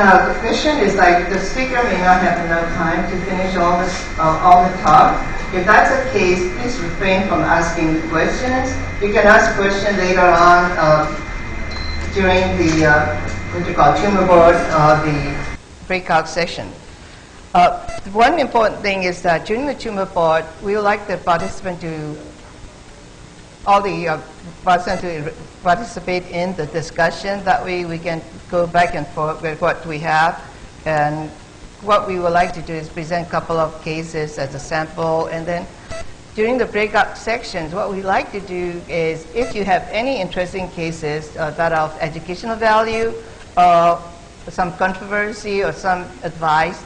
Now, the question is like the speaker may not have enough time to finish all the talk. If that's the case, please refrain from asking questions. You can ask questions later on during the what you call tumor board the breakout session. One important thing is that during the tumor board, we would like the participant to participate in the discussion. That way we can go back and forth with what we have. And what we would like to do is present a couple of cases as a sample. And then during the breakout sections, what we like to do is if you have any interesting cases that are of educational value, some controversy or some advice,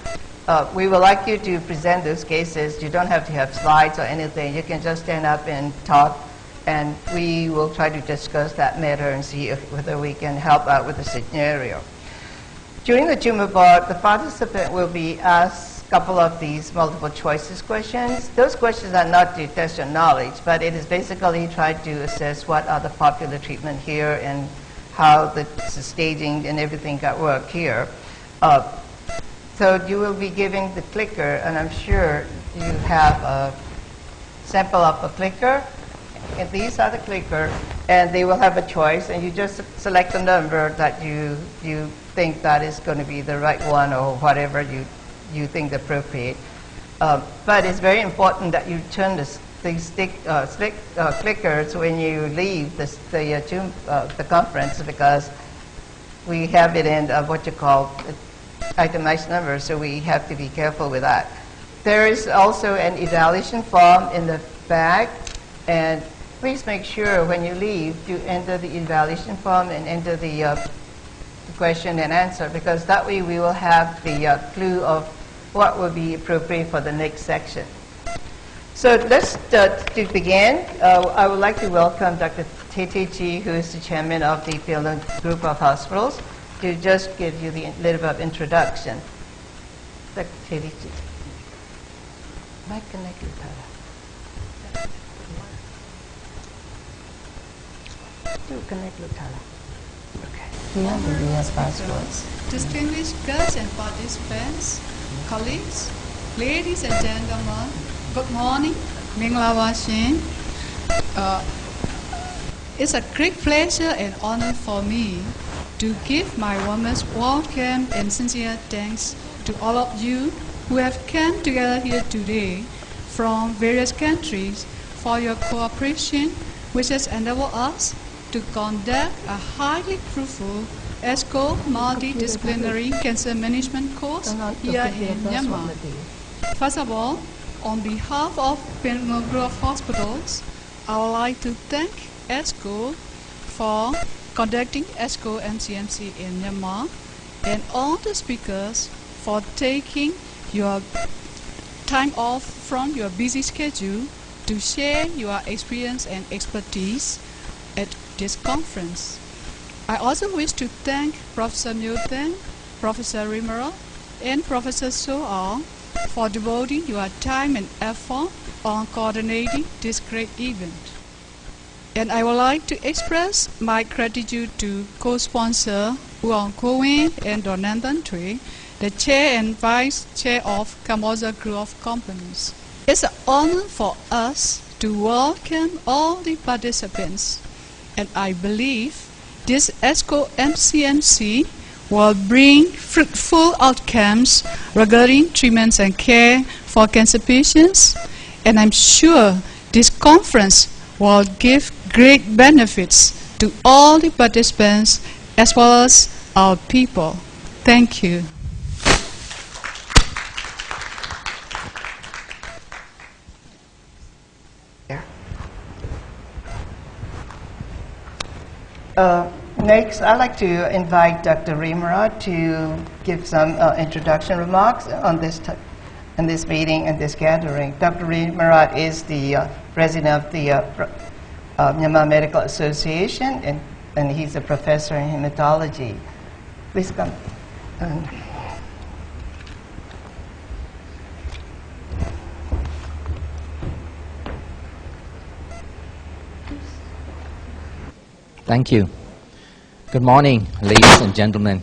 we would like you to present those cases. You don't have to have slides or anything. You can just stand up and talk. And we will try to discuss that matter and see whether we can help out with the scenario. During the tumor board, the participant will be asked a couple of these multiple choices questions. Those questions are not to test your knowledge, but it is basically try to assess what are the popular treatment here and how the staging and everything got work here. So you will be giving the clicker, and I'm sure you have a sample of a clicker. And these are the clicker, and they will have a choice, and you just select the number that you think that is going to be the right one or whatever you think appropriate. But it's very important that you turn the clickers when you leave the conference, because we have it in what you call itemized numbers, so we have to be careful with that. There is also an evaluation form in the back, and please make sure when you leave you enter the evaluation form and enter the question and answer, because that way we will have the clue of what will be appropriate for the next section. So let's to begin. I would like to welcome Dr. Tete Chi, who is the chairman of the Finland Group of Hospitals, to just give you the little bit of introduction. Dr. Tete Chi. Distinguished guests and participants, colleagues, ladies and gentlemen, good morning. It's a great pleasure and honor for me to give my warmest welcome and sincere thanks to all of you who have come together here today from various countries for your cooperation, which has enabled us to conduct a highly fruitful ASCO Multidisciplinary Cancer Management course here in Myanmar. First of all, on behalf of Finland Group of Hospitals, I would like to thank ASCO for conducting ASCO MCMC in Myanmar, and all the speakers for taking your time off from your busy schedule to share your experience and expertise at this conference. I also wish to thank Professor Newton, Professor Rimmer, and Professor Soal for devoting your time and effort on coordinating this great event. And I would like to express my gratitude to co-sponsor Uong Koen and Donandan Thuy, the chair and vice chair of Cambodia Group of Companies. It's an honor for us to welcome all the participants, and I believe this ASCO MCMC will bring fruitful outcomes regarding treatments and care for cancer patients, and I'm sure this conference will give great benefits to all the participants as well as our people. Thank you. Next, I'd like to invite Dr. Rimmer to give some introduction remarks on this meeting and this gathering. Dr. Rimmer is the president of the Myanmar Medical Association, and he's a professor in hematology. Please come. Thank you. Good morning, ladies and gentlemen.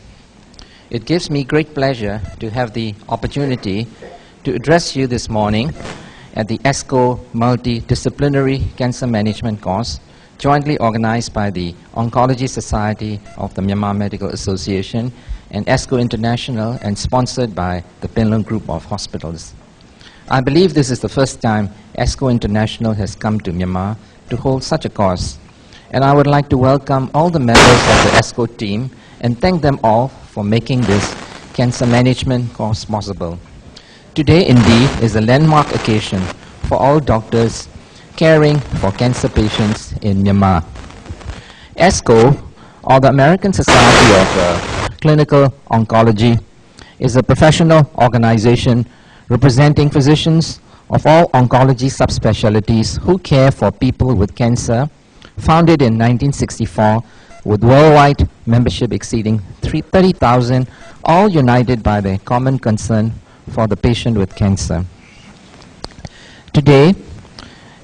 It gives me great pleasure to have the opportunity to address you this morning at the ASCO Multidisciplinary Cancer Management course, jointly organized by the Oncology Society of the Myanmar Medical Association and ASCO International, and sponsored by the Penlong Group of Hospitals. I believe this is the first time ASCO International has come to Myanmar to hold such a course, and I would like to welcome all the members of the ASCO team and thank them all for making this cancer management course possible. Today, indeed, is a landmark occasion for all doctors caring for cancer patients in Myanmar. ASCO, or the American Society of Clinical Oncology, is a professional organization representing physicians of all oncology subspecialties who care for people with cancer, founded in 1964 with worldwide membership exceeding 30,000, all united by the common concern for the patient with cancer. Today,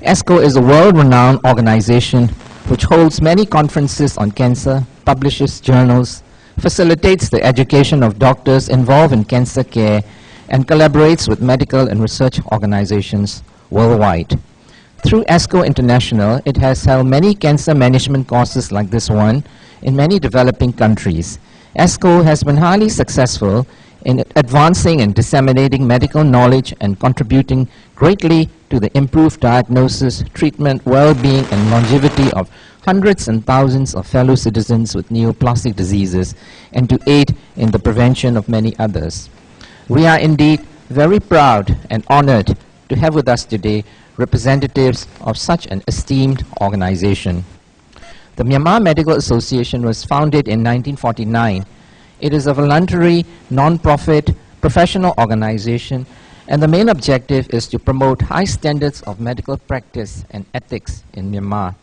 ASCO is a world-renowned organization which holds many conferences on cancer, publishes journals, facilitates the education of doctors involved in cancer care, and collaborates with medical and research organizations worldwide. Through ASCO International, it has held many cancer management courses like this one in many developing countries. ASCO has been highly successful in advancing and disseminating medical knowledge and contributing greatly to the improved diagnosis, treatment, well-being, and longevity of hundreds and thousands of fellow citizens with neoplastic diseases, and to aid in the prevention of many others. We are indeed very proud and honored to have with us today representatives of such an esteemed organization. The Myanmar Medical Association was founded in 1949. It is a voluntary, non-profit, professional organization, and the main objective is to promote high standards of medical practice and ethics in Myanmar.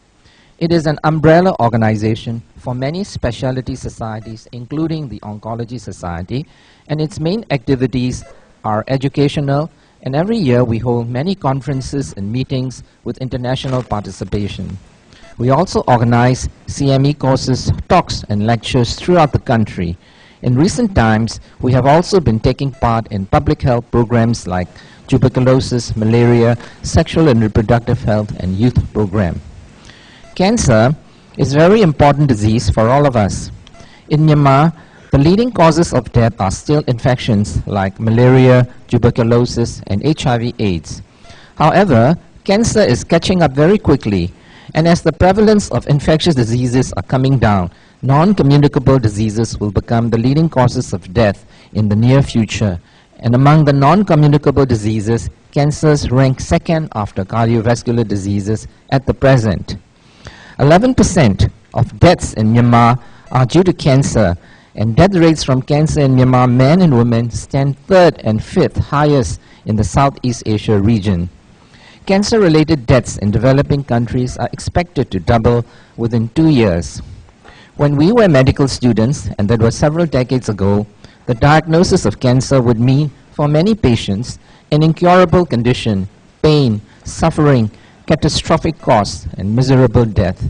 It is an umbrella organization for many specialty societies, including the Oncology Society, and its main activities are educational, and every year we hold many conferences and meetings with international participation. We also organize CME courses, talks, and lectures throughout the country. In recent times, we have also been taking part in public health programs like tuberculosis, malaria, sexual and reproductive health, and youth program. Cancer is a very important disease for all of us. In Myanmar, the leading causes of death are still infections like malaria, tuberculosis, and HIV/AIDS. However, cancer is catching up very quickly, and as the prevalence of infectious diseases are coming down, non-communicable diseases will become the leading causes of death in the near future. And among the non-communicable diseases, cancers rank second after cardiovascular diseases at the present. 11% of deaths in Myanmar are due to cancer, and death rates from cancer in Myanmar, men and women, stand third and fifth highest in the Southeast Asia region. Cancer-related deaths in developing countries are expected to double within 2 years. When we were medical students, and that was several decades ago, the diagnosis of cancer would mean, for many patients, an incurable condition, pain, suffering, catastrophic costs, and miserable death.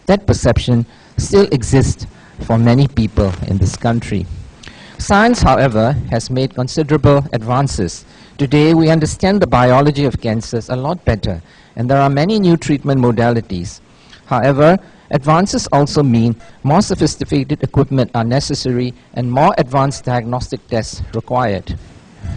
That perception still exists for many people in this country. Science, however, has made considerable advances. Today, we understand the biology of cancers a lot better, and there are many new treatment modalities. However, advances also mean more sophisticated equipment are necessary and more advanced diagnostic tests required.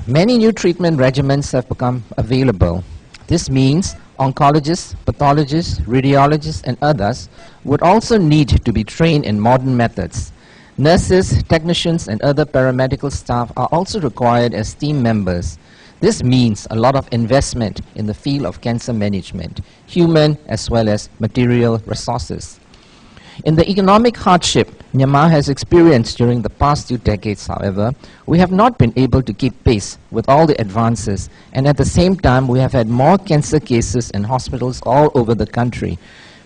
Many new treatment regimens have become available. This means oncologists, pathologists, radiologists, and others would also need to be trained in modern methods. Nurses, technicians, and other paramedical staff are also required as team members. This means a lot of investment in the field of cancer management, human as well as material resources. In the economic hardship Myanmar has experienced during the past 2 decades, however, we have not been able to keep pace with all the advances, and at the same time we have had more cancer cases in hospitals all over the country.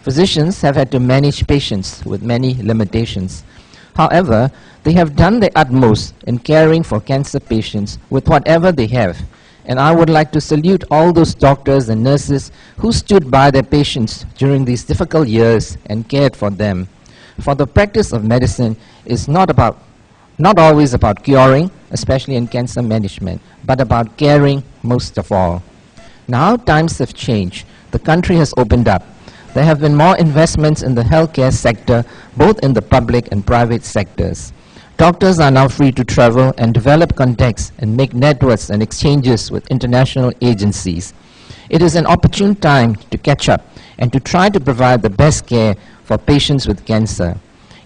Physicians have had to manage patients with many limitations. However, they have done their utmost in caring for cancer patients with whatever they have. And I would like to salute all those doctors and nurses who stood by their patients during these difficult years and cared for them. For the practice of medicine is not about not always about curing, especially in cancer management, but about caring most of all. Now times have changed. The country has opened up. There have been more investments in the healthcare sector, both in the public and private sectors. Doctors are now free to travel and develop contacts and make networks and exchanges with international agencies. It is an opportune time to catch up and to try to provide the best care for patients with cancer.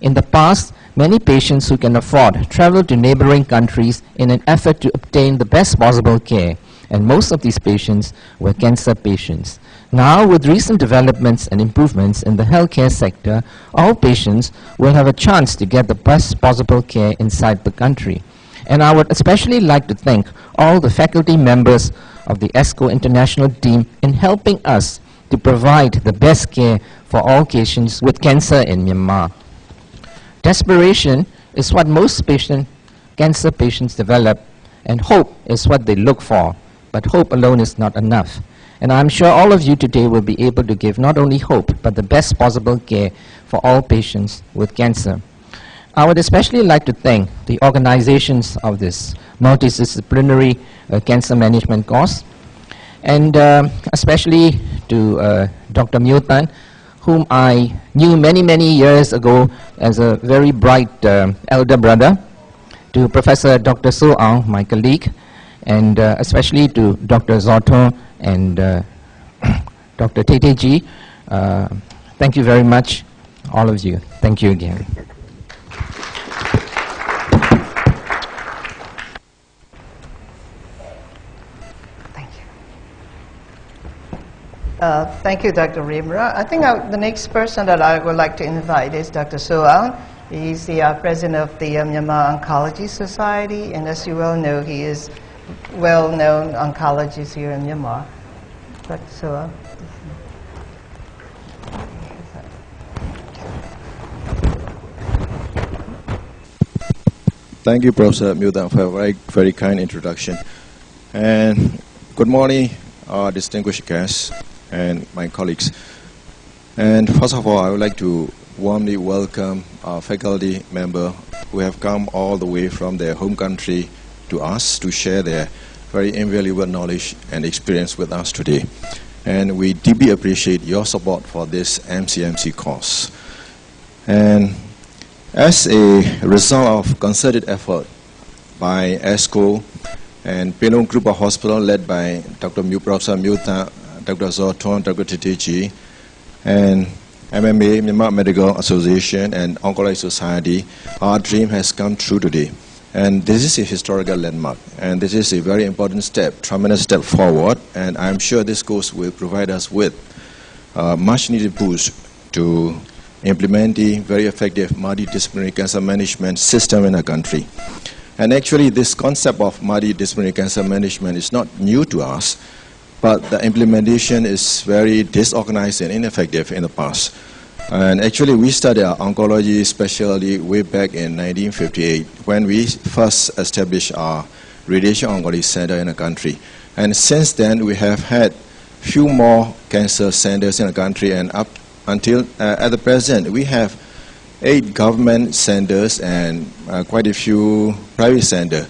In the past, many patients who can afford travel to neighboring countries in an effort to obtain the best possible care, and most of these patients were cancer patients. Now, with recent developments and improvements in the healthcare sector, all patients will have a chance to get the best possible care inside the country. And I would especially like to thank all the faculty members of the ASCO International team in helping us to provide the best care for all patients with cancer in Myanmar. Desperation is what most cancer patients develop, and hope is what they look for. But hope alone is not enough. And I'm sure all of you today will be able to give not only hope, but the best possible care for all patients with cancer. I would especially like to thank the organizations of this multidisciplinary cancer management course, and especially to Dr. Mutan, whom I knew many, many years ago as a very bright elder brother, to Professor Dr. So Ang, my colleague, and especially to Dr. Zoto and Dr. Tete Ji. Thank you very much, all of you. Thank you again. Thank you, Dr. Rimra. I think the next person that I would like to invite is Dr. Soang. He's the president of the Myanmar Oncology Society, and as you well know, he is well-known oncologist here in Myanmar. Dr. Soang. Thank you, Professor Mutan, for a very, very kind introduction. And good morning, our distinguished guests and my colleagues. And first of all, I would like to warmly welcome our faculty member who have come all the way from their home country to us to share their very invaluable knowledge and experience with us today. And we deeply appreciate your support for this MCMC course. And as a result of concerted effort by ASCO and Penong Group of Hospital led by Professor Muta, Dr. Zorton, Dr. Titeji, and MMA, Myanmar Medical Association, and Oncology Society, our dream has come true today. And this is a historical landmark, and this is a very important step, tremendous step forward, and I'm sure this course will provide us with much needed boost to implement the very effective multidisciplinary cancer management system in our country. And actually, this concept of multidisciplinary cancer management is not new to us, but the implementation is very disorganized and ineffective in the past. And actually, we studied our oncology specialty way back in 1958 when we first established our radiation oncology center in the country. And since then, we have had few more cancer centers in the country, and up until at the present, we have 8 government centers and quite a few private centers.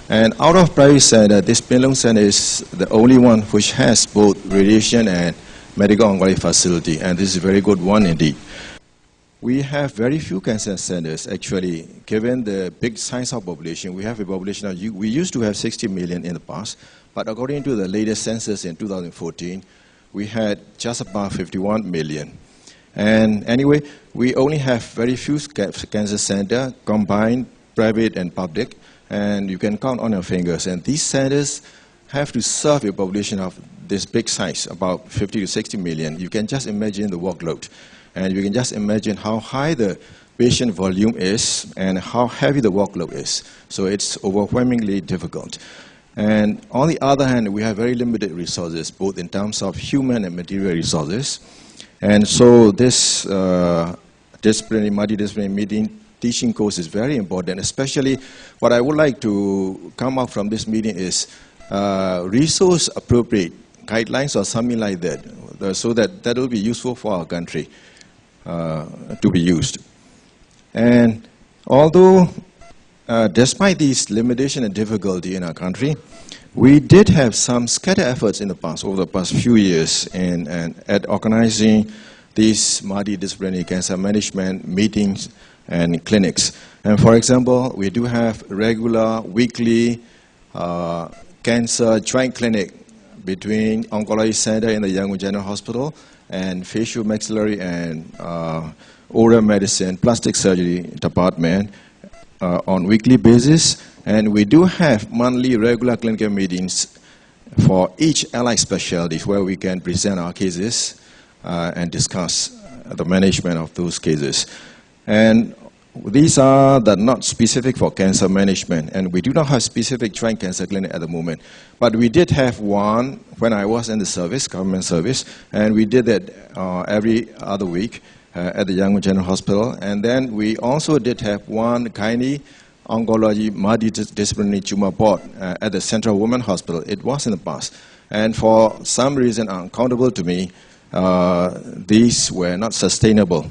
And out of private center, this Penlong Center is the only one which has both radiation and medical oncology facility, and this is a very good one indeed. We have very few cancer centers actually, given the big size of population. We have a population of, we used to have 60 million in the past, but according to the latest census in 2014, we had just about 51 million. And anyway, we only have very few cancer centers, combined private and public, and you can count on your fingers. And these centers have to serve a population of this big size, about 50 to 60 million. You can just imagine the workload. And you can just imagine how high the patient volume is and how heavy the workload is. So it's overwhelmingly difficult. And on the other hand, we have very limited resources, both in terms of human and material resources. And so this multidisciplinary teaching course is very important, especially what I would like to come out from this meeting is resource appropriate guidelines or something like that, so that will be useful for our country to be used. And although despite these limitations and difficulty in our country, we did have some scattered efforts in the past, over the past few years, at organizing these multidisciplinary cancer management meetings and clinics. And for example, we do have regular weekly cancer joint clinic between Oncology Center in the Yangon General Hospital and Facial Maxillary and Oral Medicine Plastic Surgery Department on weekly basis. And we do have monthly regular clinical meetings for each allied specialties where we can present our cases and discuss the management of those cases. And these are not specific for cancer management, and we do not have specific joint cancer clinic at the moment. But we did have one when I was in the service, government service, and we did it every other week at the Yangon General Hospital. And then we also did have one gynae oncology multidisciplinary tumor board at the Central Women Hospital. It was in the past. And for some reason uncountable to me, these were not sustainable.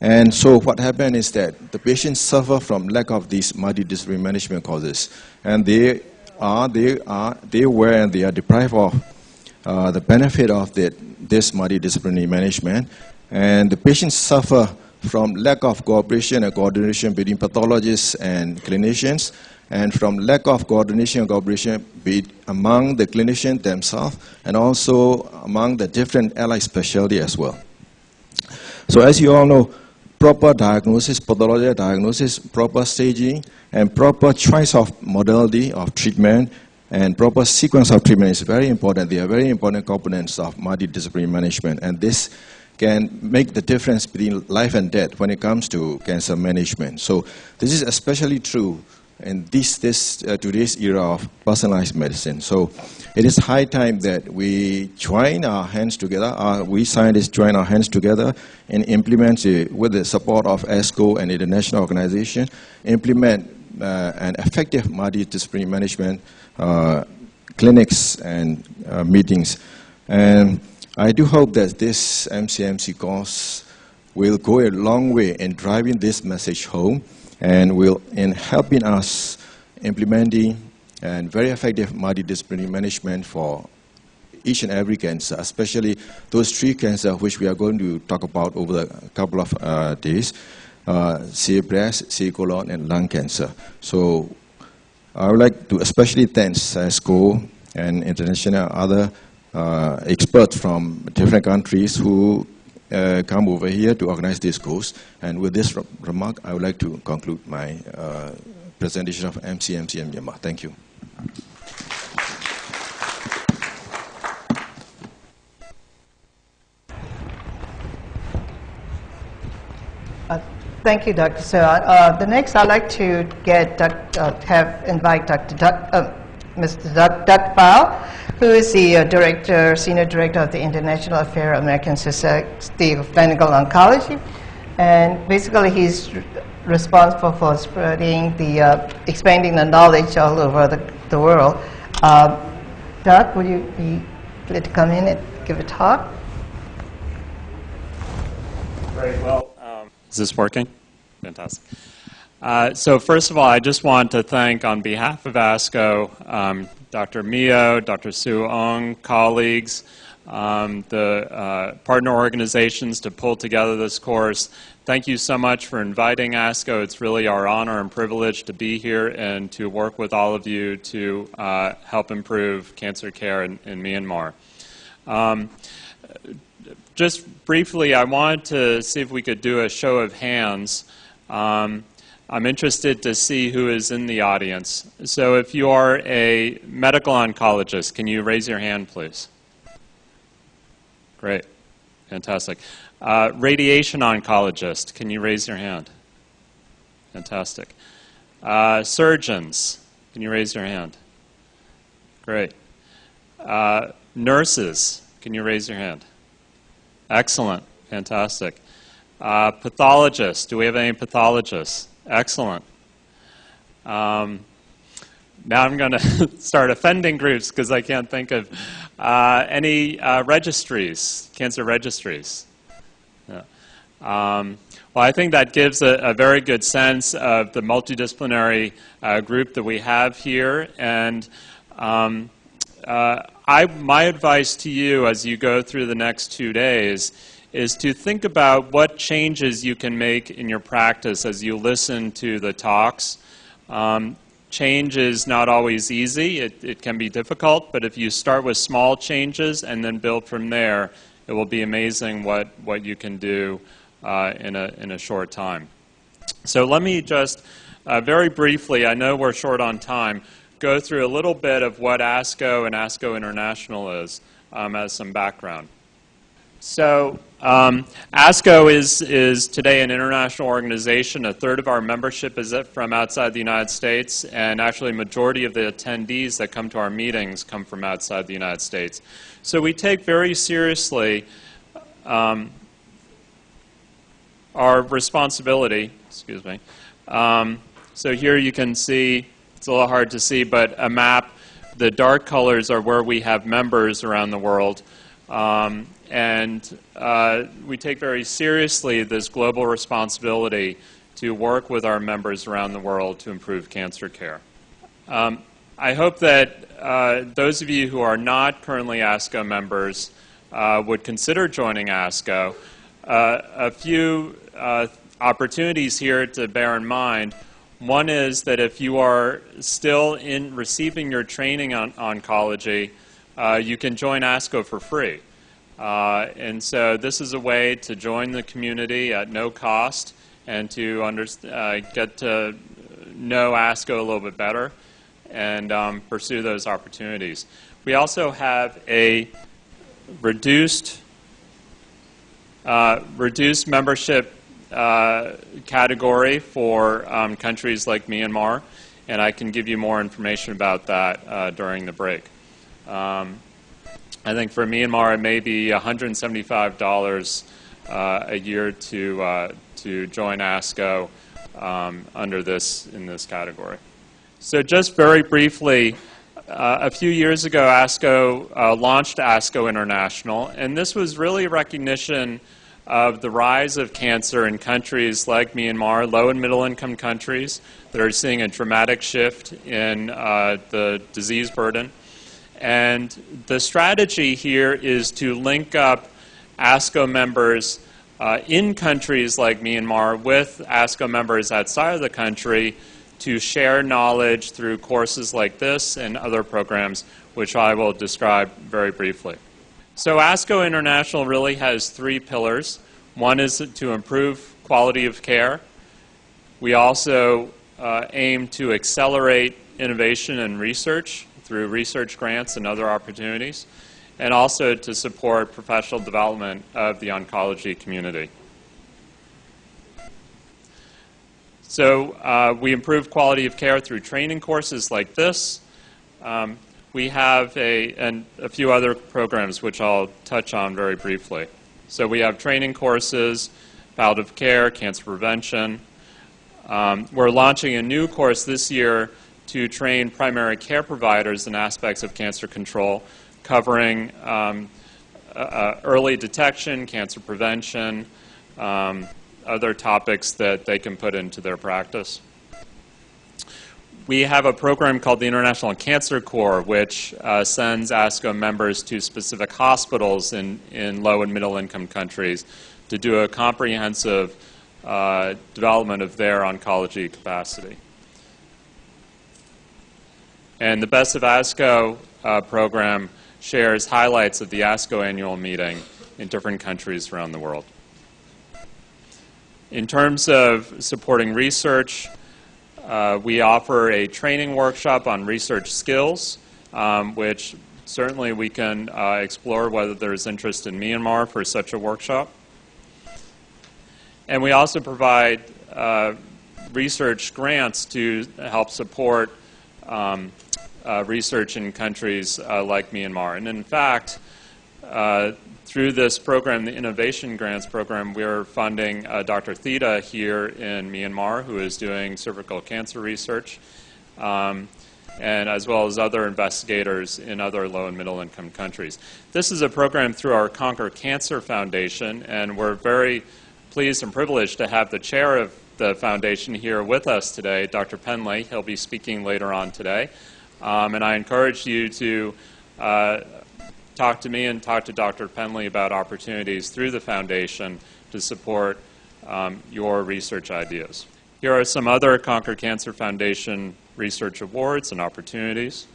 And so what happened is that the patients suffer from lack of these multidisciplinary management causes. And they were and they are deprived of the benefit of this multidisciplinary management. And the patients suffer from lack of cooperation and coordination between pathologists and clinicians, and from lack of coordination and cooperation among the clinicians themselves, and also among the different allied specialty as well. So as you all know, proper diagnosis, pathological diagnosis, proper staging, and proper choice of modality of treatment, and proper sequence of treatment is very important. They are very important components of multidisciplinary management, and this can make the difference between life and death when it comes to cancer management. So this is especially true in today's era of personalized medicine. So it is high time that we join our hands together, we scientists join our hands together and implement, with the support of ASCO and international organization, implement an effective multidisciplinary management clinics and meetings. And I do hope that this MCMC course will go a long way in driving this message home and will in helping us implementing and very effective multidisciplinary management for each and every cancer, especially those 3 cancers which we are going to talk about over a couple of days, say breast, say colon, and lung cancer. So I would like to especially thank ASCO and international other experts from different countries who come over here to organize this course. And with this remark, I would like to conclude my presentation of MCMC in Myanmar. Thank you. Thank you, Dr. Seo. The next, I'd like to invite Mr. Doug Phao, who is the Senior Director of the International Affairs of American Society of Clinical Oncology. And basically, he's responsible for expanding the knowledge all over the world. Doug, would you be glad to come in and give a talk? Great. Well, is this working? Fantastic. So first of all, I just want to thank, on behalf of ASCO, Dr. Mio, Dr. Su Ong, colleagues, the partner organizations to pull together this course. Thank you so much for inviting ASCO. It's really our honor and privilege to be here and to work with all of you to help improve cancer care in Myanmar. Just briefly, I wanted to see if we could do a show of hands. I'm interested to see who is in the audience. So if you are a medical oncologist, can you raise your hand, please? Great. Fantastic. Radiation oncologist, can you raise your hand? Fantastic. Surgeons, can you raise your hand? Great. Nurses, can you raise your hand? Excellent. Fantastic. Pathologists, do we have any pathologists? Excellent. Now I'm going to start offending groups because I can't think of any registries, cancer registries. Yeah. Well, I think that gives a very good sense of the multidisciplinary group that we have here. And my advice to you as you go through the next 2 days is to think about what changes you can make in your practice as you listen to the talks. Change is not always easy. It can be difficult, but if you start with small changes and then build from there, it will be amazing what you can do in a short time. So let me just very briefly, I know we're short on time, go through a little bit of what ASCO and ASCO International is as some background. So ASCO is today an international organization. A third of our membership is from outside the United States, and actually a majority of the attendees that come to our meetings come from outside the United States. So we take very seriously our responsibility, excuse me. So here you can see, it's a little hard to see, but a map. The dark colors are where we have members around the world. And we take very seriously this global responsibility to work with our members around the world to improve cancer care. I hope that those of you who are not currently ASCO members would consider joining ASCO. A few opportunities here to bear in mind. One is that if you are still receiving your training on oncology, you can join ASCO for free. And so this is a way to join the community at no cost and to get to know ASCO a little bit better and pursue those opportunities. We also have a reduced membership category for countries like Myanmar, and I can give you more information about that during the break. I think for Myanmar it may be $175 a year to join ASCO in this category. So just very briefly, a few years ago ASCO launched ASCO International, and this was really a recognition of the rise of cancer in countries like Myanmar, low and middle income countries that are seeing a dramatic shift in the disease burden. And the strategy here is to link up ASCO members in countries like Myanmar with ASCO members outside of the country to share knowledge through courses like this and other programs, which I will describe very briefly. So ASCO International really has 3 pillars. One is to improve quality of care. We also aim to accelerate innovation and research through research grants and other opportunities, and also to support professional development of the oncology community. So we improve quality of care through training courses like this. We have a few other programs which I'll touch on very briefly. So we have training courses, palliative care, cancer prevention. We're launching a new course this year to train primary care providers in aspects of cancer control, covering early detection, cancer prevention, other topics that they can put into their practice. We have a program called the International Cancer Corps, which sends ASCO members to specific hospitals in low and middle income countries to do a comprehensive development of their oncology capacity. And the Best of ASCO program shares highlights of the ASCO annual meeting in different countries around the world. In terms of supporting research, we offer a training workshop on research skills, which certainly we can explore whether there's interest in Myanmar for such a workshop. And we also provide research grants to help support research in countries like Myanmar. And in fact, through this program, the Innovation Grants Program, we're funding Dr. Theda here in Myanmar, who is doing cervical cancer research, and as well as other investigators in other low and middle income countries. This is a program through our Conquer Cancer Foundation, and we're very pleased and privileged to have the chair of the foundation here with us today, Dr. Penley. He'll be speaking later on today. And I encourage you to talk to me and talk to Dr. Penley about opportunities through the foundation to support your research ideas. Here are some other Conquer Cancer Foundation research awards and opportunities.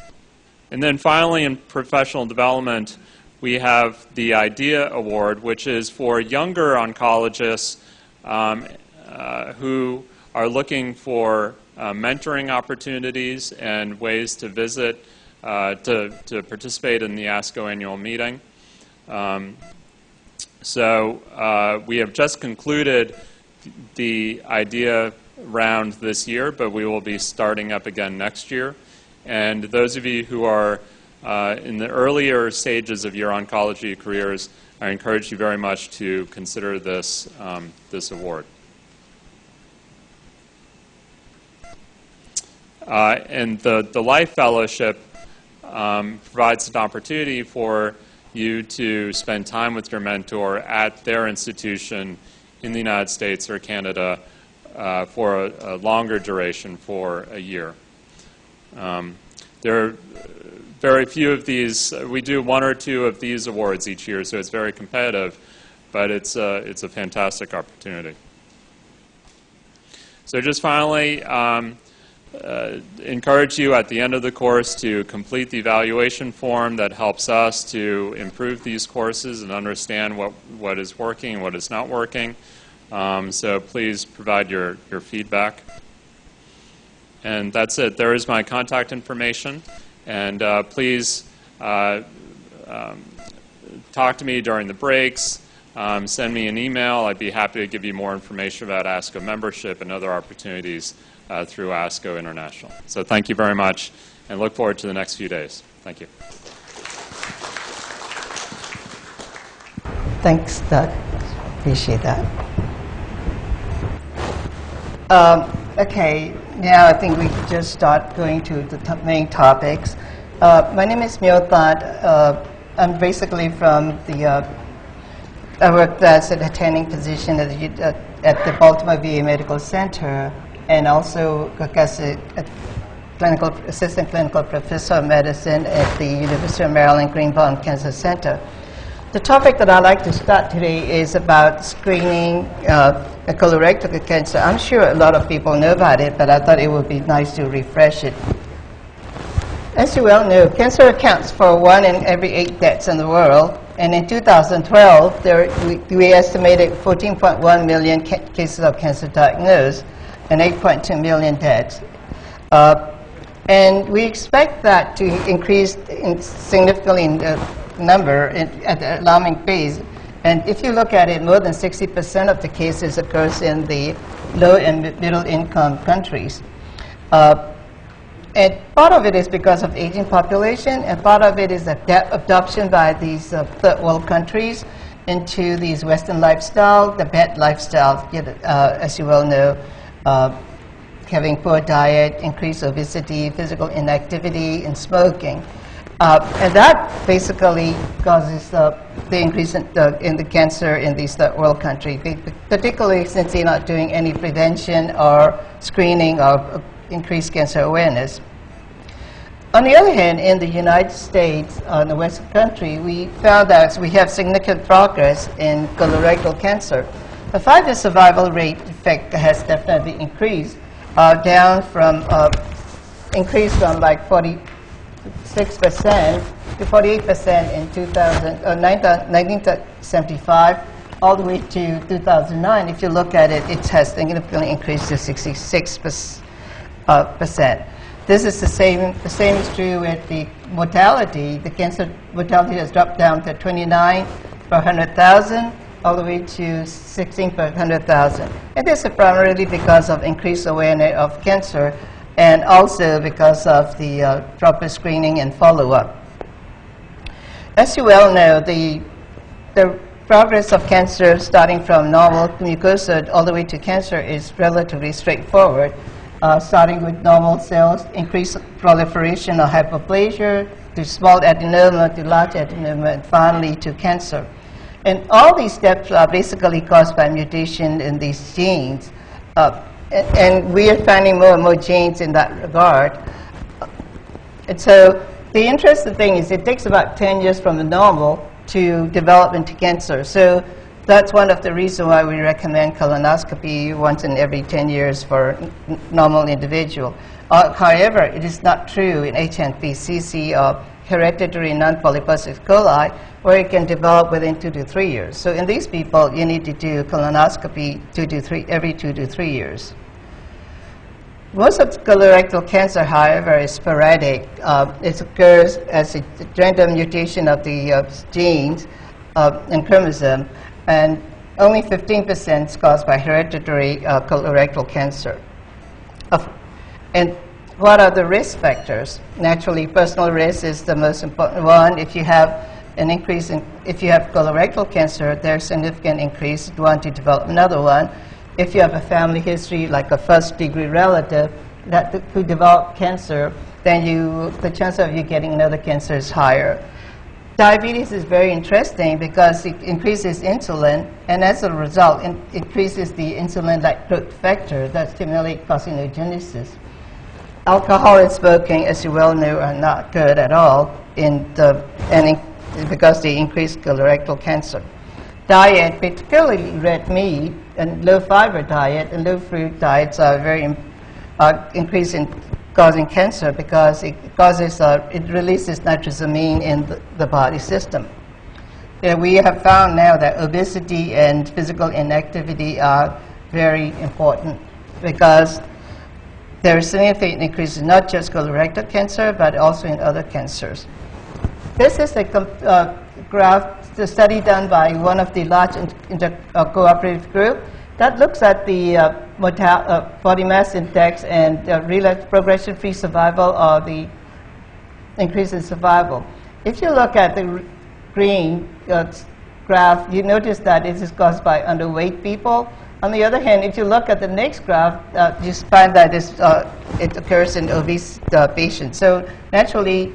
And then finally, in professional development, we have the IDEA Award, which is for younger oncologists who are looking for mentoring opportunities and ways to visit, to participate in the ASCO annual meeting. So we have just concluded the IDEA round this year, but we will be starting up again next year. And those of you who are in the earlier stages of your oncology careers, I encourage you very much to consider this, this award. And the Life Fellowship provides an opportunity for you to spend time with your mentor at their institution in the United States or Canada for a longer duration, for a year. There are very few of these. We do one or two of these awards each year, so it's very competitive, but it's a fantastic opportunity. So just finally, encourage you at the end of the course to complete the evaluation form that helps us to improve these courses and understand what is working and what is not working. So please provide your feedback. And that's it. There is my contact information. And please talk to me during the breaks. Send me an email. I'd be happy to give you more information about ASCO membership and other opportunities through ASCO International. So thank you very much, and look forward to the next few days. Thank you. Thanks, Doug. Appreciate that. Okay, now I think we can just start going to the main topics. My name is Myo That. I'm basically from the, I worked as an attending physician at the Baltimore VA Medical Center, and also as a assistant clinical professor of medicine at the University of Maryland Greenbaum Cancer Center. The topic that I'd like to start today is about screening colorectal cancer. I'm sure a lot of people know about it, but I thought it would be nice to refresh it. As you well know, cancer accounts for 1 in every 8 deaths in the world, and in 2012, we estimated 14.1 million cases of cancer diagnosed and 8.2 million deaths. And we expect that to increase significantly in number at an alarming pace. And if you look at it, more than 60% of the cases occurs in the low and middle income countries. And part of it is because of aging population, and part of it is the adoption by these third world countries into these Western lifestyle, the bad lifestyle, as you well know, having poor diet, increased obesity, physical inactivity, and smoking. And that basically causes the increase in the cancer in these third world countries, particularly since they're not doing any prevention or screening or increased cancer awareness. On the other hand, in the United States, in the Western country, we found that we have significant progress in colorectal cancer. The 5-year survival rate, in fact, has definitely increased, increased from like 46% to 48% in 1975, all the way to 2009. If you look at it, it has significantly increased to 66%. This is the same is true with the mortality. The cancer mortality has dropped down to 29 per 100,000, all the way to 16 per 100,000. And this is primarily because of increased awareness of cancer, and also because of the proper screening and follow-up. As you well know, the progress of cancer, starting from normal mucosa all the way to cancer, is relatively straightforward. Starting with normal cells, increased proliferation of hyperplasia, to small adenoma, to large adenoma, and finally to cancer. And all these steps are basically caused by mutation in these genes. And we are finding more and more genes in that regard. And so the interesting thing is it takes about 10 years from the normal to develop into cancer. So that's one of the reasons why we recommend colonoscopy once in every 10 years for a normal individual. However, it is not true in HNPCC or hereditary non-polyposis coli, where it can develop within 2 to 3 years. So in these people, you need to do colonoscopy every 2 to 3 years. Most of colorectal cancer, however, is sporadic. It occurs as a random mutation of the genes and chromosome, and only 15% is caused by hereditary colorectal cancer. And what are the risk factors? Naturally, personal risk is the most important one. If you have an increase in, if you have colorectal cancer, there's a significant increase. You want to develop another one. If you have a family history, like a first-degree relative who developed cancer, then the chance of you getting another cancer is higher. Diabetes is very interesting because it increases insulin, and as a result, increases the insulin-like growth factor that stimulates carcinogenesis. Alcohol and smoking, as you well know, are not good at all because they increase colorectal cancer. Diet, particularly red meat and low-fiber diet and low-fruit diets are very increase in causing cancer because it releases nitrosamine in the body system. We have found now that obesity and physical inactivity are very important because there is significant increase in not just colorectal cancer, but also in other cancers. This is a graph, the study done by one of the large cooperative group that looks at the body mass index and relapse progression-free survival or the increase in survival. If you look at the green graph, you notice that it is caused by underweight people. On the other hand, if you look at the next graph, you find that it occurs in obese patients. So naturally,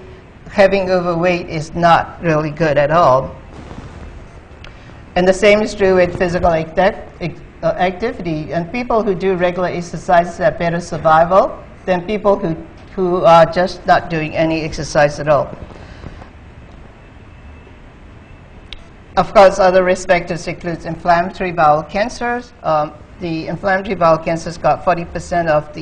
having overweight is not really good at all. And the same is true with physical activity. And people who do regular exercises have better survival than people who are just not doing any exercise at all. Of course, other risk factors include inflammatory bowel cancers. The inflammatory bowel cancers got 40% of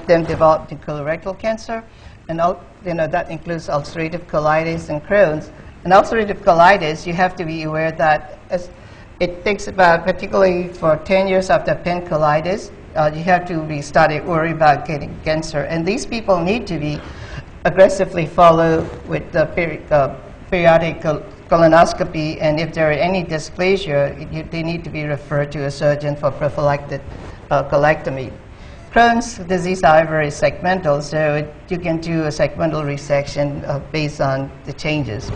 them developed in colorectal cancer, and that includes ulcerative colitis and Crohn's. And ulcerative colitis, you have to be aware that it takes about, particularly for 10 years after pancolitis, you have to be started worried about getting cancer. And these people need to be aggressively followed with the periodic colonoscopy, and if there are any dysplasia, they need to be referred to a surgeon for prophylactic colectomy. Crohn's disease, however, is segmental, so you can do a segmental resection based on the changes.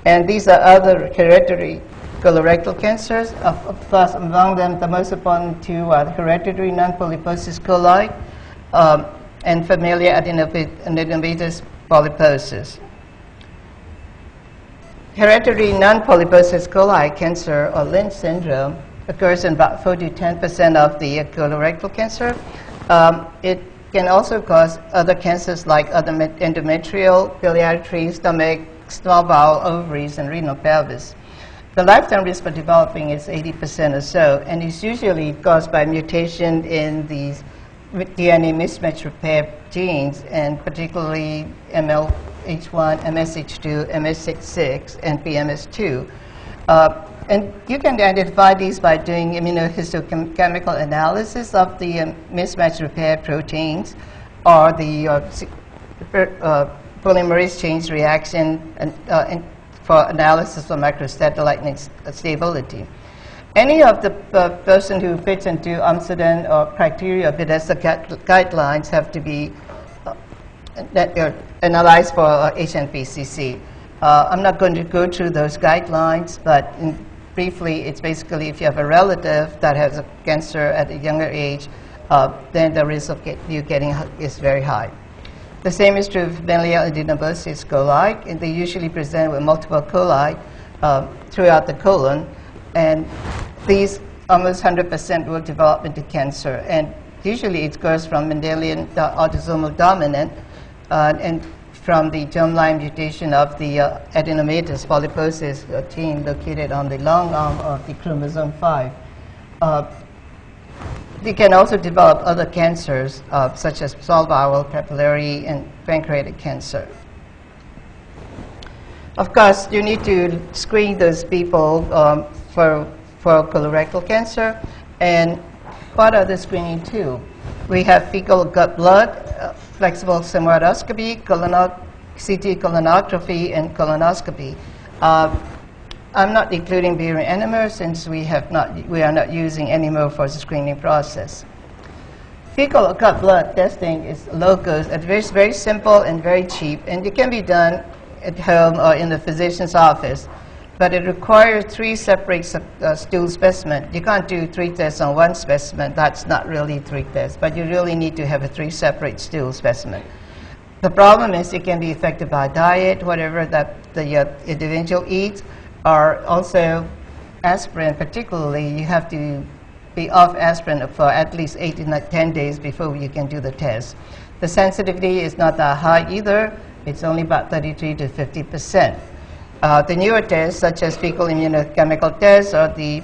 And these are other hereditary colorectal cancers. Of course, among them, the most important two are hereditary non-polyposis coli and familial adenomatous polyposis. Hereditary non-polyposis coli cancer, or Lynch syndrome, occurs in about 4 to 10% of the colorectal cancer. It can also cause other cancers like endometrial, biliary, stomach, small bowel, ovaries, and renal pelvis. The lifetime risk for developing is 80% or so, and it's usually caused by mutation in these DNA mismatch repair genes, and particularly MLH1, MSH2, MSH6, and PMS2. And you can identify these by doing immunohistochemical analysis of the mismatch repair proteins or the polymerase chain reaction for analysis of microsatellite stability. Any of the person who fits into Amsterdam or criteria of Bethesda guidelines have to be analyzed for HNPCC. I'm not going to go through those guidelines, but briefly, it's basically if you have a relative that has a cancer at a younger age, then the risk of you getting is very high. The same is true of familial adenomatous coli, and they usually present with multiple coli. throughout the colon, and these almost 100% will develop into cancer. And usually it goes from Mendelian autosomal dominant and from the germline mutation of the adenomatous polyposis gene located on the long arm of the chromosome 5. They can also develop other cancers, such as small bowel, papillary, and pancreatic cancer. Of course, you need to screen those people for colorectal cancer. And what are the screening tools? We have fecal gut blood, flexible sigmoidoscopy, CT colonography, and colonoscopy. I'm not including barium enema since we are not using anymore for the screening process. Fecal gut blood testing is low cost, it's very simple and very cheap, and it can be done at home or in the physician's office. But it requires 3 separate stool specimens. You can't do 3 tests on 1 specimen. That's not really 3 tests, but you really need to have a 3 separate stool specimen. The problem is it can be affected by diet, whatever that the individual eats, or also aspirin. Particularly, you have to be off aspirin for at least 8 to 10 days before you can do the test. The sensitivity is not that high either. It's only about 33 to 50%. The newer tests, such as fecal immunochemical tests or the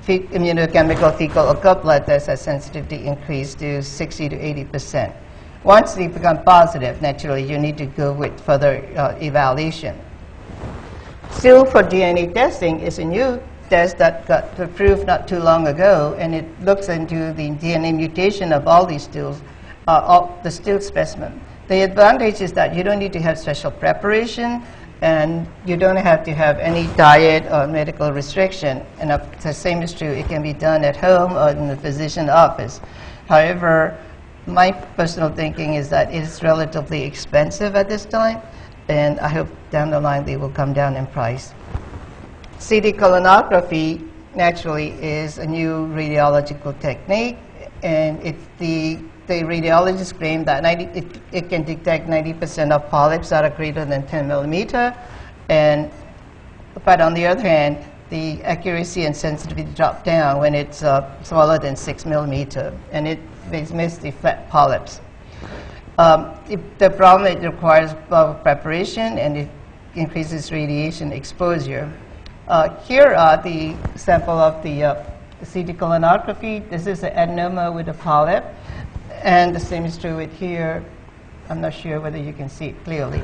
immunochemical fecal gut blood test, has sensitivity increased to 60 to 80%. Once they become positive, naturally, you need to go with further evaluation. Still, for DNA testing is a new test that got approved not too long ago, and it looks into the DNA mutation of all these stools, all the stool specimen. The advantage is that you don't need to have special preparation, and you don't have to have any diet or medical restriction. And the same is true. It can be done at home or in the physician's office. However, my personal thinking is that it is relatively expensive at this time, and I hope down the line they will come down in price. CT colonography naturally is a new radiological technique, and it's the radiologists claim that it can detect 90% of polyps that are greater than 10 millimeter, but on the other hand, the accuracy and sensitivity drop down when it's smaller than 6 millimeter, and it missed the flat polyps. The problem, it requires preparation, and it increases radiation exposure. Here are the sample of the CT colonography. This is an adenoma with a polyp. And the same is true with here. I'm not sure whether you can see it clearly.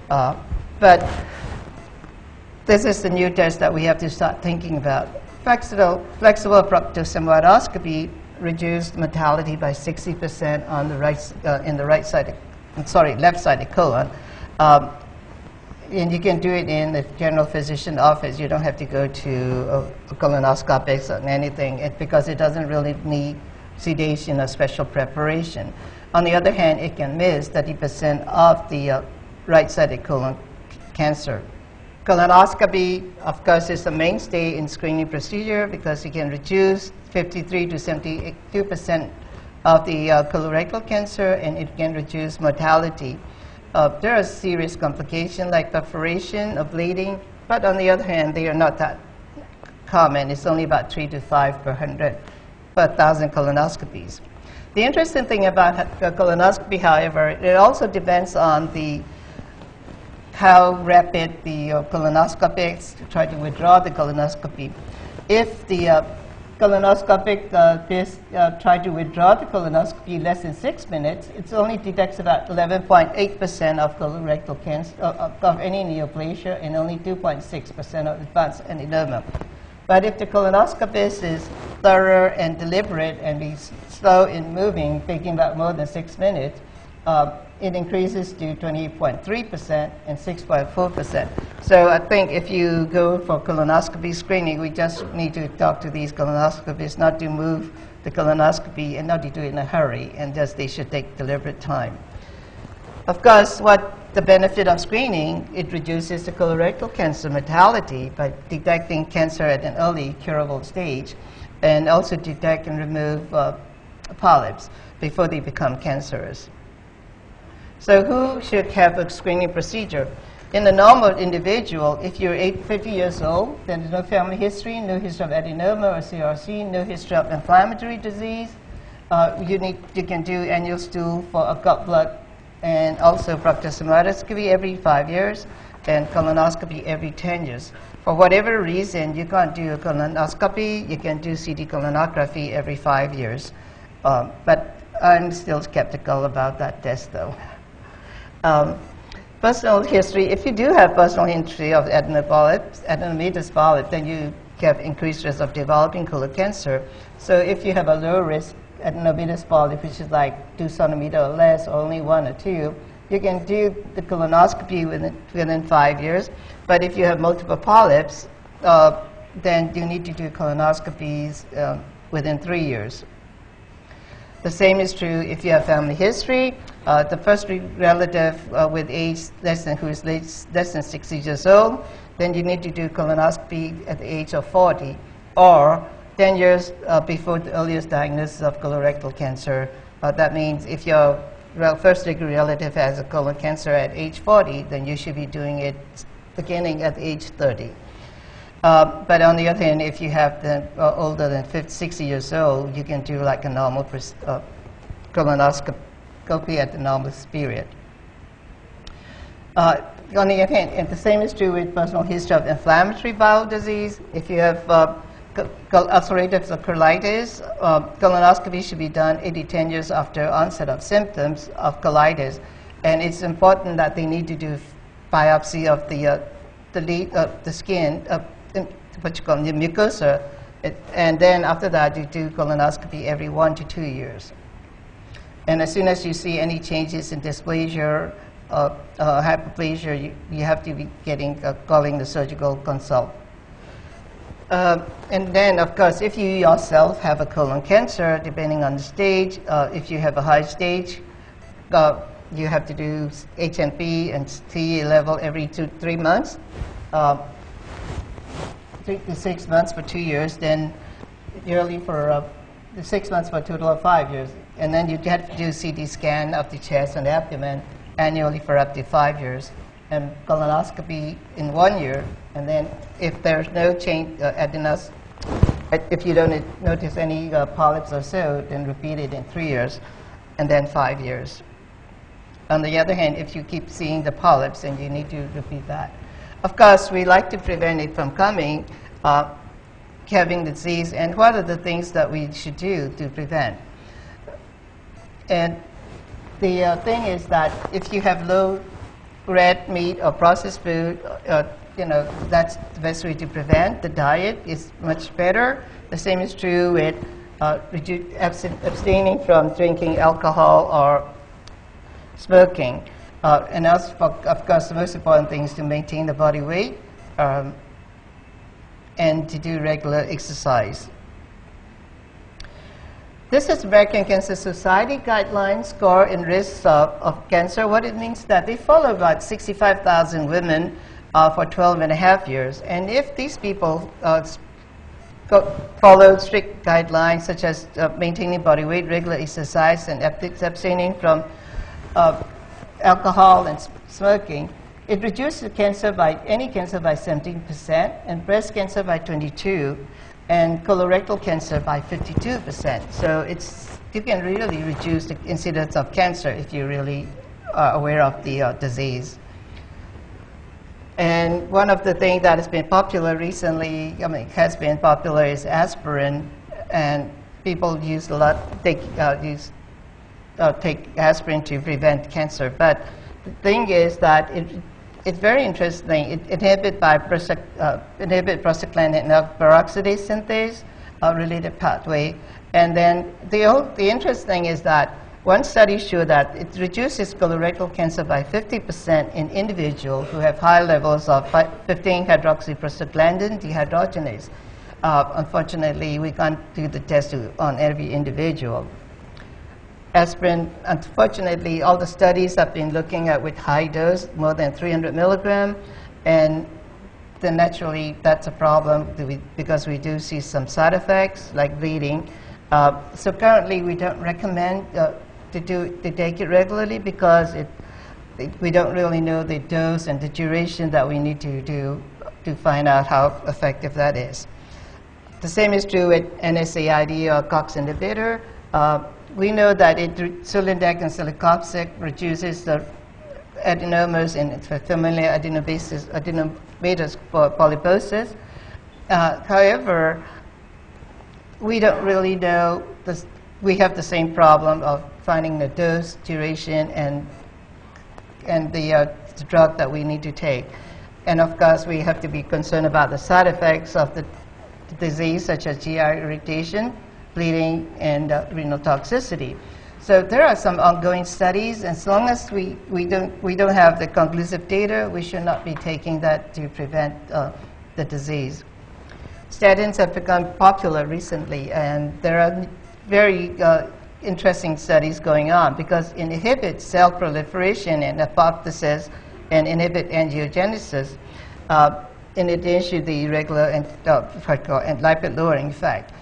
But this is the new test that we have to start thinking about. Flexible proctosigmoidoscopy reduced mortality by 60% on the left side of colon. And you can do it in the general physician office. You don't have to go to a colonoscopics or anything because it doesn't really need sedation or special preparation. On the other hand, it can miss 30% of the right-sided colon cancer. Colonoscopy, of course, is the mainstay in screening procedure because it can reduce 53 to 72% of the colorectal cancer, and it can reduce mortality. There are serious complications like perforation or bleeding, but on the other hand, they are not that common. It's only about 3 to 5 per 1,000 colonoscopies. The interesting thing about colonoscopy, however, it also depends on how rapid the colonoscopists try to withdraw the colonoscopy. If the colonoscopic try to withdraw the colonoscopy less than 6 minutes, it only detects about 11.8% of colorectal cancer, of any neoplasia, and only 2.6% of advanced adenoma. But if the colonoscopist is thorough and deliberate and be slow in moving, taking about more than 6 minutes, it increases to 28.3% and 6.4%. So I think if you go for colonoscopy screening, we just need to talk to these colonoscopists not to move the colonoscopy and not to do it in a hurry, and just they should take deliberate time. Of course, what the benefit of screening, it reduces the colorectal cancer mortality by detecting cancer at an early curable stage, and also detect and remove polyps before they become cancerous. So who should have a screening procedure? In a normal individual, if you're 50 years old, then there's no family history, no history of adenoma or CRC, no history of inflammatory disease. You can do annual stool for a gut blood and also proctosomnography every 5 years and colonoscopy every 10 years. For whatever reason, you can't do a colonoscopy, you can do CT colonography every 5 years. But I'm still skeptical about that test, though. Personal history, if you do have personal history of adenomatous polyp, then you have increased risk of developing colon cancer. So if you have a low risk adenomatous polyp, which is like 2 centimeters or less, or only 1 or 2, you can do the colonoscopy within 5 years. But if you have multiple polyps, then you need to do colonoscopies within 3 years. The same is true if you have family history. The first relative with age who is less than 60 years old, then you need to do colonoscopy at the age of 40, or 10 years before the earliest diagnosis of colorectal cancer. That means if your first-degree relative has a colon cancer at age 40, then you should be doing it beginning at age 30. But on the other hand, if you have the older than 60 years old, you can do like a normal colonoscopy at the normal period. On the other hand, and the same is true with personal history of inflammatory bowel disease. If you have ulcerative colitis, colonoscopy should be done 8 to 10 years after onset of symptoms of colitis. And it's important that they need to do biopsy of the skin, what you call the mucosa, and then after that you do colonoscopy every 1 to 2 years. And as soon as you see any changes in dysplasia, hyperplasia, you have to be calling the surgical consult. And then, of course, if you yourself have a colon cancer, depending on the stage, if you have a high stage, you have to do HMP and T level every 2 to 3 months, 3 to 6 months for 2 years, then yearly for 6 months for a total of 5 years. And then you have to do CT scan of the chest and abdomen annually for up to 5 years, and colonoscopy in 1 year. And then if there's no change, adenos, if you don't notice any polyps or so, then repeat it in 3 years, and then 5 years. On the other hand, if you keep seeing the polyps, then you need to repeat that. Of course, we like to prevent it from having the disease, and what are the things that we should do to prevent? And the thing is that if you have low red meat or processed food, that's the best way to prevent. The diet is much better. The same is true with abstaining from drinking alcohol or smoking. And also, of course, the most important thing is to maintain the body weight and to do regular exercise. This is American Cancer Society guidelines score in risks of cancer. What it means is that they follow about 65,000 women for 12.5 years. And if these people follow strict guidelines such as maintaining body weight, regular exercise, and abstaining from alcohol and smoking, it reduces any cancer by 17%, and breast cancer by 22%, and colorectal cancer by 52%. So you can really reduce the incidence of cancer if you really are aware of the disease. And one of the things that has been popular recently, is aspirin, and people take aspirin to prevent cancer. But the thing is that it's very interesting. It inhibits prostaglandin peroxidase synthase related pathway. And then the interesting is that one study showed that it reduces colorectal cancer by 50% in individuals who have high levels of 15-hydroxyprostaglandin dehydrogenase. Unfortunately, we can't do the test on every individual. Aspirin, unfortunately, all the studies have been looking at with high dose, more than 300 milligram, and then naturally that's a problem because we do see some side effects like bleeding. So currently we don't recommend to take it regularly because we don't really know the dose and the duration that we need to do to find out how effective that is. The same is true with NSAID or COX inhibitor. We know that Sulindac and celecoxib reduces the adenomas in familial adenomatous polyposis. However, we don't really know. We have the same problem of finding the dose, duration, and the drug that we need to take. And of course, we have to be concerned about the side effects of the disease, such as GI irritation, bleeding, and renal toxicity. So there are some ongoing studies, and as long as we don't have the conclusive data, we should not be taking that to prevent the disease. Statins have become popular recently, and there are very interesting studies going on because it inhibits cell proliferation and apoptosis and inhibit angiogenesis in addition to the regular and lipid-lowering effect.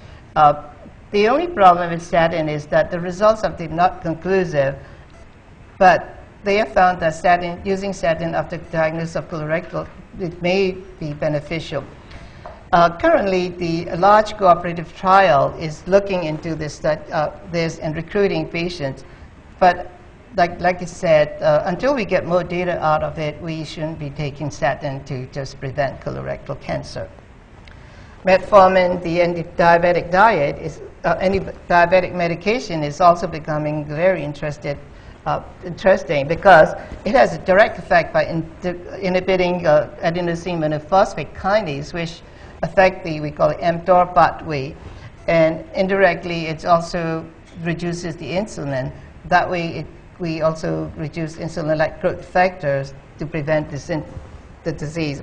The only problem with statin is that the results are not conclusive, but they have found that using statin after diagnosis of colorectal, it may be beneficial. Currently, the large cooperative trial is looking into this and recruiting patients, but like I said, until we get more data out of it, we shouldn't be taking statin to just prevent colorectal cancer. Metformin, the anti-diabetic diet, anti-diabetic medication is also becoming very interesting because it has a direct effect by inhibiting adenosine monophosphate kinase, which affect we call it mTOR pathway, and indirectly it also reduces the insulin. That way we also reduce insulin-like growth factors to prevent the disease.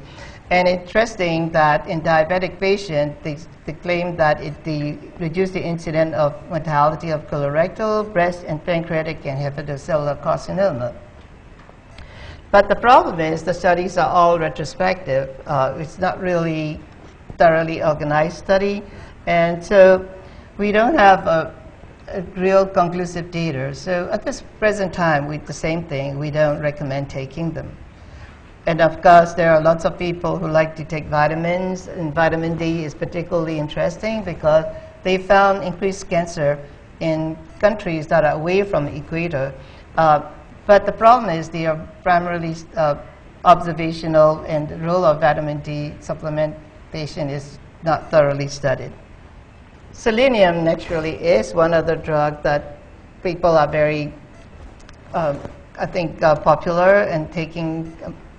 And interesting that in diabetic patients, they claim that it reduces the incidence of mortality of colorectal, breast, and pancreatic and hepatocellular carcinoma. But the problem is the studies are all retrospective. It's not really thoroughly organized study, and so we don't have a real conclusive data. So at this present time, with the same thing, we don't recommend taking them. And of course, there are lots of people who like to take vitamins, and vitamin D is particularly interesting because they found increased cancer in countries that are away from the equator. But the problem is they are primarily observational, and the role of vitamin D supplementation is not thoroughly studied. Selenium naturally is one other drug that people are very, I think, popular and taking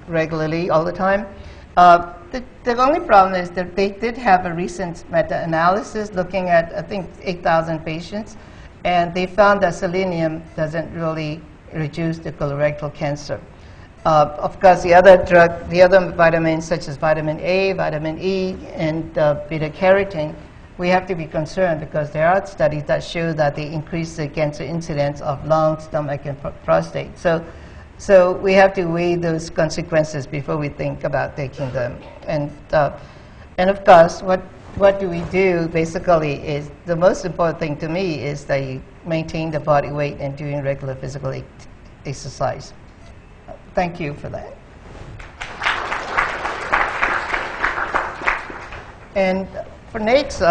regularly all the time. The only problem is that they did have a recent meta-analysis looking at, I think, 8,000 patients, and they found that selenium doesn't really reduce the colorectal cancer. Of course, the other vitamins such as vitamin A, vitamin E, and beta-carotene, we have to be concerned because there are studies that show that they increase the cancer incidence of lung, stomach, and prostate. So we have to weigh those consequences before we think about taking them. And of course, what do we do basically is the most important thing to me is that you maintain the body weight and doing regular physical exercise. Thank you for that. And for next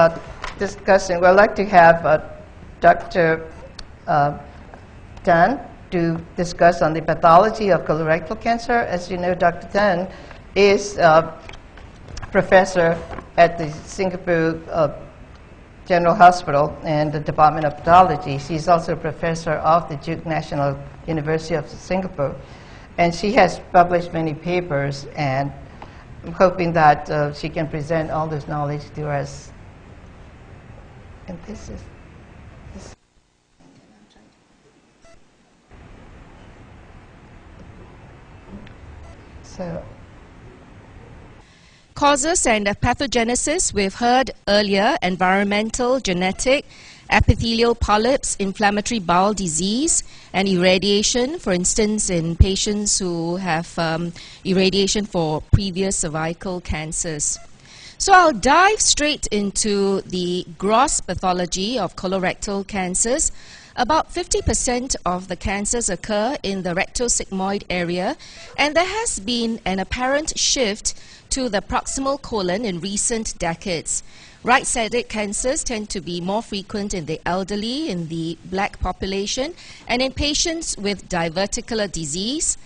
discussion, we'd like to have Dr. Tan to discuss on the pathology of colorectal cancer. As you know, Dr. Tan is a professor at the Singapore General Hospital and the Department of Pathology. She's also a professor of the Duke National University of Singapore. And she has published many papers, and I'm hoping that she can present all this knowledge to us. And this is... So, causes and pathogenesis, we've heard earlier: environmental, genetic, epithelial polyps, inflammatory bowel disease, and irradiation, for instance, in patients who have irradiation for previous cervical cancers. So I'll dive straight into the gross pathology of colorectal cancers. About 50% of the cancers occur in the rectosigmoid area, and there has been an apparent shift to the proximal colon in recent decades. Right-sided cancers tend to be more frequent in the elderly, in the black population, and in patients with diverticular disease.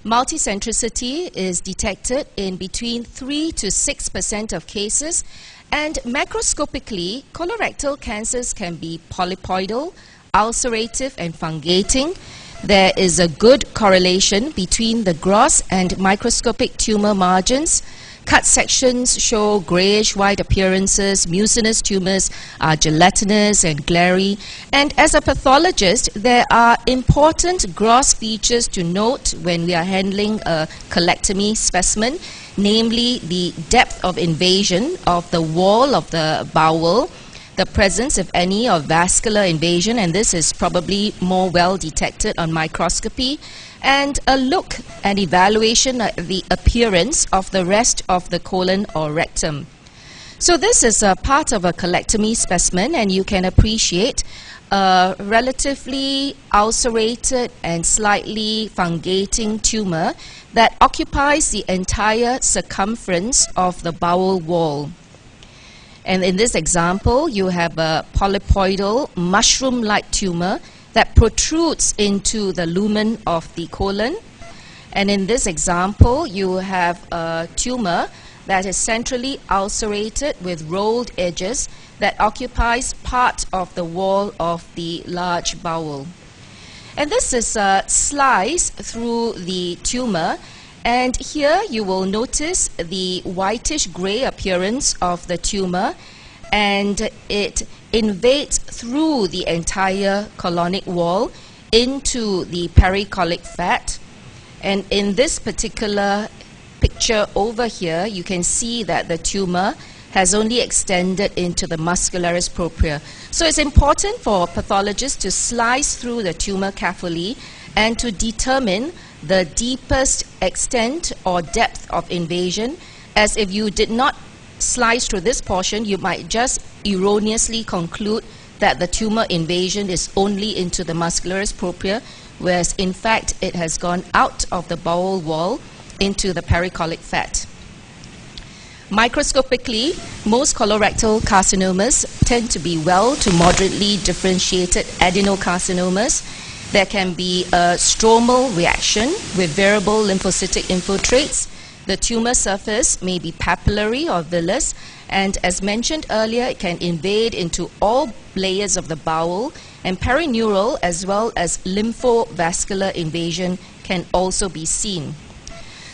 Multicentricity is detected in between 3 to 6% of cases, and macroscopically, colorectal cancers can be polypoidal, ulcerative, and fungating. There is a good correlation between the gross and microscopic tumor margins. Cut sections show grayish-white appearances. Mucinous tumors are gelatinous and glary. And as a pathologist, there are important gross features to note when we are handling a colectomy specimen, namely the depth of invasion of the wall of the bowel, the presence, if any, of vascular invasion, and this is probably more well detected on microscopy, and a look and evaluation at the appearance of the rest of the colon or rectum. So this is a part of a colectomy specimen, and you can appreciate a relatively ulcerated and slightly fungating tumor that occupies the entire circumference of the bowel wall. And in this example, you have a polypoidal mushroom-like tumor that protrudes into the lumen of the colon. And in this example, you have a tumor that is centrally ulcerated with rolled edges that occupies part of the wall of the large bowel. And this is a slice through the tumor, and here you will notice the whitish gray appearance of the tumor, and it invades through the entire colonic wall into the pericolic fat. And in this particular picture over here, you can see that the tumor has only extended into the muscularis propria. So it's important for pathologists to slice through the tumor carefully and to determine the deepest extent or depth of invasion, as if you did not slice through this portion, you might just erroneously conclude that the tumor invasion is only into the muscularis propria, whereas in fact it has gone out of the bowel wall into the pericolic fat. Microscopically, most colorectal carcinomas tend to be well to moderately differentiated adenocarcinomas. There can be a stromal reaction with variable lymphocytic infiltrates. The tumor surface may be papillary or villous, and as mentioned earlier, it can invade into all layers of the bowel, and perineural as well as lymphovascular invasion can also be seen.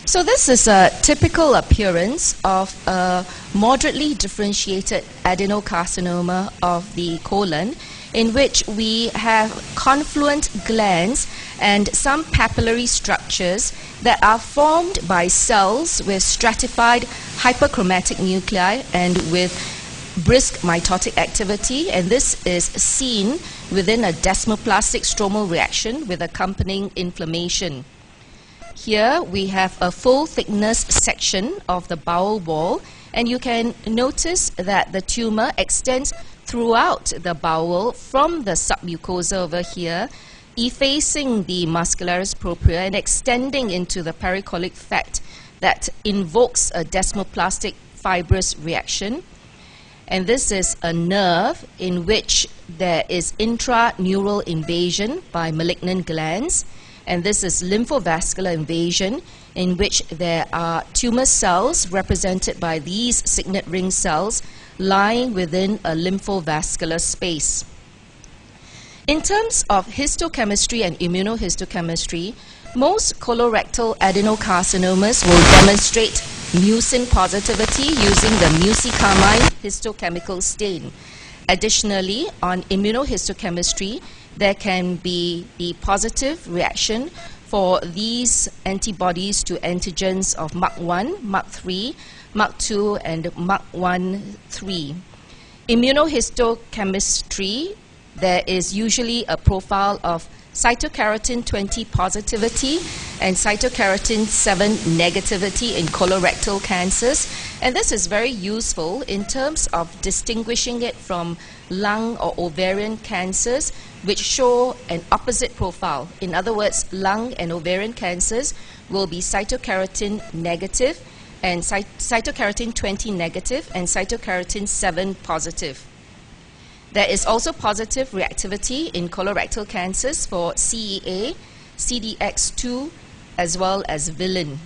So this is a typical appearance of a moderately differentiated adenocarcinoma of the colon, in which we have confluent glands and some papillary structures that are formed by cells with stratified hyperchromatic nuclei and with brisk mitotic activity, and this is seen within a desmoplastic stromal reaction with accompanying inflammation. Here we have a full thickness section of the bowel wall, and you can notice that the tumor extends throughout the bowel from the submucosa over here, effacing the muscularis propria and extending into the pericolic fat that invokes a desmoplastic fibrous reaction. And this is a nerve in which there is intraneural invasion by malignant glands, and this is lymphovascular invasion in which there are tumor cells represented by these signet ring cells lying within a lymphovascular space. In terms of histochemistry and immunohistochemistry, most colorectal adenocarcinomas will demonstrate mucin positivity using the mucicarmine histochemical stain. Additionally, on immunohistochemistry, there can be the positive reaction for these antibodies to antigens of MUC1, MUC3, MUC2, and MUC1-3. Immunohistochemistry, there is usually a profile of cytokeratin 20 positivity and cytokeratin 7 negativity in colorectal cancers. And this is very useful in terms of distinguishing it from lung or ovarian cancers, which show an opposite profile. In other words, lung and ovarian cancers will be cytokeratin negative and cytokeratin 20 negative and cytokeratin 7 positive. There is also positive reactivity in colorectal cancers for CEA, CDX2, as well as VILIN.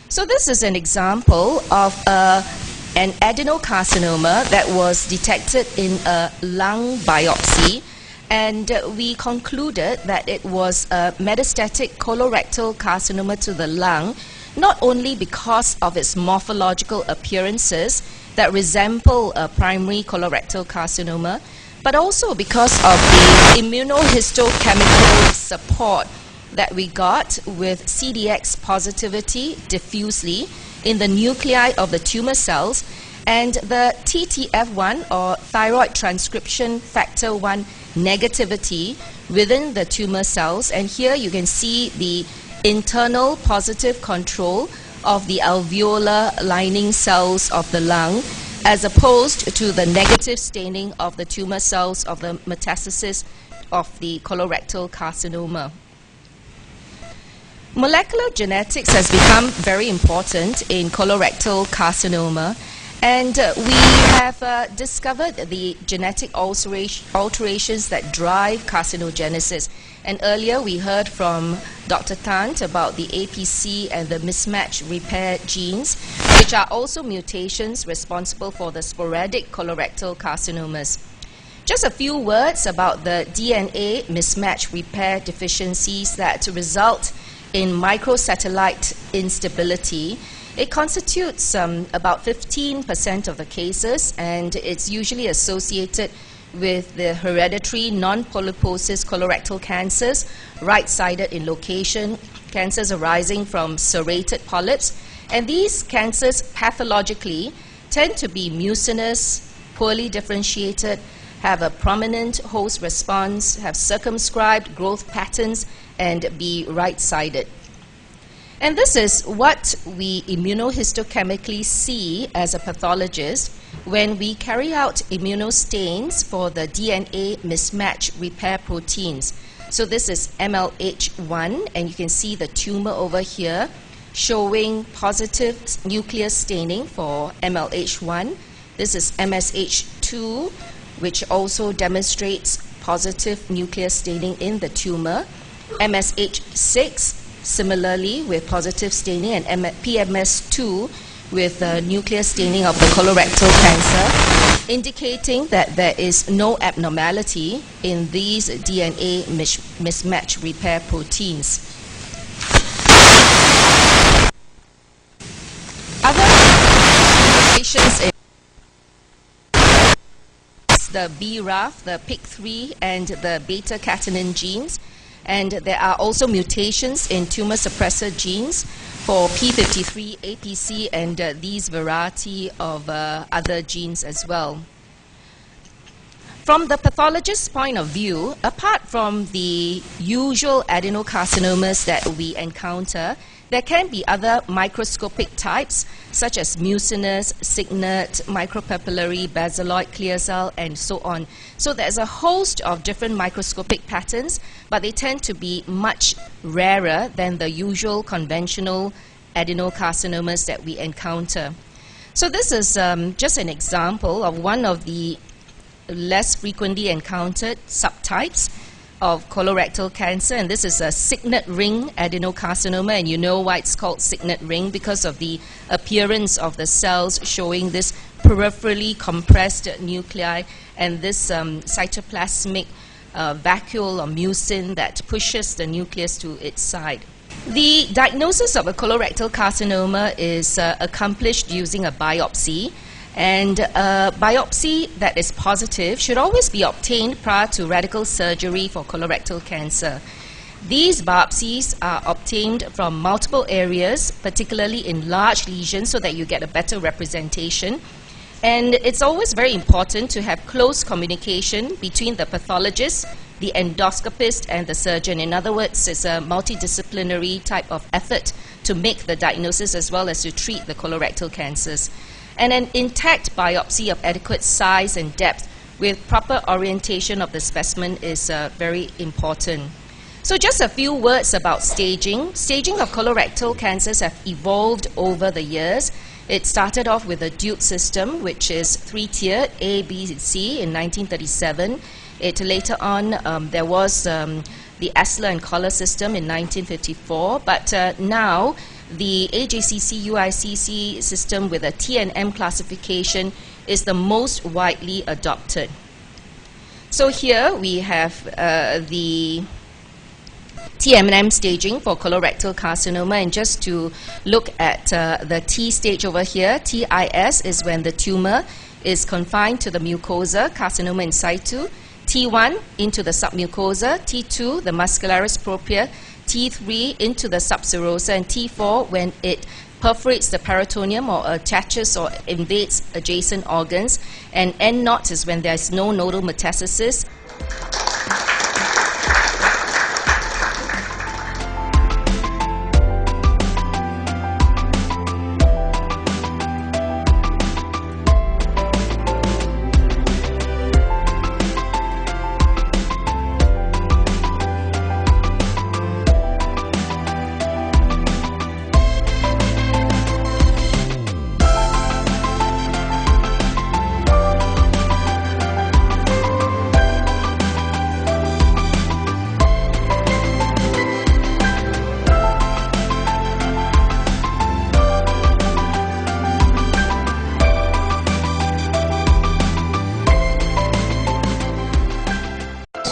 So this is an example of an adenocarcinoma that was detected in a lung biopsy, and we concluded that it was a metastatic colorectal carcinoma to the lung, not only because of its morphological appearances that resemble a primary colorectal carcinoma, but also because of the immunohistochemical support that we got with CDX positivity diffusely in the nuclei of the tumor cells, and the TTF1 or thyroid transcription factor 1 negativity within the tumor cells. And here you can see the internal positive control of the alveolar lining cells of the lung, as opposed to the negative staining of the tumor cells of the metastasis of the colorectal carcinoma. Molecular genetics has become very important in colorectal carcinoma, and we have discovered the genetic alterations that drive carcinogenesis. And earlier we heard from Dr. Tant about the APC and the mismatch repair genes, which are also mutations responsible for the sporadic colorectal carcinomas. Just a few words about the DNA mismatch repair deficiencies that result in microsatellite instability. It constitutes about 15% of the cases, and it's usually associated with the hereditary non-polyposis colorectal cancers, right-sided in location, cancers arising from serrated polyps. And these cancers pathologically tend to be mucinous, poorly differentiated, have a prominent host response, have circumscribed growth patterns, and be right-sided. And this is what we immunohistochemically see as a pathologist when we carry out immunostains for the DNA mismatch repair proteins. So this is MLH1, and you can see the tumor over here showing positive nuclear staining for MLH1. This is MSH2, which also demonstrates positive nuclear staining in the tumor. MSH6, similarly with positive staining, and PMS2 with nuclear staining of the colorectal cancer, indicating that there is no abnormality in these DNA mismatch repair proteins. Other mutations in the BRAF, the PIK3, and the beta-catenin genes. And there are also mutations in tumor suppressor genes for P53, APC, and these variety of other genes as well. From the pathologist's point of view, apart from the usual adenocarcinomas that we encounter, there can be other microscopic types such as mucinous, cygnet, micropapillary, basaloid, clear cell, and so on. So there's a host of different microscopic patterns, but they tend to be much rarer than the usual conventional adenocarcinomas that we encounter. So this is just an example of one of the less frequently encountered subtypes of colorectal cancer, and this is a signet ring adenocarcinoma, and you know why it's called signet ring, because of the appearance of the cells showing this peripherally compressed nuclei and this cytoplasmic vacuole or mucin that pushes the nucleus to its side. The diagnosis of a colorectal carcinoma is accomplished using a biopsy. And a biopsy that is positive should always be obtained prior to radical surgery for colorectal cancer. These biopsies are obtained from multiple areas, particularly in large lesions, so that you get a better representation. And it's always very important to have close communication between the pathologist, the endoscopist and the surgeon. In other words, it's a multidisciplinary type of effort to make the diagnosis as well as to treat the colorectal cancers. And an intact biopsy of adequate size and depth with proper orientation of the specimen is very important. So just a few words about staging. Staging of colorectal cancers have evolved over the years. It started off with a Duke system, which is three-tiered, A, B, C, in 1937. It later on, there was the Essler and Collar system in 1954, but now the AJCC UICC system with a T and M classification is the most widely adopted. So here we have the TMM staging for colorectal carcinoma, and just to look at the T stage over here, TIS is when the tumor is confined to the mucosa, carcinoma in situ, T1 into the submucosa, T2 the muscularis propria, T3 into the subserosa, and T4 when it perforates the peritoneum or attaches or invades adjacent organs, and N0 is when there is no nodal metastasis.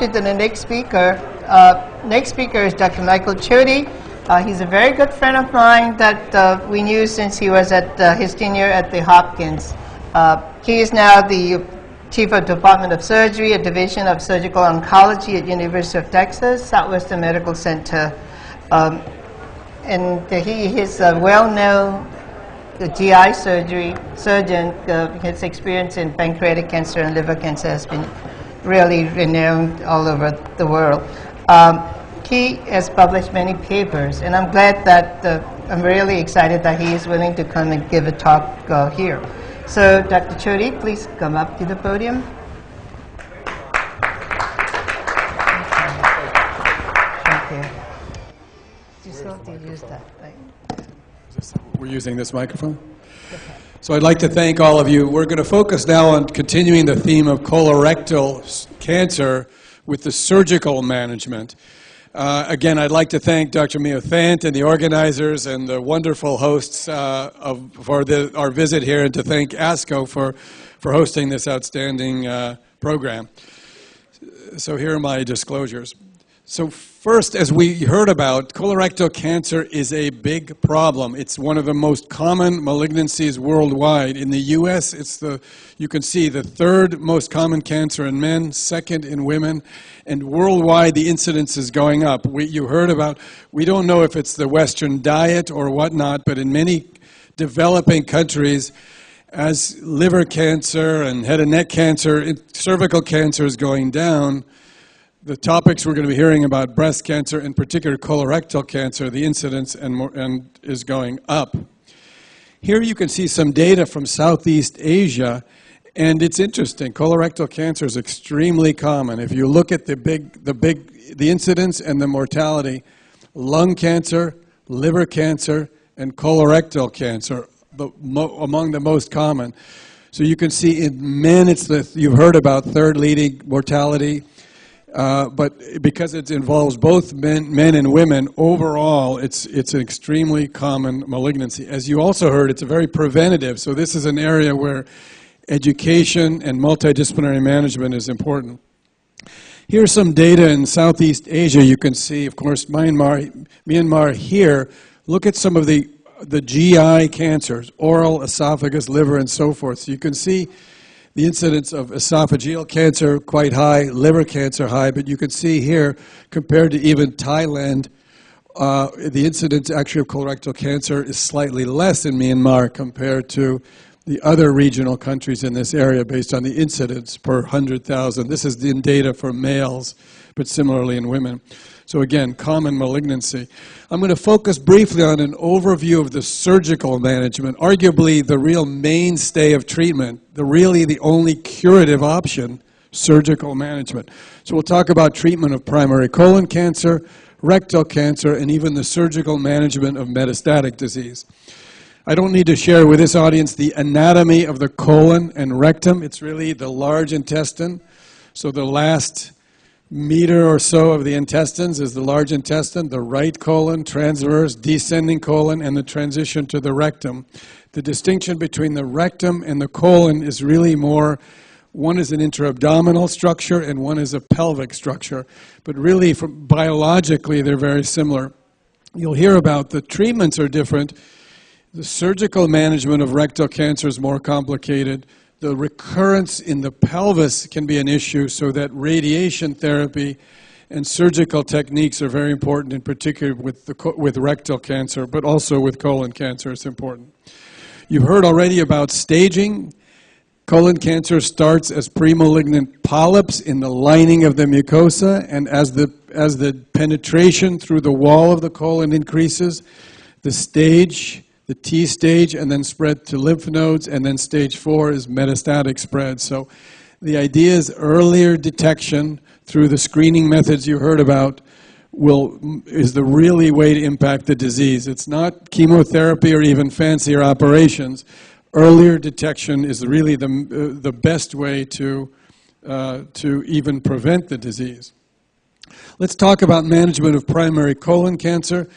To the next speaker. Next speaker is Dr. Michael Chody. He's a very good friend of mine that we knew since he was at his tenure at the Hopkins. He is now the Chief of Department of Surgery, a Division of Surgical Oncology at University of Texas, Southwestern Medical Center. And he is a well-known GI surgeon. His experience in pancreatic cancer and liver cancer has been really renowned all over the world. He has published many papers, and I'm glad that, I'm really excited that he is willing to come and give a talk here. So, Dr. Chody, please come up to the podium. Thank you. You still have to use that, right? We're using this microphone? Okay. So I'd like to thank all of you. We're going to focus now on continuing the theme of colorectal cancer with the surgical management. Again, I'd like to thank Dr. Mio Thant and the organizers and the wonderful hosts for our visit here, and to thank ASCO for hosting this outstanding program. So here are my disclosures. So first, as we heard about, colorectal cancer is a big problem. It's one of the most common malignancies worldwide. In the U.S., it's you can see the third most common cancer in men, second in women, and worldwide the incidence is going up. You heard about, we don't know if it's the Western diet or whatnot, but in many developing countries, as liver cancer and head and neck cancer, cervical cancer is going down, the topics we're going to be hearing about breast cancer, in particular colorectal cancer, the incidence and is going up. Here you can see some data from Southeast Asia, and it's interesting. Colorectal cancer is extremely common. If you look at the incidence and the mortality, lung cancer, liver cancer, and colorectal cancer among the most common. So you can see in men, you've heard about third leading mortality. But because it involves both men and women, overall, it's an extremely common malignancy. As you also heard, it's a very preventative. So this is an area where education and multidisciplinary management is important. Here's some data in Southeast Asia. You can see, of course, Myanmar here. Look at some of the GI cancers, oral, esophagus, liver, and so forth. So you can see the incidence of esophageal cancer quite high, liver cancer high, but you can see here, compared to even Thailand, the incidence actually of colorectal cancer is slightly less in Myanmar compared to the other regional countries in this area based on the incidence per 100,000. This is in data for males, but similarly in women. So again, common malignancy. I'm going to focus briefly on an overview of the surgical management, arguably the real mainstay of treatment, really the only curative option, surgical management. So we'll talk about treatment of primary colon cancer, rectal cancer, and even the surgical management of metastatic disease. I don't need to share with this audience the anatomy of the colon and rectum. It's really the large intestine. So the last meter or so of the intestines is the large intestine, the right colon, transverse, descending colon, and the transition to the rectum. The distinction between the rectum and the colon is really more, one is an intra-abdominal structure and one is a pelvic structure. But really, biologically, they're very similar. You'll hear about the treatments are different. The surgical management of rectal cancer is more complicated. The recurrence in the pelvis can be an issue, so that radiation therapy and surgical techniques are very important, in particular with rectal cancer, but also with colon cancer it's important. You've heard already about staging. Colon cancer starts as premalignant polyps in the lining of the mucosa, and as the penetration through the wall of the colon increases, the stage, the T stage, and then spread to lymph nodes, and then stage 4 is metastatic spread. So the idea is earlier detection through the screening methods you heard about is the really way to impact the disease. It's not chemotherapy or even fancier operations. Earlier detection is really the best way to even prevent the disease. Let's talk about management of primary colon cancer.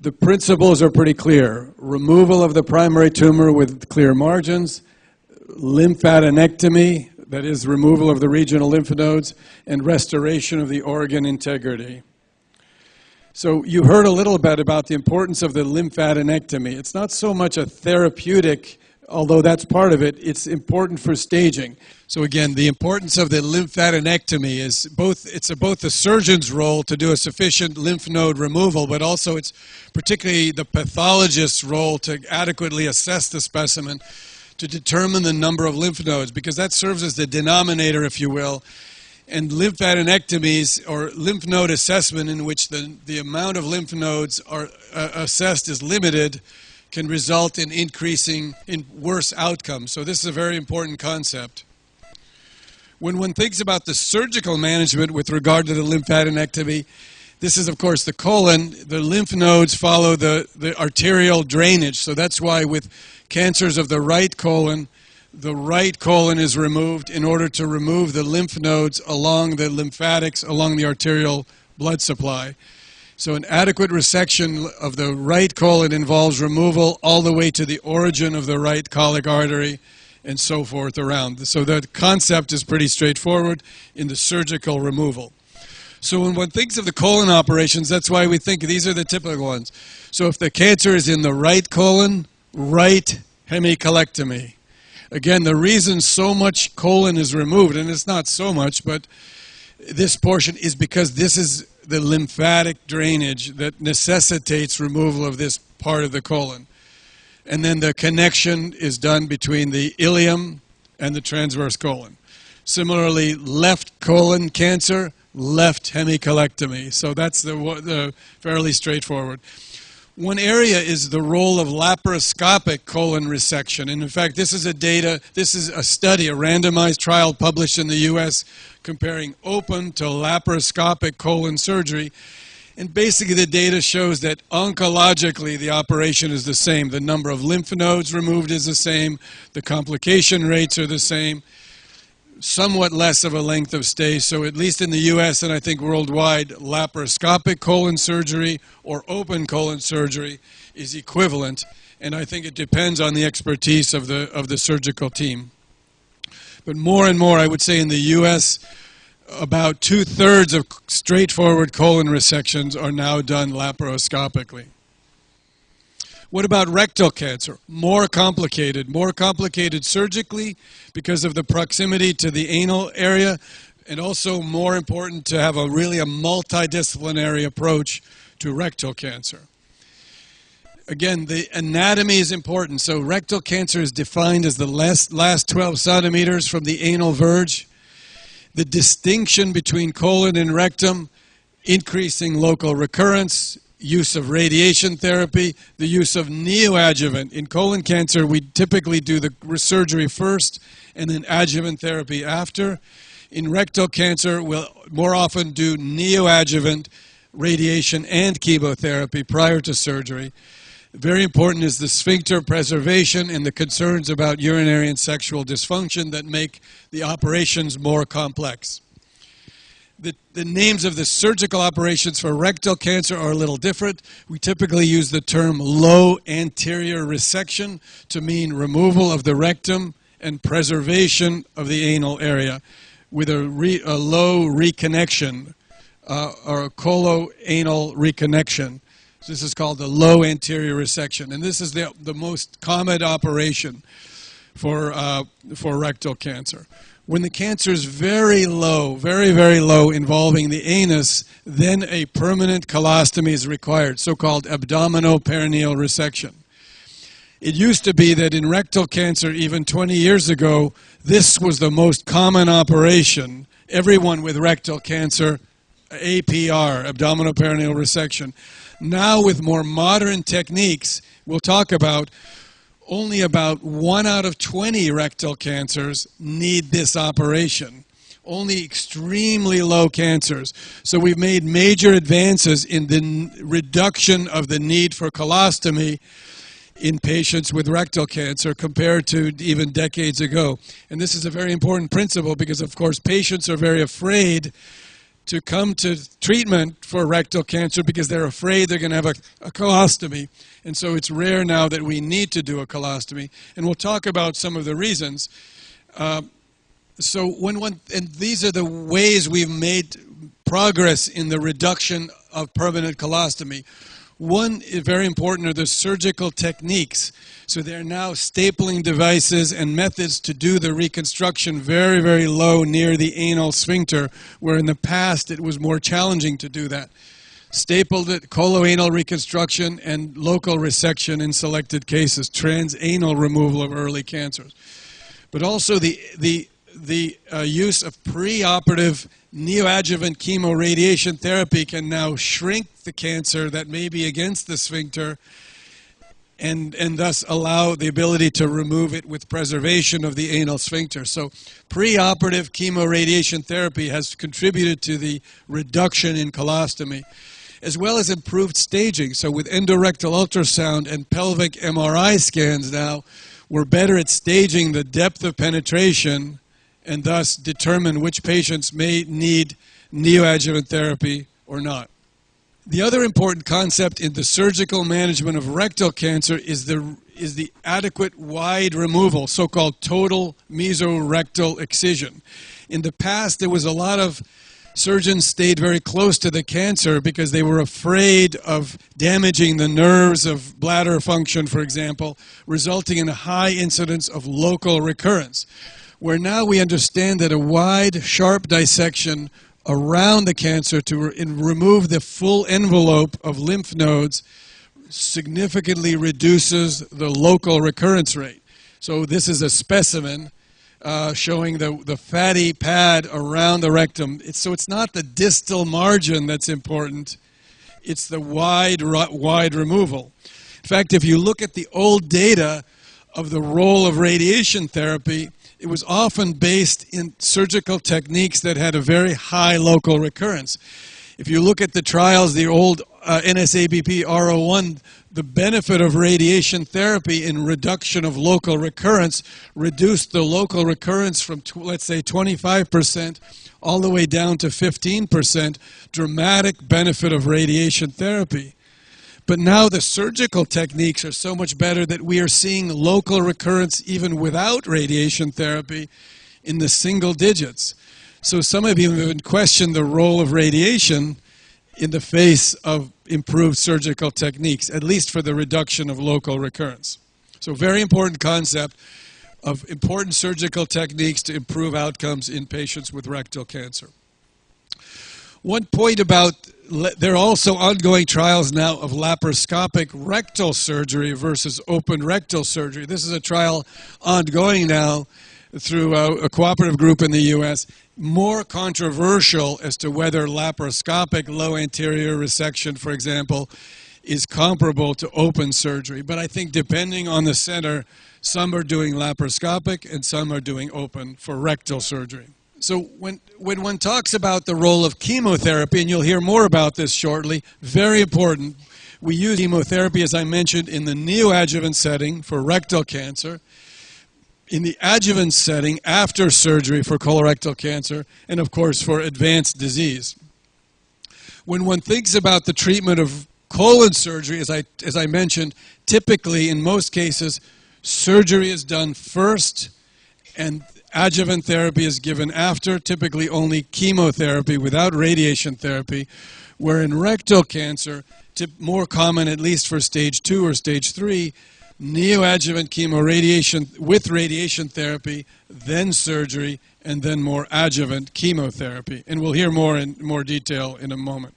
The principles are pretty clear. Removal of the primary tumor with clear margins, lymphadenectomy, that is removal of the regional lymph nodes, and restoration of the organ integrity. So you heard a little bit about the importance of the lymphadenectomy. It's not so much a therapeutic, although that's part of it, it's important for staging. So again, the importance of the lymphadenectomy is both the surgeon's role to do a sufficient lymph node removal, but also it's particularly the pathologist's role to adequately assess the specimen to determine the number of lymph nodes, because that serves as the denominator, if you will. And lymphadenectomies, or lymph node assessment, in which the amount of lymph nodes are assessed is limited, can result in worse outcomes. So this is a very important concept. When one thinks about the surgical management with regard to the lymphadenectomy, this is, of course, the colon. The lymph nodes follow the arterial drainage. So that's why with cancers of the right colon is removed in order to remove the lymph nodes along the lymphatics, along the arterial blood supply. So an adequate resection of the right colon involves removal all the way to the origin of the right colic artery and so forth around. So the concept is pretty straightforward in the surgical removal. So when one thinks of the colon operations, that's why we think these are the typical ones. So if the cancer is in the right colon, right hemicolectomy. Again, the reason so much colon is removed, and it's not so much, but this portion is because this is the lymphatic drainage that necessitates removal of this part of the colon. And then the connection is done between the ileum and the transverse colon. Similarly, left colon cancer, left hemicolectomy. So that's the fairly straightforward. One area is the role of laparoscopic colon resection. And in fact, this is a study, a randomized trial published in the US comparing open to laparoscopic colon surgery. And basically the data shows that oncologically the operation is the same. The number of lymph nodes removed is the same. The complication rates are the same. Somewhat less of a length of stay. So at least in the US and I think worldwide, laparoscopic colon surgery or open colon surgery is equivalent. And I think it depends on the expertise of the surgical team. But more and more, I would say in the US, about 2/3 of straightforward colon resections are now done laparoscopically. What about rectal cancer? More complicated surgically because of the proximity to the anal area, and also more important to have really a multidisciplinary approach to rectal cancer. Again, the anatomy is important. So rectal cancer is defined as the last 12 centimeters from the anal verge. The distinction between colon and rectum, increasing local recurrence, use of radiation therapy, the use of neoadjuvant. In colon cancer, we typically do the surgery first and then adjuvant therapy after. In rectal cancer, we'll more often do neoadjuvant radiation and chemotherapy prior to surgery. Very important is the sphincter preservation and the concerns about urinary and sexual dysfunction that make the operations more complex. The names of the surgical operations for rectal cancer are a little different. We typically use the term low anterior resection to mean removal of the rectum and preservation of the anal area with a low reconnection or a coloanal reconnection. This is called the low anterior resection, and this is the most common operation for rectal cancer. When the cancer is very low, very, very low, involving the anus, then a permanent colostomy is required, so-called abdominoperineal resection. It used to be that in rectal cancer, even 20 years ago, this was the most common operation. Everyone with rectal cancer, APR, abdominoperineal resection. Now, with more modern techniques, we'll talk about, only about 1 out of 20 rectal cancers need this operation. Only extremely low cancers. So we've made major advances in the reduction of the need for colostomy in patients with rectal cancer compared to even decades ago. And this is a very important principle because, of course, patients are very afraid to come to treatment for rectal cancer because they're afraid they're going to have a colostomy. And so it's rare now that we need to do a colostomy. And we'll talk about some of the reasons. And these are the ways we've made progress in the reduction of permanent colostomy. One is very important are the surgical techniques. So there are now stapling devices and methods to do the reconstruction very, very low near the anal sphincter, where in the past it was more challenging to do that. Stapled coloanal reconstruction and local resection in selected cases, transanal removal of early cancers. But also the use of preoperative neoadjuvant chemoradiation therapy can now shrink the cancer that may be against the sphincter and thus allow the ability to remove it with preservation of the anal sphincter. So preoperative chemoradiation therapy has contributed to the reduction in colostomy, as well as improved staging. So with endorectal ultrasound and pelvic MRI scans now, we're better at staging the depth of penetration and thus determine which patients may need neoadjuvant therapy or not. The other important concept in the surgical management of rectal cancer is the adequate wide removal, so-called total mesorectal excision. In the past, there was a lot of surgeons stayed very close to the cancer because they were afraid of damaging the nerves of bladder function, for example, resulting in a high incidence of local recurrence. Where now we understand that a wide, sharp dissection around the cancer to remove the full envelope of lymph nodes significantly reduces the local recurrence rate. So this is a specimen showing the fatty pad around the rectum. So it's not the distal margin that's important, it's the wide removal. In fact, if you look at the old data of the role of radiation therapy, it was often based in surgical techniques that had a very high local recurrence. If you look at the trials, the old NSABP R01, the benefit of radiation therapy in reduction of local recurrence reduced the local recurrence from, let's say, 25% all the way down to 15%, dramatic benefit of radiation therapy. But now the surgical techniques are so much better that we are seeing local recurrence even without radiation therapy in the single digits. So some of you have even questioned the role of radiation in the face of improved surgical techniques, at least for the reduction of local recurrence. So very important concept of important surgical techniques to improve outcomes in patients with rectal cancer. One point about there are also ongoing trials now of laparoscopic rectal surgery versus open rectal surgery. This is a trial ongoing now through a cooperative group in the U.S., more controversial as to whether laparoscopic low anterior resection, for example, is comparable to open surgery. But I think depending on the center, some are doing laparoscopic and some are doing open for rectal surgery. So when one talks about the role of chemotherapy, and you'll hear more about this shortly, very important, we use chemotherapy, as I mentioned, in the neoadjuvant setting for rectal cancer, in the adjuvant setting after surgery for colorectal cancer, and of course for advanced disease. When one thinks about the treatment of colon surgery, as I mentioned, typically in most cases, surgery is done first and adjuvant therapy is given after, typically only chemotherapy without radiation therapy, where in rectal cancer, more common at least for stage 2 or stage 3, neoadjuvant chemoradiation with radiation therapy, then surgery, and then more adjuvant chemotherapy. And we'll hear more in more detail in a moment.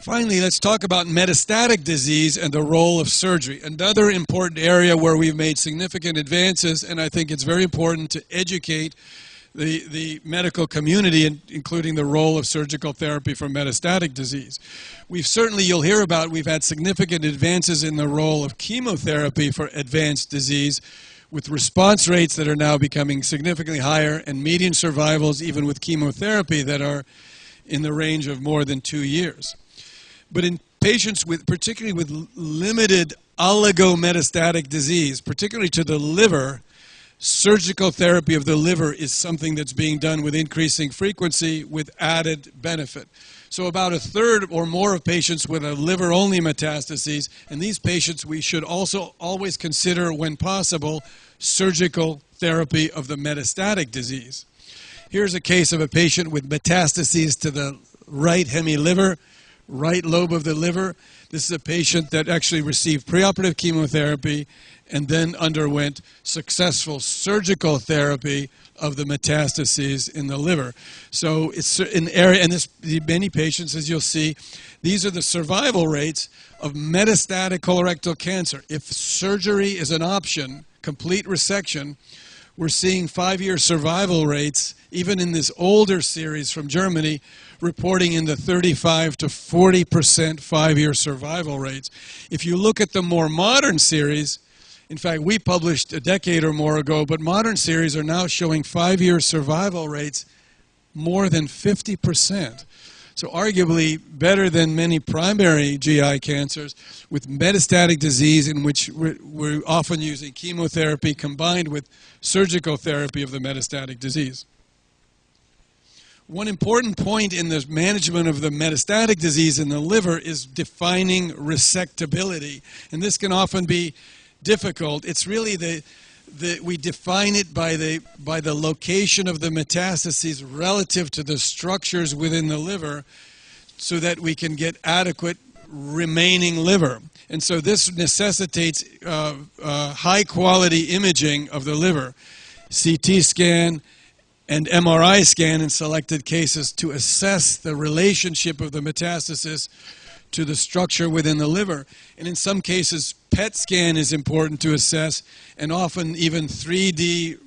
Finally, let's talk about metastatic disease and the role of surgery. Another important area where we've made significant advances, and I think it's very important to educate the medical community, including the role of surgical therapy for metastatic disease. You'll hear about, we've had significant advances in the role of chemotherapy for advanced disease, with response rates that are now becoming significantly higher and median survivals, even with chemotherapy, that are in the range of more than 2 years. But in patients particularly with limited oligometastatic disease, particularly to the liver, surgical therapy of the liver is something that's being done with increasing frequency with added benefit. So about a third or more of patients with a liver-only metastases, and these patients we should also always consider, when possible, surgical therapy of the metastatic disease. Here's a case of a patient with metastases to the right hemiliver, right lobe of the liver. This is a patient that actually received preoperative chemotherapy and then underwent successful surgical therapy of the metastases in the liver. So it's an area, and many patients, as you'll see, these are the survival rates of metastatic colorectal cancer. If surgery is an option, complete resection, we're seeing 5-year survival rates, even in this older series from Germany, reporting in the 35 to 40% 5-year survival rates. If you look at the more modern series, in fact, we published a decade or more ago, but modern series are now showing 5-year survival rates more than 50%. So arguably better than many primary GI cancers with metastatic disease, in which we're often using chemotherapy combined with surgical therapy of the metastatic disease. One important point in the management of the metastatic disease in the liver is defining resectability. And this can often be difficult. It's really we define it by the location of the metastases relative to the structures within the liver, so that we can get adequate remaining liver. And so this necessitates high quality imaging of the liver, CT scan and MRI scan in selected cases, to assess the relationship of the metastasis to the structure within the liver. And in some cases, PET scan is important to assess, and often even 3D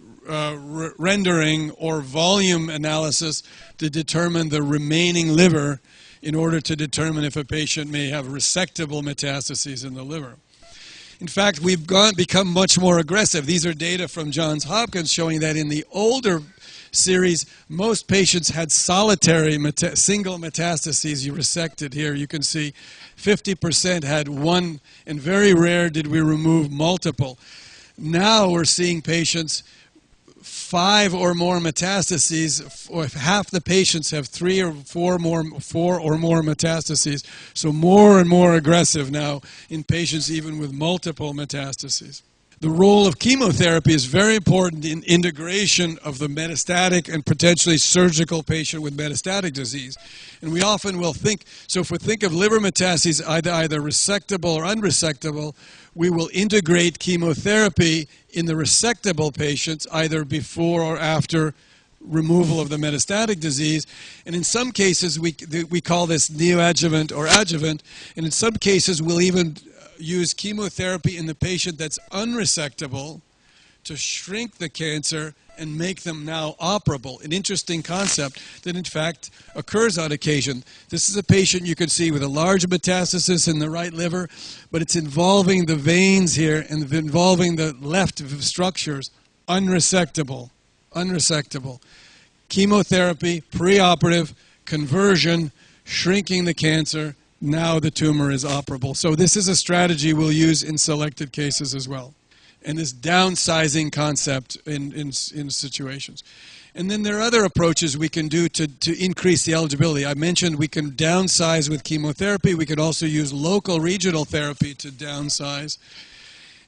rendering or volume analysis to determine the remaining liver, in order to determine if a patient may have resectable metastases in the liver. In fact, we've become much more aggressive. These are data from Johns Hopkins showing that in the older series, most patients had solitary single metastases you resected. Here you can see 50% had one, and very rare did we remove multiple. Now we're seeing patients 5 or more metastases, or if half the patients have 3 or 4 or more metastases. So more and more aggressive now in patients even with multiple metastases. The role of chemotherapy is very important in integration of the metastatic and potentially surgical patient with metastatic disease. And we often will think, so if we think of liver metastases either resectable or unresectable, we will integrate chemotherapy in the resectable patients either before or after removal of the metastatic disease. And in some cases, we call this neoadjuvant or adjuvant. And in some cases, we'll even use chemotherapy in the patient that's unresectable to shrink the cancer and make them now operable. An interesting concept that in fact occurs on occasion. This is a patient you can see with a large metastasis in the right liver, but it's involving the veins here and involving the left structures, unresectable. Chemotherapy, preoperative, conversion, shrinking the cancer, now the tumor is operable. So this is a strategy we'll use in selected cases as well. And this downsizing concept in situations. And then there are other approaches we can do to increase the eligibility. I mentioned we can downsize with chemotherapy. We could also use local regional therapy to downsize.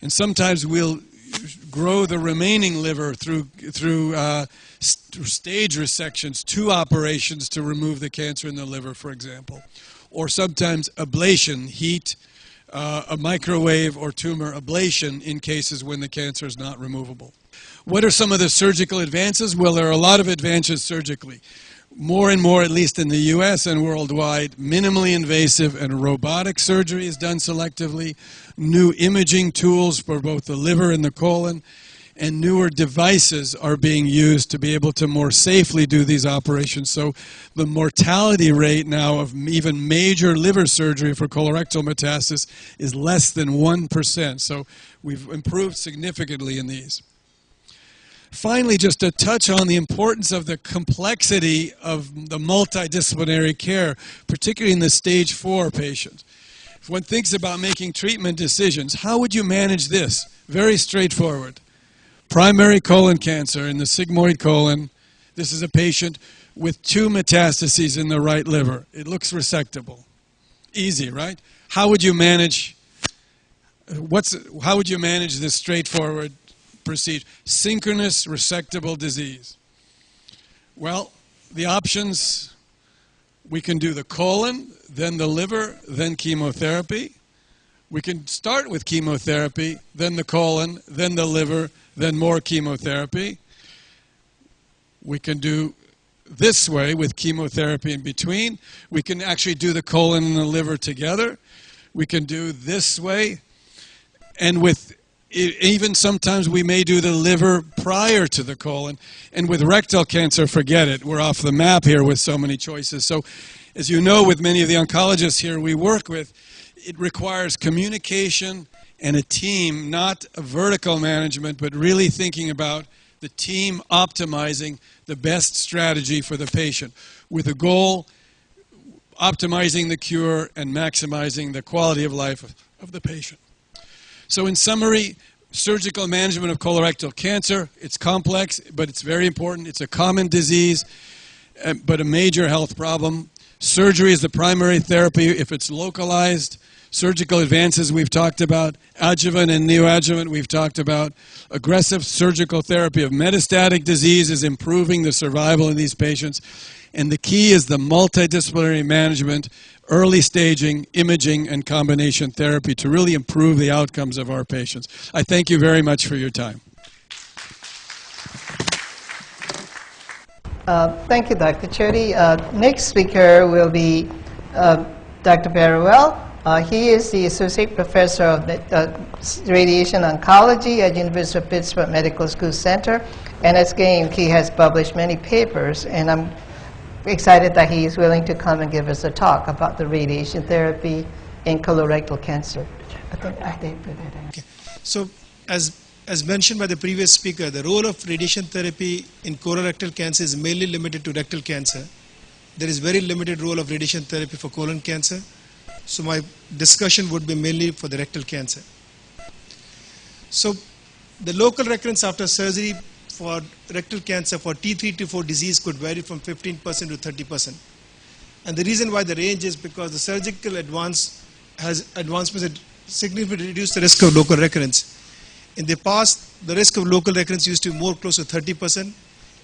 And sometimes we'll grow the remaining liver through stage resections, 2 operations to remove the cancer in the liver, for example. Or sometimes ablation, heat, a microwave or tumor ablation in cases when the cancer is not removable. What are some of the surgical advances? Well, there are a lot of advances surgically. More and more, at least in the US and worldwide, minimally invasive and robotic surgery is done selectively, new imaging tools for both the liver and the colon, and newer devices are being used to be able to more safely do these operations. So the mortality rate now of even major liver surgery for colorectal metastasis is less than 1%. So we've improved significantly in these. Finally, just to touch on the importance of the complexity of the multidisciplinary care, particularly in the stage 4 patients. If one thinks about making treatment decisions, how would you manage this? Very straightforward. Primary colon cancer in the sigmoid colon. This is a patient with 2 metastases in the right liver. It looks resectable. Easy, right? How would you manage this straightforward procedure? Synchronous resectable disease. Well, the options, we can do the colon, then the liver, then chemotherapy. We can start with chemotherapy, then the colon, then the liver, then more chemotherapy. We can do this way with chemotherapy in between. We can actually do the colon and the liver together. We can do this way. And with even sometimes we may do the liver prior to the colon. And with rectal cancer, forget it. We're off the map here with so many choices. So as you know, with many of the oncologists here we work with, it requires communication and a team, not a vertical management, but really thinking about the team optimizing the best strategy for the patient with a goal, optimizing the cure and maximizing the quality of life of the patient. So in summary, surgical management of colorectal cancer, it's complex, but it's very important. It's a common disease, but a major health problem. Surgery is the primary therapy if it's localized. Surgical advances we've talked about, adjuvant and neoadjuvant we've talked about. Aggressive surgical therapy of metastatic disease is improving the survival in these patients. And the key is the multidisciplinary management, early staging, imaging, and combination therapy to really improve the outcomes of our patients. I thank you very much for your time. Thank you, Dr. Chody. Next speaker will be Dr. Barrowell. He is the Associate Professor of Radiation Oncology at University of Pittsburgh Medical School Center. And again, he has published many papers, and I'm excited that he is willing to come and give us a talk about the radiation therapy in colorectal cancer. Okay. So, as mentioned by the previous speaker, the role of radiation therapy in colorectal cancer is mainly limited to rectal cancer. There is very limited role of radiation therapy for colon cancer. So my discussion would be mainly for the rectal cancer. So the local recurrence after surgery for rectal cancer for T3 to T4 disease could vary from 15% to 30%. And the reason why the range is because the surgical advancements that significantly reduce the risk of local recurrence. In the past, the risk of local recurrence used to be more close to 30%,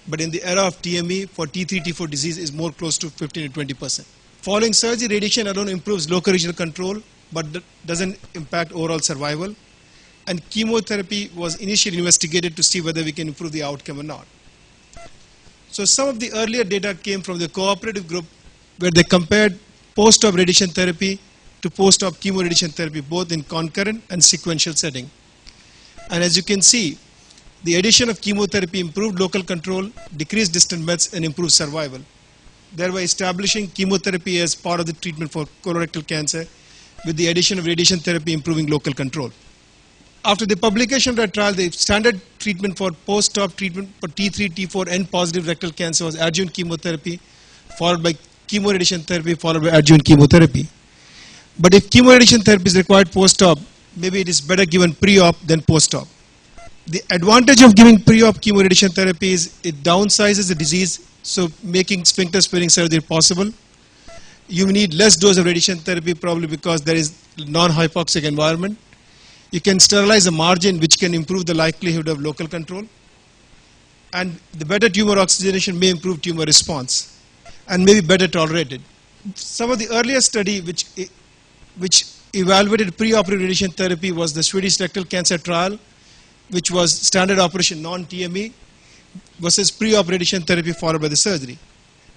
but in the era of TME for T3 T4 disease is more close to 15 to 20%. Following surgery, radiation alone improves local regional control, but doesn't impact overall survival. And chemotherapy was initially investigated to see whether we can improve the outcome or not. So some of the earlier data came from the cooperative group where they compared post-op radiation therapy to post-op chemoradiation therapy, both in concurrent and sequential setting. And as you can see, the addition of chemotherapy improved local control, decreased distant mets, and improved survival, thereby establishing chemotherapy as part of the treatment for colorectal cancer, with the addition of radiation therapy improving local control. After the publication of that trial, the standard treatment for post-op treatment for T3, T4, and positive rectal cancer was adjuvant chemotherapy, followed by chemoradiation therapy, followed by adjuvant chemotherapy. But if chemoradiation therapy is required post-op, maybe it is better given pre-op than post-op. The advantage of giving pre-op chemoradiation therapy is it downsizes the disease, so making sphincter sparing surgery possible. You need less dose of radiation therapy probably because there is non-hypoxic environment. You can sterilize the margin, which can improve the likelihood of local control. And the better tumor oxygenation may improve tumor response and may be better tolerated. Some of the earlier study which evaluated preoperative radiation therapy was the Swedish rectal cancer trial, which was standard operation non-TME versus pre-op radiation therapy followed by the surgery.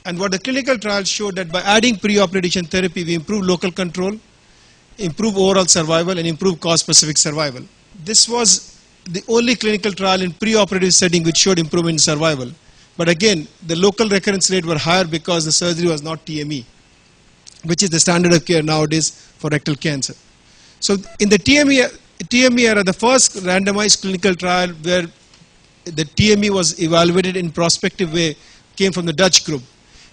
And what the clinical trials showed that by adding pre-op radiation therapy, we improve local control, improve overall survival, and improve cause-specific survival. This was the only clinical trial in pre-operative setting which showed improvement in survival. But again, the local recurrence rate were higher because the surgery was not TME, which is the standard of care nowadays for rectal cancer. So in the TME era, the first randomized clinical trial where the TME was evaluated in prospective way came from the Dutch group,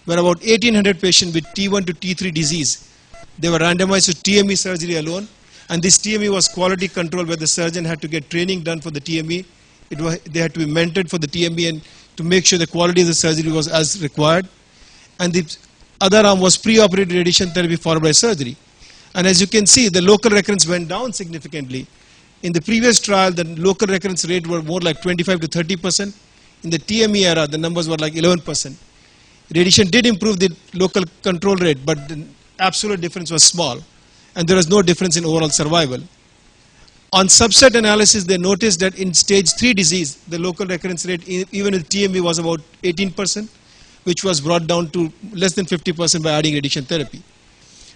where about 1,800 patients with T1 to T3 disease, they were randomized to TME surgery alone, and this TME was quality control where the surgeon had to get training done for the TME. They had to be mentored for the TME and to make sure the quality of the surgery was as required. And the other arm was pre-operative radiation therapy followed by surgery. And as you can see, the local recurrence went down significantly. In the previous trial, the local recurrence rate were more like 25 to 30%. In the TME era, the numbers were like 11%. Radiation did improve the local control rate, but the absolute difference was small, and there was no difference in overall survival. On subset analysis, they noticed that in stage 3 disease, the local recurrence rate, even with TME, was about 18%, which was brought down to less than 50% by adding radiation therapy.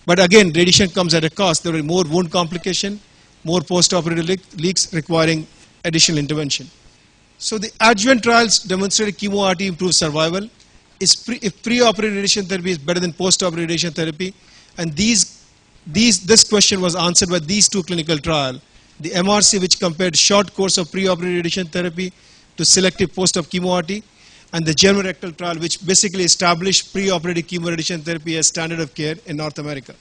But again, radiation comes at a cost. There were more wound complication, more post-operative leaks requiring additional intervention. So the adjuvant trials demonstrated chemo-RT improved survival. If pre-operative radiation therapy is better than post-operative radiation therapy, and this question was answered by these two clinical trials. The MRC, which compared short course of pre-operative radiation therapy to selective post-op chemo-RT, and the German rectal trial, which basically established pre-operative chemoradiation therapy as standard of care in North America.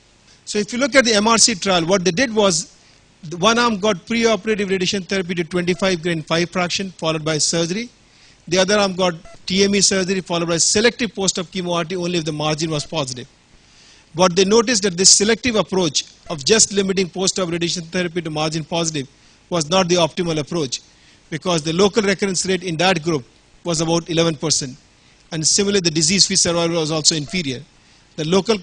So if you look at the MRC trial, what they did was, the one arm got pre-operative radiation therapy to 25 grain 5 fraction, followed by surgery. The other arm got TME surgery, followed by selective post-op chemo-RT only if the margin was positive. But they noticed that this selective approach of just limiting post-op radiation therapy to margin positive was not the optimal approach, because the local recurrence rate in that group was about 11%. And similarly, the disease-free survival was also inferior. The local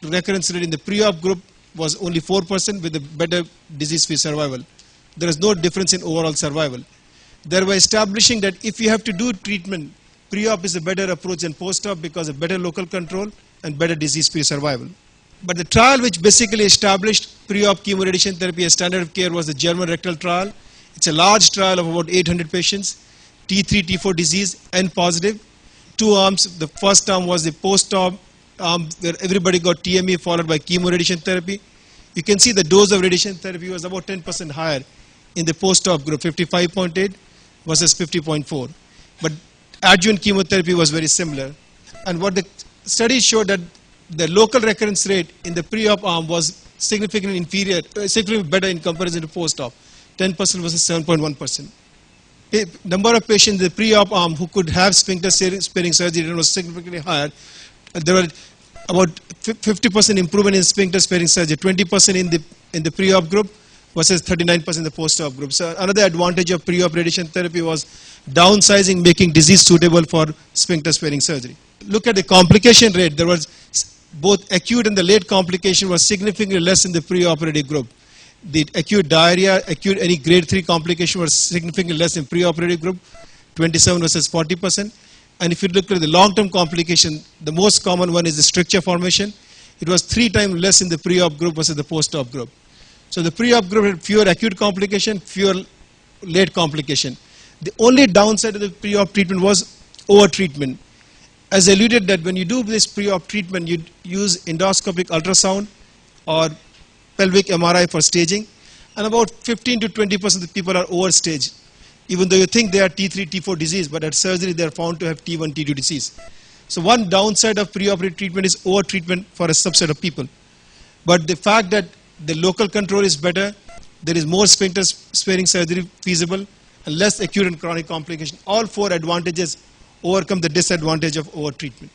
recurrence rate in the pre-op group was only 4% with a better disease-free survival. There is no difference in overall survival. Thereby establishing that if you have to do treatment, pre-op is a better approach than post-op because of better local control and better disease-free survival. But the trial which basically established pre-op chemoradiation therapy as standard of care was the German rectal trial. It's a large trial of about 800 patients, T3, T4 disease, N positive. 2 arms. The first arm was the post-op arm where everybody got TME followed by chemoradiation therapy. You can see the dose of radiation therapy was about 10% higher in the post-op group, 55.8 versus 50.4. But adjuvant chemotherapy was very similar. And what the studies showed that the local recurrence rate in the pre-op arm was significantly inferior, significantly better in comparison to post-op, 10% versus 7.1%. Number of patients in the pre-op arm who could have sphincter sparing surgery was significantly higher. There were about 50% improvement in sphincter sparing surgery, 20% in the pre-op group versus 39% in the post-op group. So another advantage of pre-op radiation therapy was downsizing, making disease suitable for sphincter sparing surgery. Look at the complication rate. There was both acute and the late complication was significantly less in the pre-operative group. The acute diarrhea, acute any grade 3 complication was significantly less in pre-operative group, 27 versus 40%. And if you look at the long-term complication, the most common one is the stricture formation. It was 3 times less in the pre-op group versus the post-op group. So the pre-op group had fewer acute complication, fewer late complication. The only downside of the pre-op treatment was over-treatment. As alluded that when you do this pre-op treatment, you use endoscopic ultrasound or pelvic MRI for staging, and about 15 to 20% of the people are overstaged, even though you think they are T3, T4 disease, but at surgery they are found to have T1, T2 disease. So one downside of preoperative treatment is over-treatment for a subset of people. But the fact that the local control is better, there is more sphincter sparing surgery feasible, and less acute and chronic complication, all 4 advantages overcome the disadvantage of over-treatment.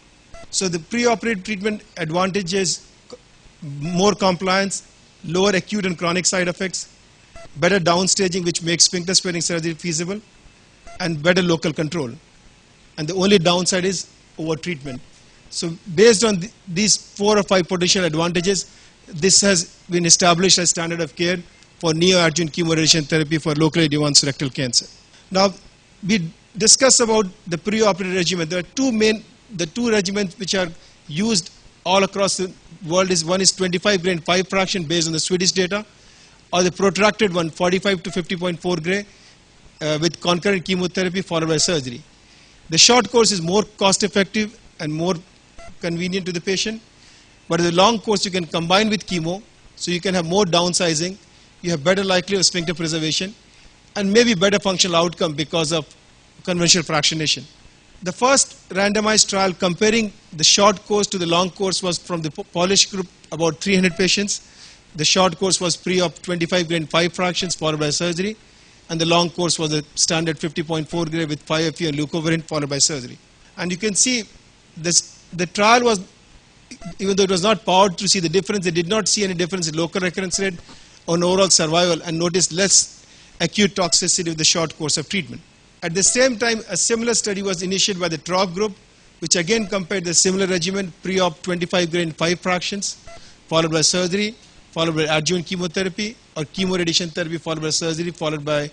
So the preoperative treatment advantages: more compliance, lower acute and chronic side effects, better downstaging which makes sphincter sparing surgery feasible, and better local control. And the only downside is over-treatment. So based on these 4 or 5 potential advantages, this has been established as standard of care for neoadjuvant chemoradiation therapy for locally advanced rectal cancer. Now, we discuss about the preoperative regimen. There are the two regimens which are used all across the world. One is 25 Gray and 5 fraction based on the Swedish data, or the protracted one, 45 to 50.4 Gray, with concurrent chemotherapy followed by surgery. The short course is more cost effective and more convenient to the patient, but in the long course you can combine with chemo, so you can have more downsizing, you have better likelihood of sphincter preservation, and maybe better functional outcome because of conventional fractionation. The first randomized trial comparing the short course to the long course was from the Polish group, about 300 patients. The short course was pre-op 25 Gray and 5 fractions followed by surgery, and the long course was a standard 50.4 Gray with 5FU and leucovorin followed by surgery. And you can see the trial was, even though it was not powered to see the difference, they did not see any difference in local recurrence rate or overall survival, and noticed less acute toxicity with the short course of treatment. At the same time, a similar study was initiated by the TROP group, which again compared the similar regimen, pre-op 25 Gray and 5 fractions, followed by surgery, followed by adjuvant chemotherapy, or chemoradiation therapy followed by surgery, followed by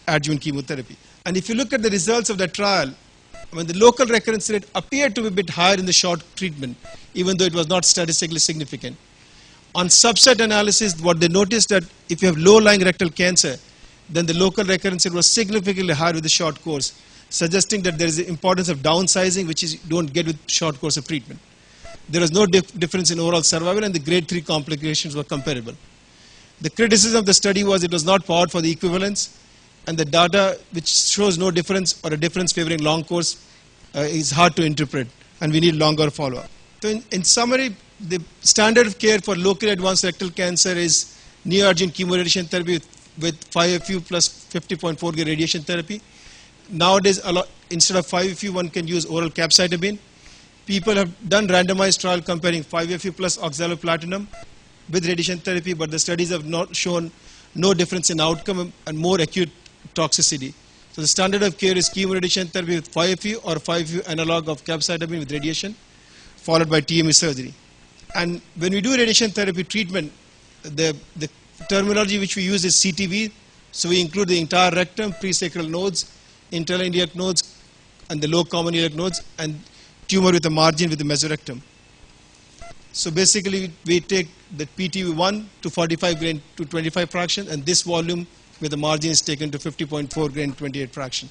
adjuvant chemotherapy. And if you look at the results of the trial, the local recurrence rate appeared to be a bit higher in the short treatment, even though it was not statistically significant. On subset analysis, what they noticed that if you have low-lying rectal cancer, then the local recurrence rate was significantly higher with the short course, suggesting that there is the importance of downsizing, which you don't get with short course of treatment. There was no difference in overall survival, and the grade 3 complications were comparable. The criticism of the study was it was not powered for the equivalence, and the data which shows no difference or a difference favoring long course is hard to interpret, and we need longer follow-up. So in summary, the standard of care for locally advanced rectal cancer is neoadjuvant chemoradiation therapy with 5FU plus 50.4 Gray radiation therapy. Nowadays, instead of 5FU, one can use oral capecitabine. People have done randomized trial comparing 5FU plus oxaliplatinum with radiation therapy, but the studies have not shown no difference in outcome and more acute toxicity. So the standard of care is chemoradiation therapy with 5FU or 5FU analog of capecitabine with radiation, followed by TME surgery. And when we do radiation therapy treatment, the terminology which we use is CTV, so we include the entire rectum, presacral nodes, internal iliac nodes, and the low common iliac nodes, and tumor with a margin with the mesorectum. So basically, we take the PTV1 to 45 Gray to 25 fraction, and this volume with the margin is taken to 50.4 Gray and 28 fraction.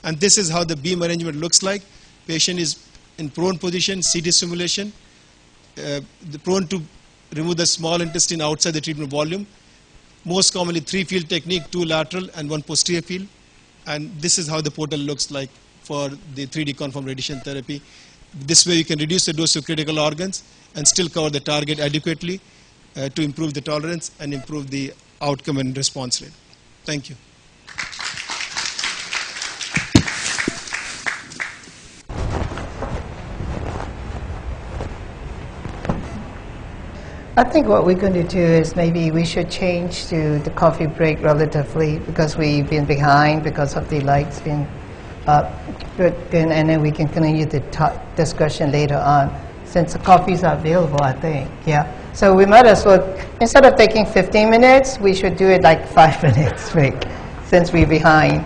And this is how the beam arrangement looks like. Patient is in prone position, CT simulation, prone to remove the small intestine outside the treatment volume. Most commonly 3-field technique, 2 lateral and 1 posterior field. And this is how the portal looks like for the 3D conformed radiation therapy. This way you can reduce the dose of critical organs and still cover the target adequately to improve the tolerance and improve the outcome and response rate. Thank you. I think what we're going to do is maybe we should change to the coffee break relatively, because we've been behind because of the lights being up, and then we can continue the discussion later on, since the coffees are available, I think. Yeah. So we might as well, instead of taking 15 minutes, we should do it like 5 minutes break, since we're behind.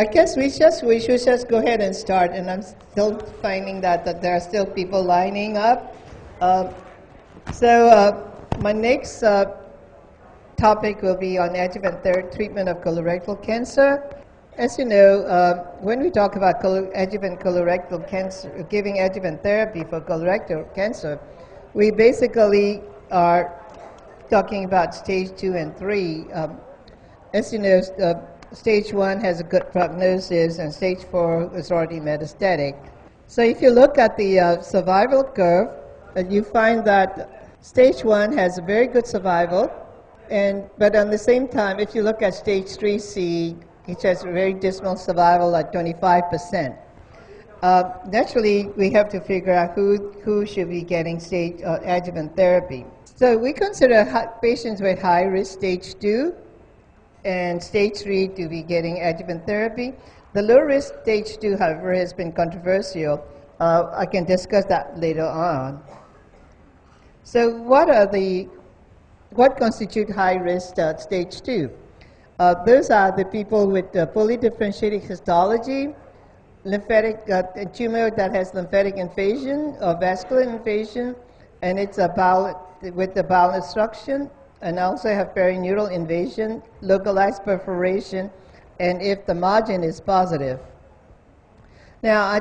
I guess we should just go ahead and start, and I'm still finding that there are still people lining up. My next topic will be on adjuvant treatment of colorectal cancer. As you know, when we talk about adjuvant colorectal cancer, giving adjuvant therapy for colorectal cancer, we basically are talking about stage 2 and 3. As you know, stage 1 has a good prognosis, and stage 4 is already metastatic. So if you look at the survival curve, you find that stage 1 has a very good survival, but at the same time, if you look at stage 3C, which has a very dismal survival at 25%. Naturally, we have to figure out who should be getting adjuvant therapy. So we consider patients with high risk stage 2 and stage 3 to be getting adjuvant therapy. The low risk stage 2, however, has been controversial. I can discuss that later on. So what constitute high risk stage 2? Those are the people with fully differentiated histology, lymphatic tumor that has lymphatic invasion or vascular invasion, and it's with the bowel obstruction, and also have perineural invasion, localized perforation, and if the margin is positive. Now,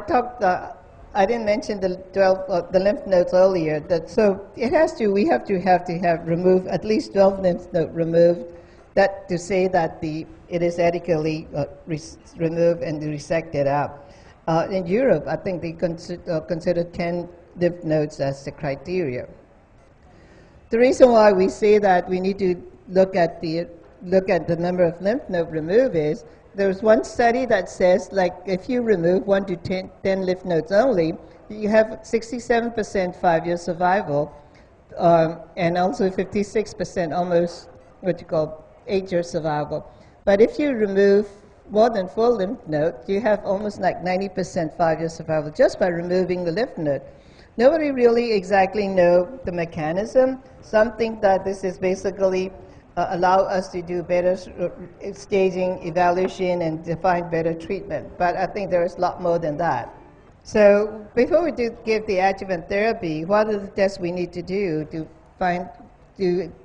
I didn't mention the lymph nodes earlier. So we have to have removed at least 12 lymph nodes removed. That to say that it is adequately removed and resected out. In Europe, I think they consider 10 lymph nodes as the criteria. The reason why we say that we need to look at the number of lymph node removed is there's one study that says, like, if you remove 1 to 10 lymph nodes only, you have 67% 5-year survival, and also 56% almost 8-year survival. But if you remove more than 4 lymph nodes, you have almost like 90% 5-year survival just by removing the lymph node. Nobody really exactly know the mechanism. Some think that this is basically allow us to do better staging, evaluation, and define better treatment. But I think there is a lot more than that. So before we give the adjuvant therapy, what are the tests we need to do to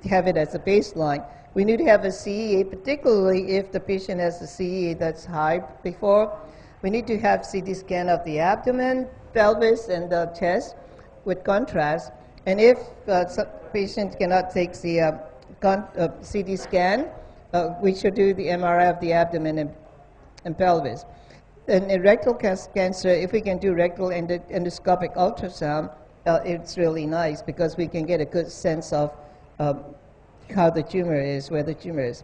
have it as a baseline? We need to have a CEA, particularly if the patient has a CEA that's high before. We need to have CT scan of the abdomen, pelvis, and the chest with contrast. And if some patient cannot take the CT scan, we should do the MRI of the abdomen and pelvis. And in rectal cancer, if we can do rectal endoscopic ultrasound, it's really nice because we can get a good sense of how the tumor is, where the tumor is.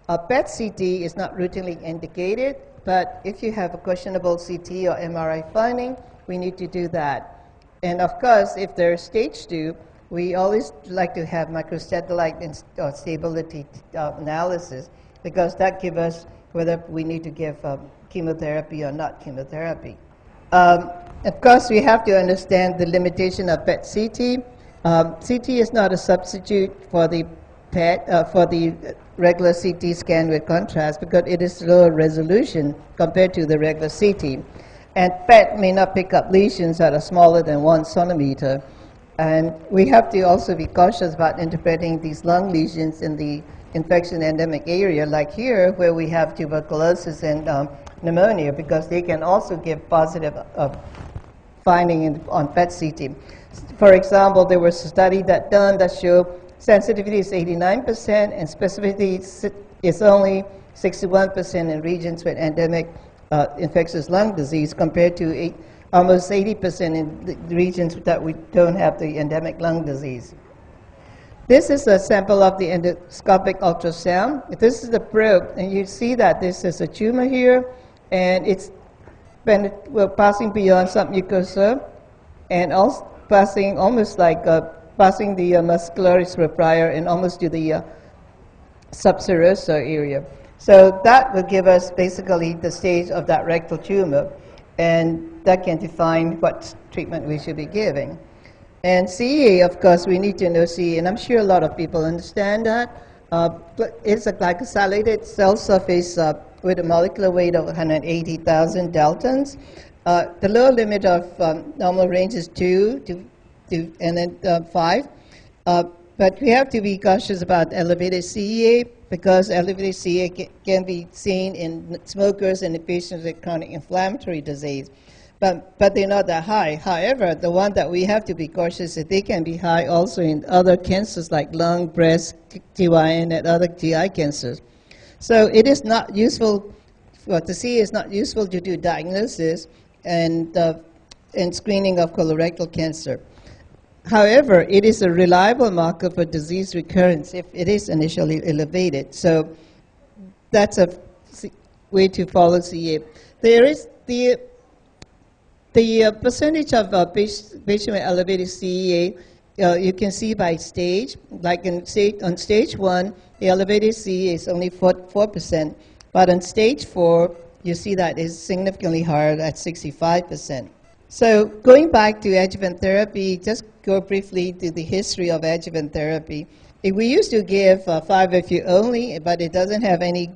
PET-CT is not routinely indicated, but if you have a questionable CT or MRI finding, we need to do that. And of course, if there's stage 2, we always like to have microsatellite stability analysis because that gives us whether we need to give chemotherapy or not chemotherapy. Of course, we have to understand the limitation of PET-CT. CT is not a substitute for the PET, for the regular CT scan with contrast because it is lower resolution compared to the regular CT. And PET may not pick up lesions that are smaller than 1 centimeter. And we have to also be cautious about interpreting these lung lesions in the infection endemic area, like here, where we have tuberculosis and pneumonia, because they can also give positive finding on PET-CT. For example, there was a study that showed sensitivity is 89% and specificity is only 61% in regions with endemic infectious lung disease compared to almost 80% in the regions that we don't have the endemic lung disease. This is a sample of the endoscopic ultrasound. This is the probe, and you see that this is a tumor here, and it's passing beyond submucosa and also passing almost like passing the muscularis proprior and almost to the subserosa area. So that will give us basically the stage of that rectal tumor, and that can define what treatment we should be giving. And CEA, of course, we need to know CEA, and I'm sure a lot of people understand that. It's a glycosylated cell surface with a molecular weight of 180,000 daltons. The lower limit of normal range is 2 and then 5. But we have to be cautious about elevated CEA because elevated CEA can be seen in smokers and in patients with chronic inflammatory disease. But they're not that high. However, the one that we have to be cautious is they can be high also in other cancers like lung, breast, GYN, and other GI cancers. So it is not useful, well, the CEA is not useful to do diagnosis and screening of colorectal cancer. However, it is a reliable marker for disease recurrence if it is initially elevated. So that's a way to follow CEA. There is the percentage of patients with elevated CEA, you can see by stage. Like on stage 1, the elevated CEA is only 4%, but on stage 4, you see that is significantly higher at 65%. So going back to adjuvant therapy, just go briefly to the history of adjuvant therapy. We used to give 5-FU only, but it doesn't have any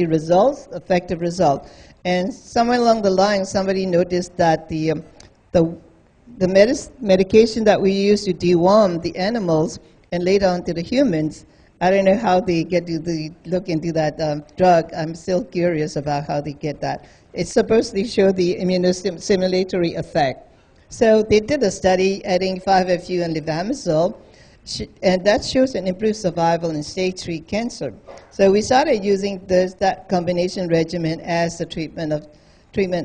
results, effective results. And somewhere along the line, somebody noticed that the medication that we use to deworm the animals and later on to the humans, I don't know how they get to look into that drug. I'm still curious about how they get that. It's supposed to show the immunostimulatory effect. So they did a study adding 5-FU and levamisole, and that shows an improved survival in stage 3 cancer. So we started using that combination regimen as the treatment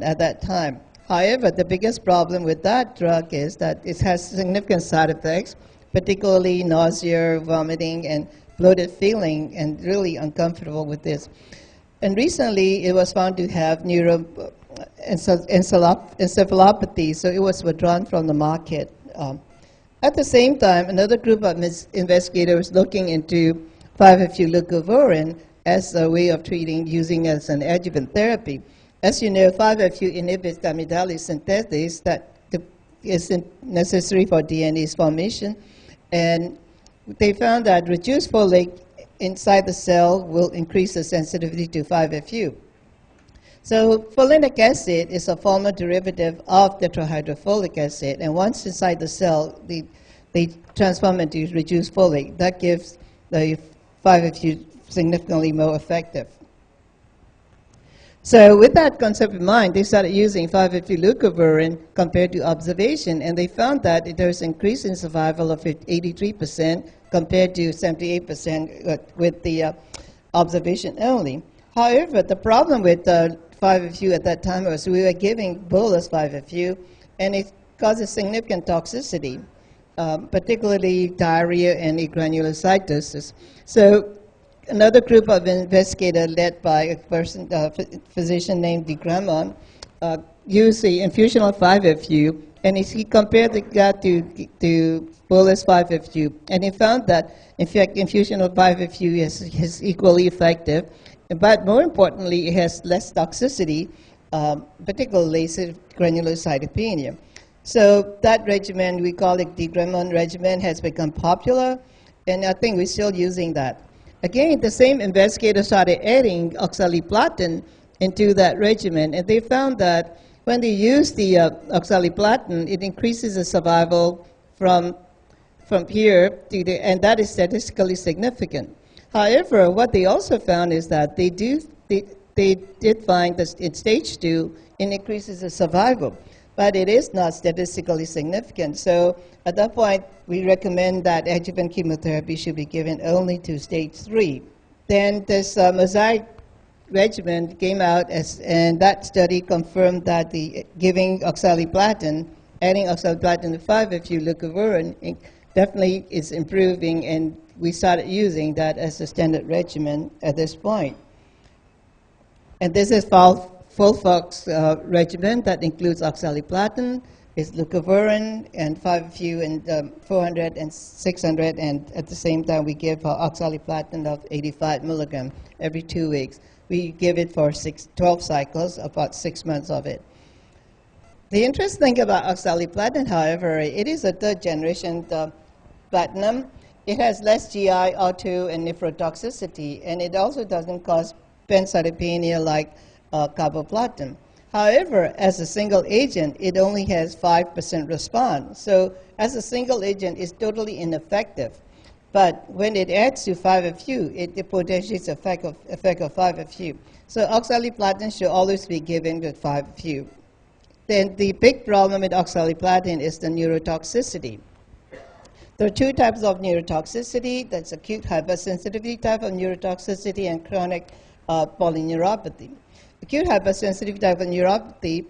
at that time. However, the biggest problem with that drug is that it has significant side effects, particularly nausea, vomiting, and bloated feeling, and really uncomfortable with this. And recently, it was found to have encephalopathy, so it was withdrawn from the market. At the same time, another group of investigators looking into 5-FU leucovorin as a way of treating, using as an adjuvant therapy. As you know, 5-FU inhibits amygdalase synthesis that is necessary for DNA's formation, and they found that reduced folate inside the cell will increase the sensitivity to 5-FU. So folinic acid is a former derivative of tetrahydrofolic acid, and once inside the cell, they transform into reduced folate. That gives the 5-FU significantly more effective. So with that concept in mind, they started using 5-FU leucovorin compared to observation, and they found that there's an increase in survival of 83% compared to 78% with the observation only. However, the problem with 5-FU at that time was we were giving bolus 5-FU, and it causes significant toxicity, particularly diarrhea and agranulocytosis. So another group of investigators led by a physician named de Gramont used the infusion of 5-FU, and he compared that to bolus 5-FU, and he found that, in fact, infusion of 5-FU is equally effective, but more importantly, it has less toxicity, particularly granulocytopenia. So that regimen, we call it the Gramont regimen, has become popular, and I think we're still using that. Again, the same investigators started adding oxaliplatin into that regimen, and they found that when they use the oxaliplatin, it increases the survival from here to the, and that is statistically significant. However, what they also found is that they did find that in stage 2, it increases the survival, but it is not statistically significant. So at that point, we recommend that adjuvant chemotherapy should be given only to stage 3. Then this mosaic regimen came out, and that study confirmed that giving oxaliplatin, adding oxaliplatin to 5-FU leucovorin definitely is improving, and we started using that as a standard regimen at this point. And this is FOLFOX regimen that includes oxaliplatin, is leucovorin, and 5-FU and 400 and 600, and at the same time we give oxaliplatin of 85 milligrams every 2 weeks. We give it for 12 cycles, about 6 months of it. The interesting thing about oxaliplatin, however, it is a third-generation platinum. It has less GI, auto, and nephrotoxicity, and it also doesn't cause pancytopenia like carboplatin. However, as a single agent, it only has 5% response. So as a single agent, it's totally ineffective. But when it adds to 5-FU, it potentiates the effect of 5-FU. So oxaliplatin should always be given with 5-FU. Then the big problem with oxaliplatin is the neurotoxicity. There are two types of neurotoxicity. That's acute hypersensitivity type of neurotoxicity and chronic polyneuropathy. Acute hypersensitivity type of neuropathy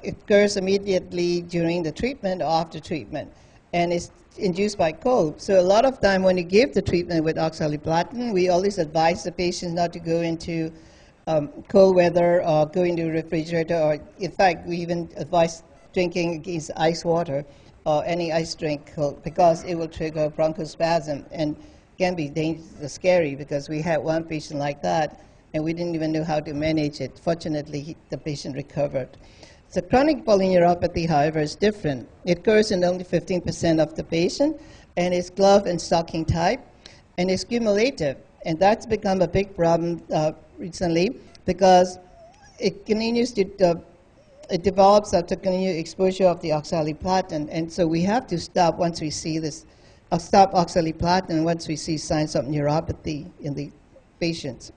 occurs immediately during the treatment or after treatment, and it's induced by cold. So a lot of time when you give the treatment with oxaliplatin, we always advise the patients not to go into cold weather or go into the refrigerator, or in fact, we even advise drinking against ice water or any ice drink because it will trigger bronchospasm and can be dangerous, scary, because we had one patient like that and we didn't even know how to manage it. Fortunately, the patient recovered. So chronic polyneuropathy, however, is different. It occurs in only 15% of the patient, and it's glove and stocking type, and it's cumulative. And that's become a big problem recently because it continues to, it develops after continued exposure of the oxaliplatin, and so we have to stop once we see this, stop oxaliplatin once we see signs of neuropathy in the patients.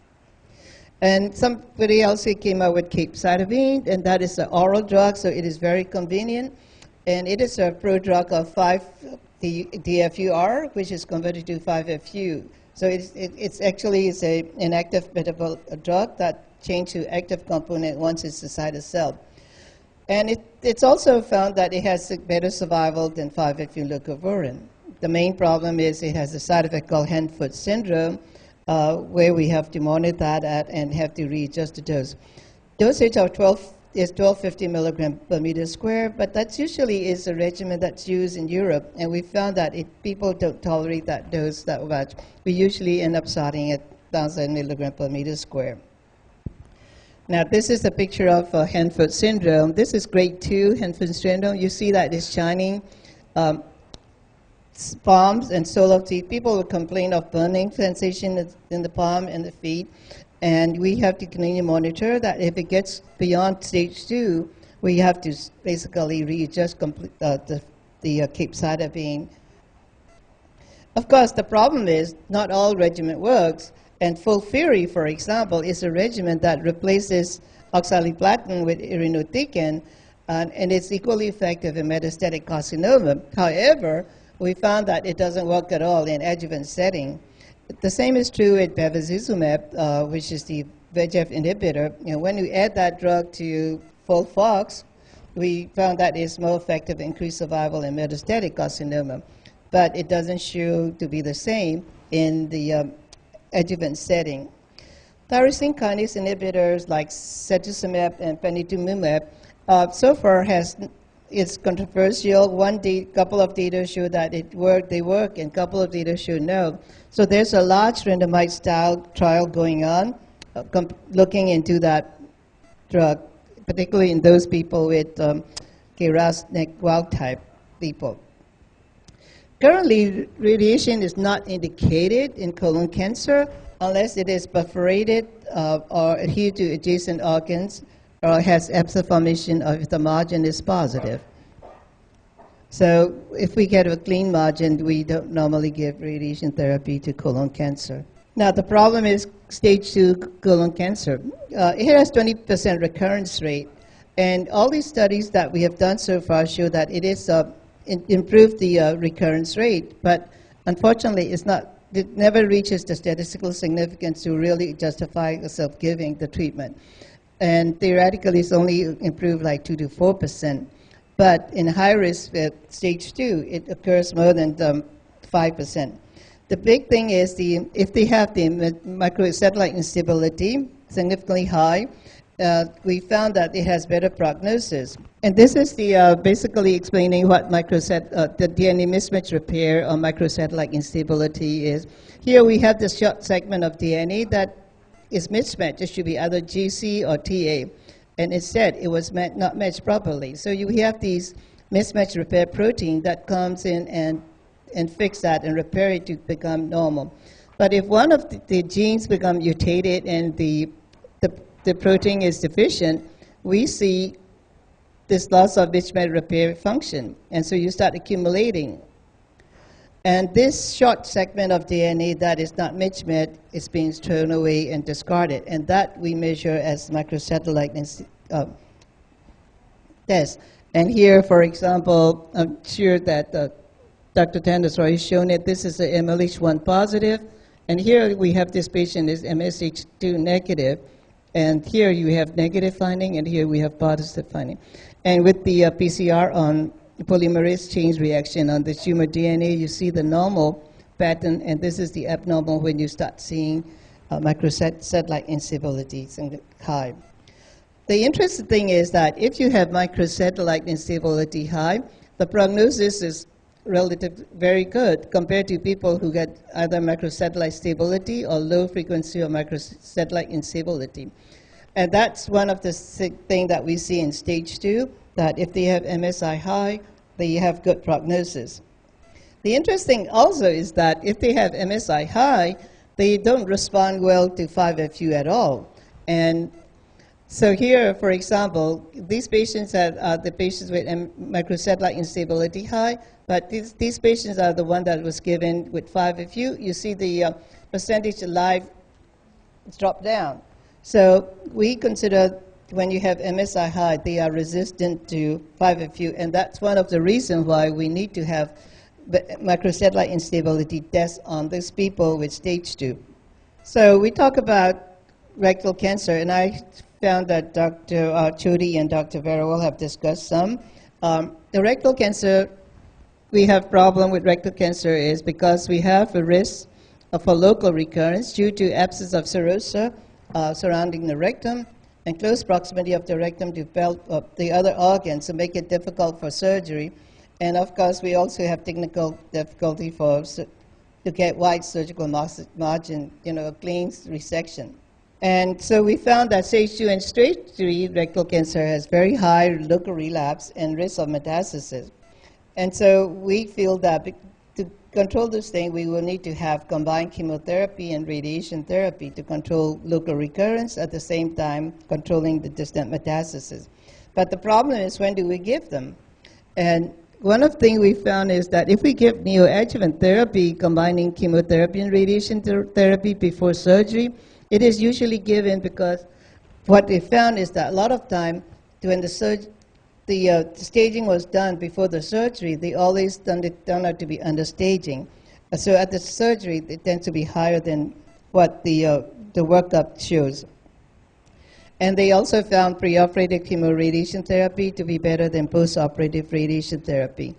And somebody else here came out with capecitabine, and that is an oral drug, so it is very convenient. And it is a prodrug of 5-DFUR, which is converted to 5-FU. So it's actually an inactive metabolic drug that changes to active component once it's inside a cell. And it's also found that it has better survival than 5-FU leucovorin. The main problem is it has a side effect called hand-foot syndrome, where we have to monitor that and have to readjust the dose. Dosage of 1250 milligram per meter square, but that usually is a regimen that's used in Europe, and we found that if people don't tolerate that dose that much, we usually end up starting at 1,000 milligram per meter square. Now, this is a picture of hand-foot syndrome. This is grade 2 hand-foot syndrome. You see that it's shining palms and sole of feet. People will complain of burning sensation in the palm and the feet, and we have to continue to monitor that. If it gets beyond stage 2, we have to basically readjust the capecitabine. Of course, the problem is not all regimen works, and FOLFIRI, for example, is a regimen that replaces oxaliplatin with irinotecan, and it's equally effective in metastatic carcinoma. However, we found that it doesn't work at all in adjuvant setting. The same is true with bevacizumab, which is the VEGF inhibitor. You know, when we add that drug to FOLFOX, we found that it's more effective in increased survival in metastatic carcinoma. But it doesn't show to be the same in the adjuvant setting. Tyrosine kinase inhibitors like cetuximab and panitumumab so far it's controversial. Couple of data show that they work, and couple of data show no. So there's a large randomized style trial going on, looking into that drug, particularly in those people with KRAS wild type people. Currently, radiation is not indicated in colon cancer unless it is perforated or adhered to adjacent organs, or has abscess formation, or if the margin is positive. So if we get a clean margin, we don't normally give radiation therapy to colon cancer. Now the problem is stage 2 colon cancer. It has 20% recurrence rate, and all these studies that we have done so far show that it is improved the recurrence rate, but unfortunately it never reaches the statistical significance to really justify self-giving the treatment. And theoretically, it's only improved like 2 to 4%. But in high risk at stage 2, it occurs more than 5%. The big thing is if they have the microsatellite instability significantly high, we found that it has better prognosis. And this is basically explaining what the DNA mismatch repair or microsatellite instability is. Here we have this short segment of DNA that is mismatched. It should be either GC or TA. And instead, it was not matched properly. So we have these mismatch repair protein that comes in and fix that and repair it to become normal. But if one of the genes become mutated and the the protein is deficient, we see this loss of mismatch repair function. And so you start accumulating. And this short segment of DNA that is not mismatched is being thrown away and discarded. And that we measure as microsatellite test. And here, for example, I'm sure that Dr. Tan has already shown it. This is the MLH1 positive. And here we have this patient is MSH2 negative. And here you have negative finding, and here we have positive finding. And with the PCR on polymerase chain reaction on the tumor DNA, you see the normal pattern, and this is the abnormal when you start seeing microsatellite instabilities in the high. The interesting thing is that if you have microsatellite instability high, the prognosis is relatively very good compared to people who get either microsatellite stability or low frequency of microsatellite instability. And that's one of the things that we see in stage 2, that if they have MSI high, they have good prognosis. The interesting also is that if they have MSI high, they don't respond well to 5-FU at all. And so here, for example, these patients are the patients with microsatellite instability high, but these patients are the one that was given with 5-FU. You see the percentage alive drop down. So we consider when you have MSI high, they are resistant to 5-FU, and that's one of the reasons why we need to have microsatellite instability tests on these people with stage 2. So we talk about rectal cancer, and I found that Dr. Chody and Dr. Verawal have discussed some. The rectal cancer, we have problem with rectal cancer is because we have a risk of a local recurrence due to absence of serosa surrounding the rectum, and close proximity of the rectum to the other organs to make it difficult for surgery. And of course, we also have technical difficulty to get wide surgical margin, a clean resection. And so we found that stage 2 and stage 3 rectal cancer has very high local relapse and risk of metastasis. And so we feel that to control this thing, we will need to have combined chemotherapy and radiation therapy to control local recurrence, at the same time controlling the distant metastasis. But the problem is, when do we give them? And one of the things we found is that if we give neoadjuvant therapy, combining chemotherapy and radiation therapy before surgery, it is usually given because what we found is that a lot of time when the staging was done before the surgery, they always turned out to be understaging. So at the surgery, it tends to be higher than what the workup shows. And they also found preoperative chemoradiation therapy to be better than postoperative radiation therapy.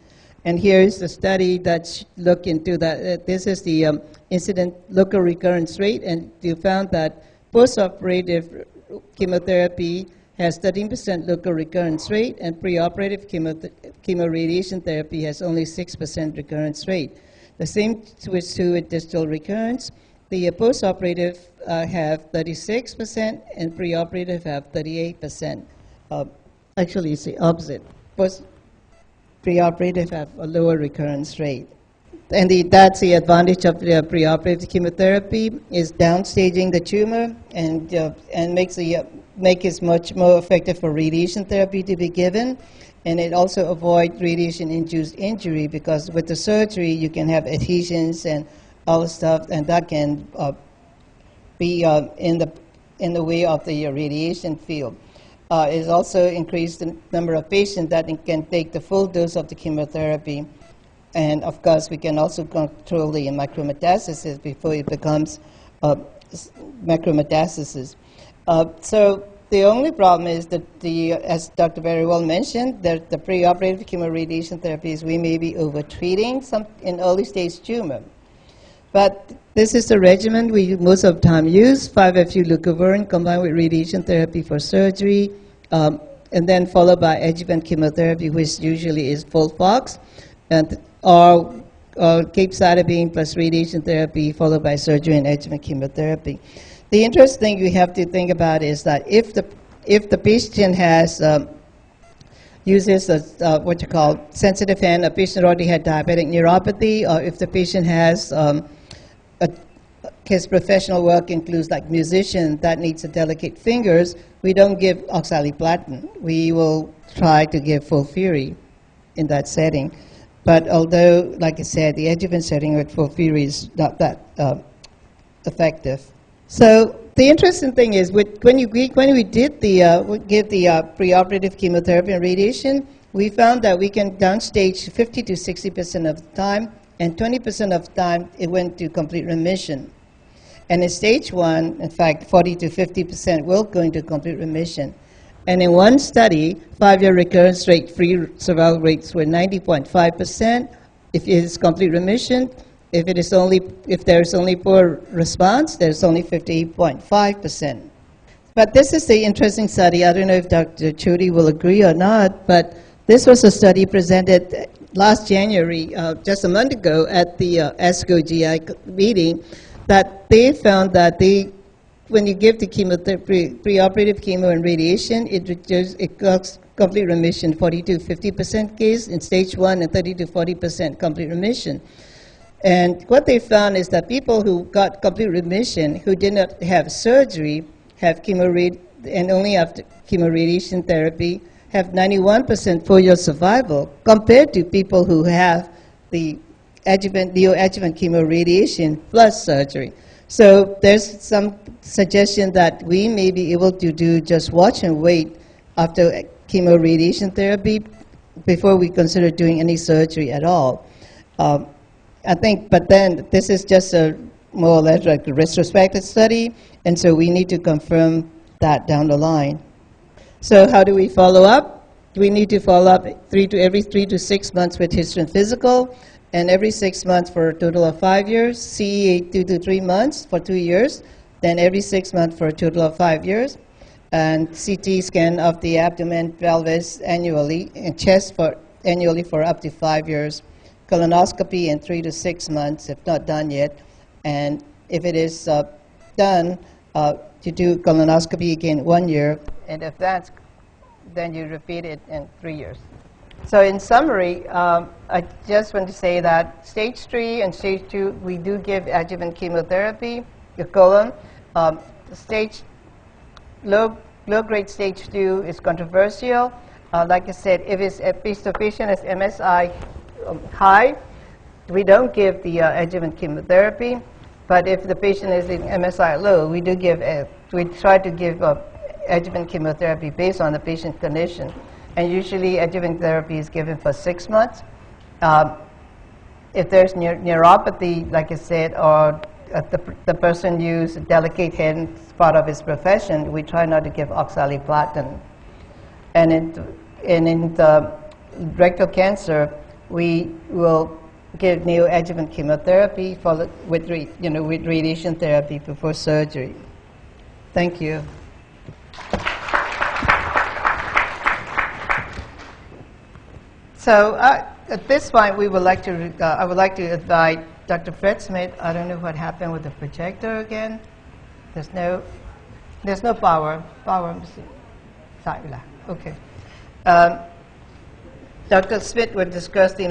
And here is the study that looked into that. This is the incident local recurrence rate, and you found that postoperative chemotherapy has 13% local recurrence rate, and preoperative chemoradiation therapy has only 6% recurrence rate. The same was true with distal recurrence. The postoperative have 36%, and preoperative have 38%. Actually, it's the opposite. Preoperative have a lower recurrence rate. And that's the advantage of the preoperative chemotherapy, is downstaging the tumor and make it much more effective for radiation therapy to be given. And it also avoids radiation-induced injury, because with the surgery you can have adhesions and all the stuff, and that can be in the way of the radiation field. It also increased the number of patients that can take the full dose of the chemotherapy. And of course, we can also control the micrometastasis before it becomes macrometastasis. So the only problem is that, as Dr. very well mentioned, that the preoperative chemoradiation therapies, we may be over-treating some in early stage tumor. But this is the regimen we most of the time use: 5-FU leucovorin combined with radiation therapy for surgery, and then followed by adjuvant chemotherapy, which usually is FOLFOX, or capecitabine plus radiation therapy followed by surgery and adjuvant chemotherapy. The interesting thing we have to think about is that if the patient has uses what you call sensitive patient already had diabetic neuropathy, or if the patient has his professional work includes like musician that needs a delicate fingers, we don't give oxaliplatin. We will try to give FOLFIRI in that setting. But although, like I said, the adjuvant setting with FOLFIRI is not that effective. So the interesting thing is, when we did give the preoperative chemotherapy and radiation, we found that we can downstage 50 to 60% of the time, and 20% of the time it went to complete remission. And in stage 1, in fact, 40 to 50% will go into complete remission. And in one study, 5-year recurrence rate free survival rates were 90.5%. If it is complete remission, if there's only poor response, there's only 58.5%. But this is the interesting study. I don't know if Dr. Chody will agree or not, but this was a study presented last January, just a month ago, at the ASCO GI meeting, that they found that when you give the chemotherapy, preoperative chemo and radiation, it causes complete remission, 40 to 50% case in stage 1 and 30 to 40% complete remission. And what they found is that people who got complete remission, who did not have surgery, have and only after chemoradiation therapy, have 91% 4-year survival, compared to people who have the neoadjuvant chemoradiation plus surgery. So there's some suggestion that we may be able to do just watch and wait after chemoradiation therapy before we consider doing any surgery at all. I think, but then this is just a more or less like a retrospective study, and so we need to confirm that down the line. So how do we follow up? We need to follow up every 3 to 6 months with history and physical, and every 6 months for a total of 5 years, CEA 2 to 3 months for 2 years, then every 6 months for a total of 5 years, and CT scan of the abdomen, pelvis annually, and chest annually for up to 5 years, colonoscopy in 3 to 6 months, if not done yet, and if it is done, to do colonoscopy again 1 year, and if that's, then you repeat it in 3 years. So in summary, I just want to say that stage 3 and stage 2, we do give adjuvant chemotherapy, the colon. Low-grade stage 2 is controversial. Like I said, if the patient is MSI high, we don't give the adjuvant chemotherapy. But if the patient is in MSI low, we try to give adjuvant chemotherapy based on the patient's condition. And usually adjuvant therapy is given for 6 months. If there's neuropathy, like I said, or the person uses delicate hand as part of his profession, we try not to give oxaliplatin. And in the rectal cancer, we will give neoadjuvant chemotherapy followed with radiation therapy before surgery. Thank you. So at this point, I would like to invite Dr. Fred Smith. I don't know what happened with the projector again. There's no power. Okay. Dr. Smith will discuss the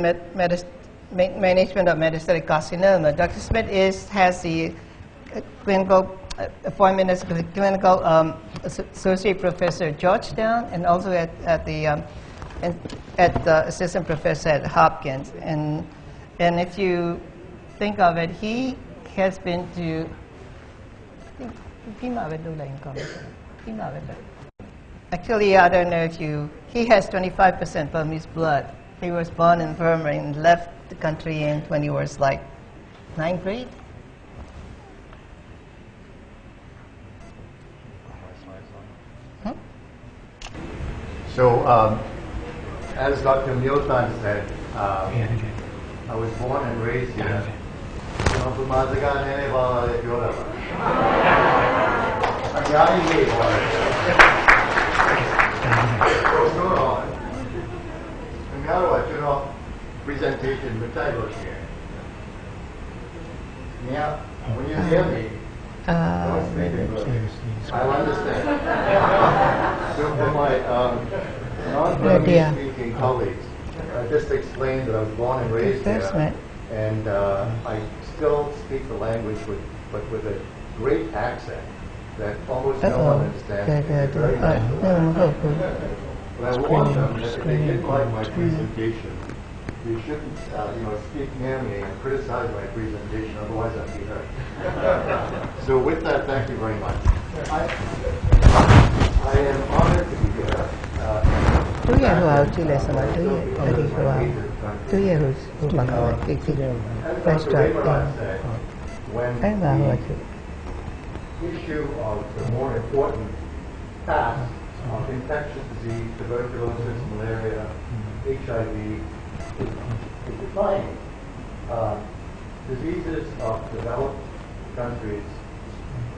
management of metastatic carcinoma. Dr. Smith has the clinical appointment as clinical associate professor at Georgetown, and also at the assistant professor at Hopkins. And if you think of it, he has been to. Actually, I don't know if he has 25% Burmese blood. He was born in Burma and left the country when he was like 9th grade. So, as Dr. Milton said, I was born and raised here. Presentation materials here. Yeah, when you hear me, I understand. So for my non-Burmese speaking colleagues, I just explained that I was born and raised here, and I still speak the language with but with a great accent that almost no one understands. It's very nice. But I warned them that if they didn't like my presentation, you shouldn't, speak near me and criticize my presentation, otherwise I'd be hurt. So with that, thank you very much. I am honored to be here. Two years old, two years old, 2 years, 2 years old, first said, time. when I'm the not issue of the more important tasks of infectious disease, tuberculosis, malaria, HIV is declining. Diseases of developed countries,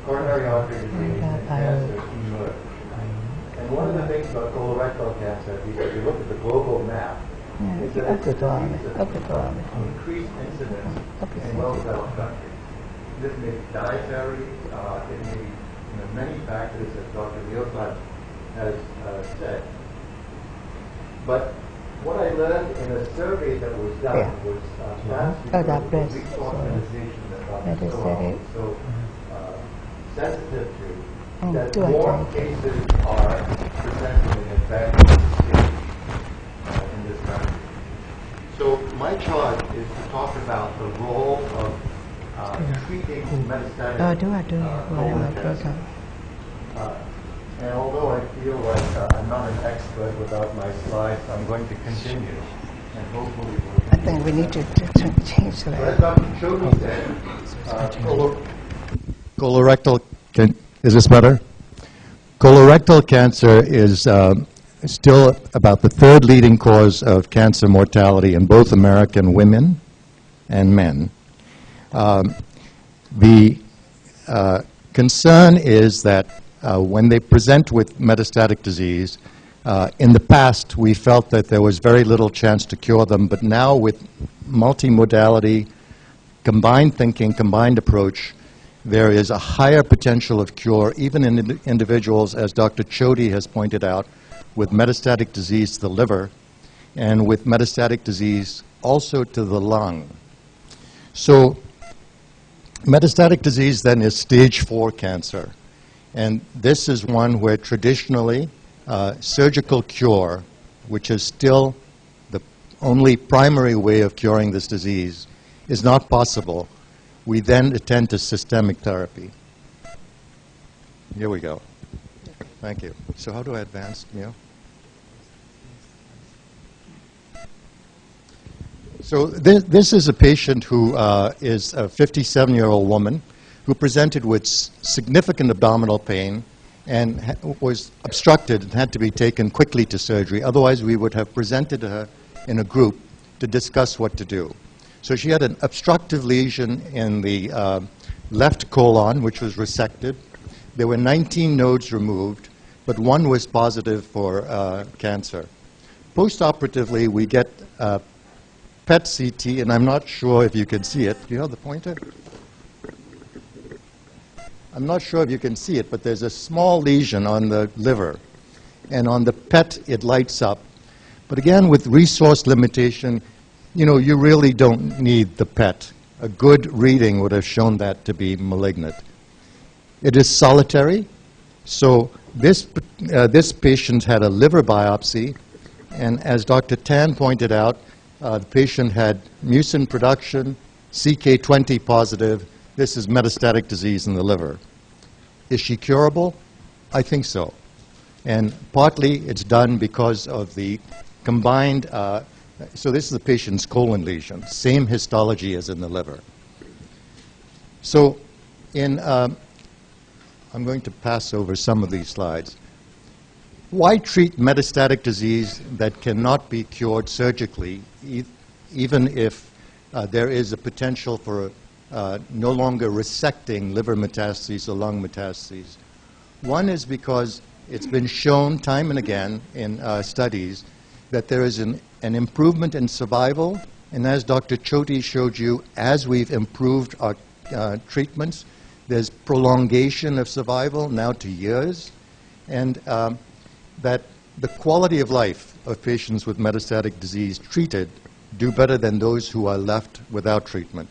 coronary artery disease, and cancer emerge. And one of the things about colorectal cancer, if you look at the global map, is that it's a disease of increased incidence in well-developed countries. This may be dietary, it may be many factors, as Dr. Leotard has said. But what I learned in a survey that was done was that's because of the resource organization that Dr. Soham is so sensitive to, that more cases are presented in advanced stage in this country. So my charge is to talk about the role of treating metastatic colon cancer. And although I feel like I'm not an expert without my slides, I'm going to continue, and hopefully we'll I think we need to change So that. as Dr. Chody said, colorectal, is this better? Colorectal cancer is still about the third leading cause of cancer mortality in both American women and men. The concern is that when they present with metastatic disease, in the past we felt that there was very little chance to cure them, but now with multimodality, combined thinking, combined approach, there is a higher potential of cure even in individuals, as Dr. Chody has pointed out, with metastatic disease to the liver and with metastatic disease also to the lung. So metastatic disease then is stage 4 cancer. And this is one where traditionally surgical cure, which is still the only primary way of curing this disease, is not possible. We then attend to systemic therapy. Here we go. Thank you. So how do I advance, Neil? So this is a patient who is a 57-year-old woman who presented with significant abdominal pain and was obstructed and had to be taken quickly to surgery. Otherwise, we would have presented her in a group to discuss what to do. So she had an obstructive lesion in the left colon, which was resected. There were 19 nodes removed, but one was positive for cancer. Postoperatively, we get PET CT, and I'm not sure if you can see it. Do you have the pointer? I'm not sure if you can see it, but there's a small lesion on the liver. And on the PET, it lights up. But again, with resource limitation, you really don't need the PET. A good reading would have shown that to be malignant. It is solitary. So this patient had a liver biopsy. And as Dr. Tan pointed out, the patient had mucin production, CK20 positive. This is metastatic disease in the liver. Is she curable? I think so. And partly it's done because of the combined, so this is the patient's colon lesion, same histology as in the liver. So I'm going to pass over some of these slides. Why treat metastatic disease that cannot be cured surgically, even if there is a potential for no longer resecting liver metastases or lung metastases? One is because it's been shown time and again in studies that there is an improvement in survival, and as Dr. Chody showed you, as we've improved our treatments, there's prolongation of survival now to years, and that the quality of life of patients with metastatic disease treated do better than those who are left without treatment.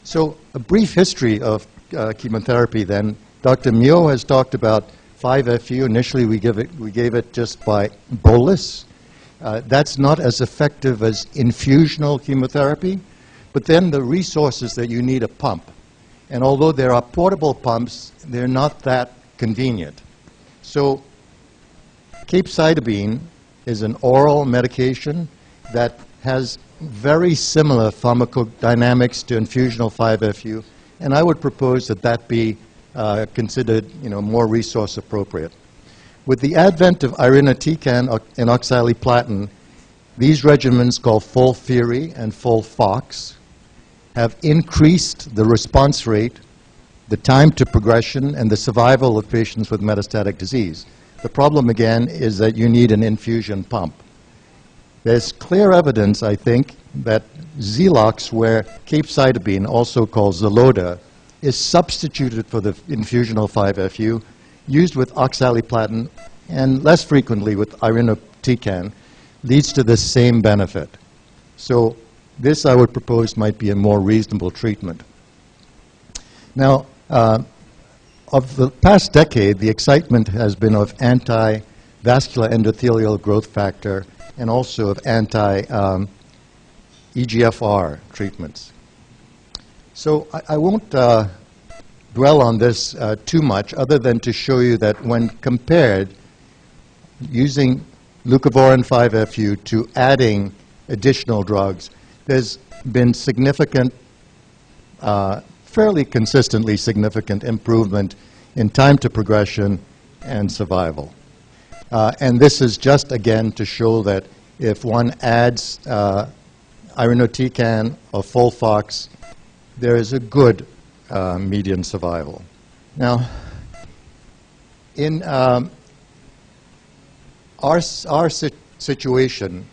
So a brief history of chemotherapy then, Dr. Mio has talked about 5-FU. Initially, we gave it just by bolus. That's not as effective as infusional chemotherapy, but then the resources that you need a pump. And although there are portable pumps, they're not that convenient. So capecitabine is an oral medication that has very similar pharmacodynamics to infusional 5-FU, and I would propose that that be considered, more resource appropriate. With the advent of irinotecan and oxaliplatin, these regimens called FOLFIRI and FOLFOX have increased the response rate, the time to progression, and the survival of patients with metastatic disease. The problem, again, is that you need an infusion pump. There's clear evidence, I think, that Xelox, where capecitabine, also called Xeloda, is substituted for the infusional 5-FU, used with oxaliplatin and less frequently with irinotecan, leads to the same benefit. So this, I would propose, might be a more reasonable treatment. Now, of the past decade, the excitement has been of anti-vascular endothelial growth factor and also of anti-EGFR treatments. So I won't dwell on this too much, other than to show you that when compared using leucovorin 5-FU to adding additional drugs, there's been significant, fairly consistently significant improvement in time to progression and survival. And this is just, again, to show that if one adds irinotecan or FOLFOX, there is a good median survival. Now, in our situation,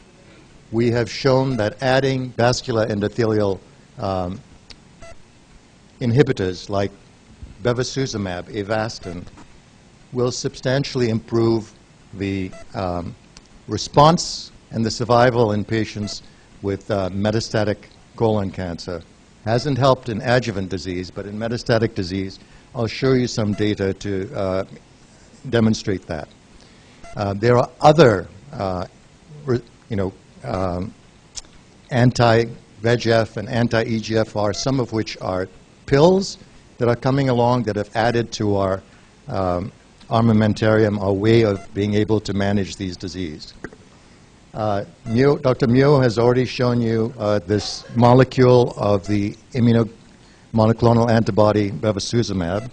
we have shown that adding vascular endothelial inhibitors like bevacizumab, Avastin, will substantially improve the response and the survival in patients with metastatic colon cancer. Hasn't helped in adjuvant disease, but in metastatic disease, I'll show you some data to demonstrate that. There are other, anti-VEGF and anti-EGFR, some of which are pills that are coming along that have added to our armamentarium, our way of being able to manage these diseases. Dr. Mio has already shown you this molecule of the immunomonoclonal antibody bevacizumab,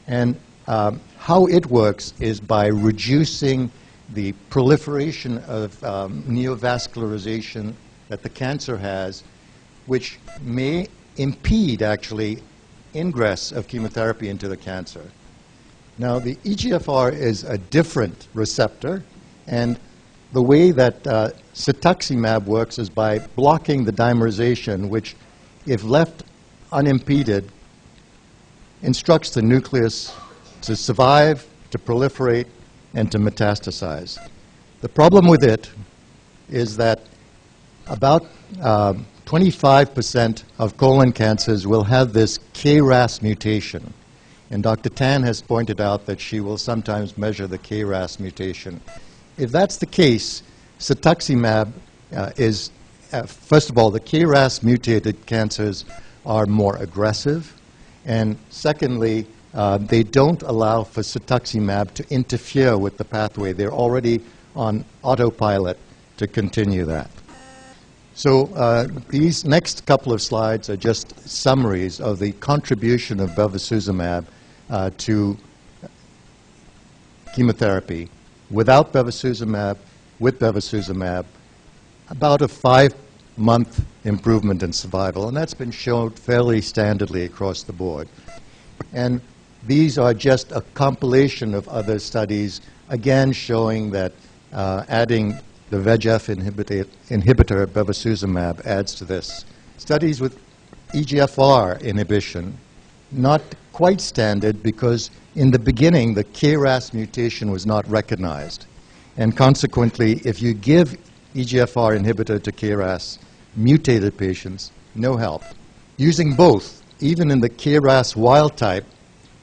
and how it works is by reducing the proliferation of neovascularization that the cancer has, which may impede, actually, ingress of chemotherapy into the cancer. Now, the EGFR is a different receptor, and the way that cetuximab works is by blocking the dimerization, which, if left unimpeded, instructs the nucleus to survive, to proliferate, and to metastasize. The problem with it is that about 25% of colon cancers will have this KRAS mutation. And Dr. Tan has pointed out that she will sometimes measure the KRAS mutation. If that's the case, cetuximab is, first of all, the KRAS mutated cancers are more aggressive. And secondly, they don't allow for cetuximab to interfere with the pathway. They're already on autopilot to continue that. So these next couple of slides are just summaries of the contribution of bevacizumab to chemotherapy. Without bevacizumab, with bevacizumab, about a 5-month improvement in survival, and that's been shown fairly standardly across the board. And these are just a compilation of other studies, again showing that adding the VEGF inhibitor bevacizumab adds to this. Studies with EGFR inhibition, not quite standard because in the beginning the KRAS mutation was not recognized. And consequently, if you give EGFR inhibitor to KRAS mutated patients, no help. Using both even in the KRAS wild type,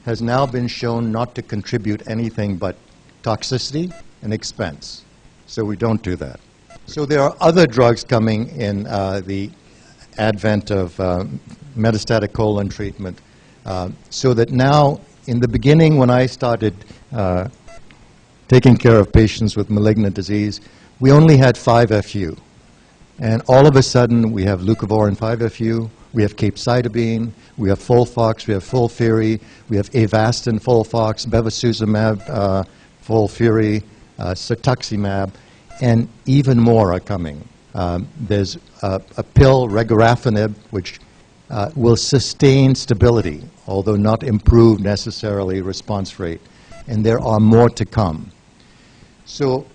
has now been shown not to contribute anything but toxicity and expense. So we don't do that. So there are other drugs coming in the advent of metastatic colon treatment, so that now, in the beginning when I started taking care of patients with malignant disease, we only had 5-FU. And all of a sudden, we have leucovorin 5-FU, we have capecitabine, we have FOLFOX, we have FOLFIRI, we have Avastin, FOLFOX, bevacizumab, FOLFIRI, cetuximab, and even more are coming. There's a pill, regorafenib, which will sustain stability, although not improve necessarily response rate. And there are more to come. So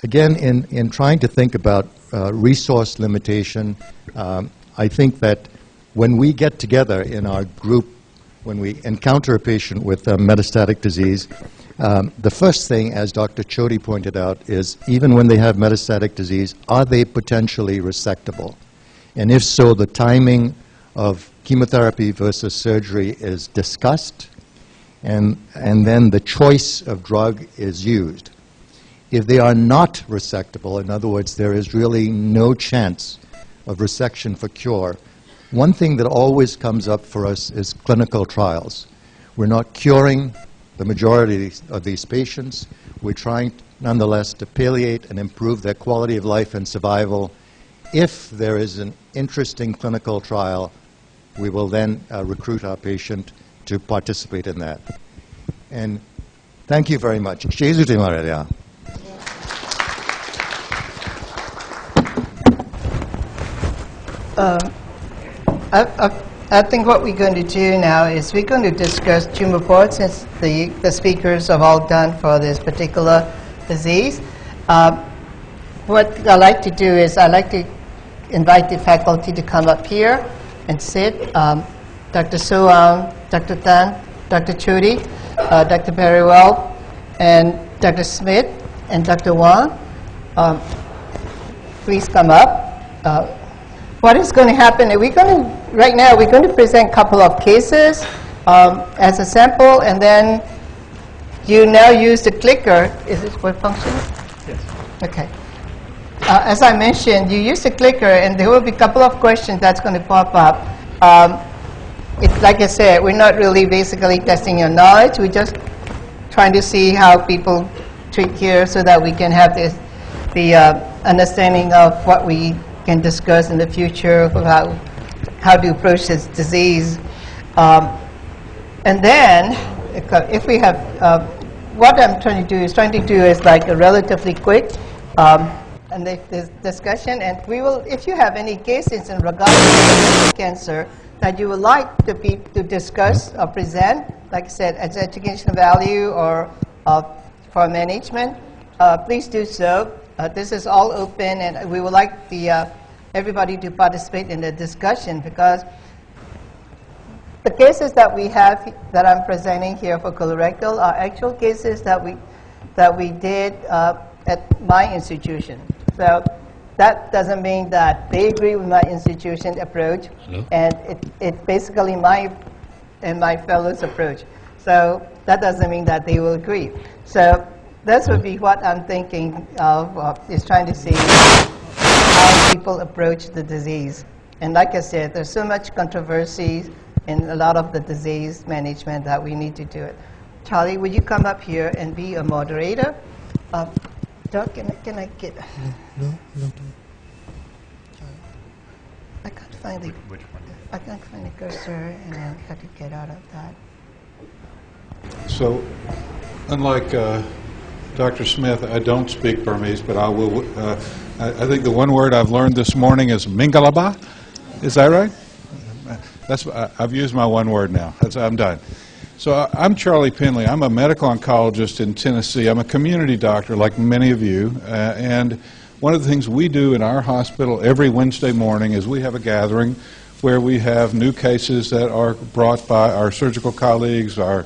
again, in trying to think about resource limitation, I think that when we get together in our group, when we encounter a patient with metastatic disease, the first thing, as Dr. Chody pointed out, is even when they have metastatic disease, are they potentially resectable? And if so, the timing of chemotherapy versus surgery is discussed, and then the choice of drug is used. If they are not resectable, in other words, there is really no chance of resection for cure, one thing that always comes up for us is clinical trials. We're not curing the majority of these patients. We're trying, nonetheless, to palliate and improve their quality of life and survival. If there is an interesting clinical trial, we will then recruit our patient to participate in that. And thank you very much. Jesu te Maria. I think what we're going to do now is we're going to discuss tumor board, since the speakers have all done for this particular disease. What I like to do is I like to invite the faculty to come up here and sit. Dr. Suang, Dr. Tan, Dr. Chody, Dr. Berrywell, and Dr. Smith, and Dr. Wang. Please come up. What is going to happen, right now we're going to present a couple of cases as a sample, and then you now use the clicker. Is this what function? Yes. Okay. As I mentioned, you use the clicker, and there will be a couple of questions that's going to pop up. Like I said, we're not really basically testing your knowledge. We're just trying to see how people treat here so that we can have the understanding of what we can discuss in the future about how to approach this disease. And then, if we have, what I'm trying to do is like a relatively quick and this discussion, and we will, if you have any cases in regards to cancer that you would like to discuss or present, like I said, as educational value or for management, please do so. This is all open, and we would like everybody to participate in the discussion, because the cases that we have that I'm presenting here for colorectal are actual cases that we did at my institution. So that doesn't mean that they agree with my institution approach, and it's basically my fellows' approach. So that doesn't mean that they will agree. So that would be what I'm thinking of, is trying to see how people approach the disease. And like I said, there's so much controversy in a lot of the disease management that we need to do it. Charlie, would you come up here and be a moderator? Doug, can I get... No. I can't find the cursor, and I have to get out of that. So, unlike Dr. Smith, I don't speak Burmese, but I will. I think the one word I've learned this morning is Mingalaba. Is that right? I've used my one word now. I'm done. So I'm Charlie Penley. I'm a medical oncologist in Tennessee. I'm a community doctor like many of you. And one of the things we do in our hospital every Wednesday morning is we have a gathering where we have new cases that are brought by our surgical colleagues, our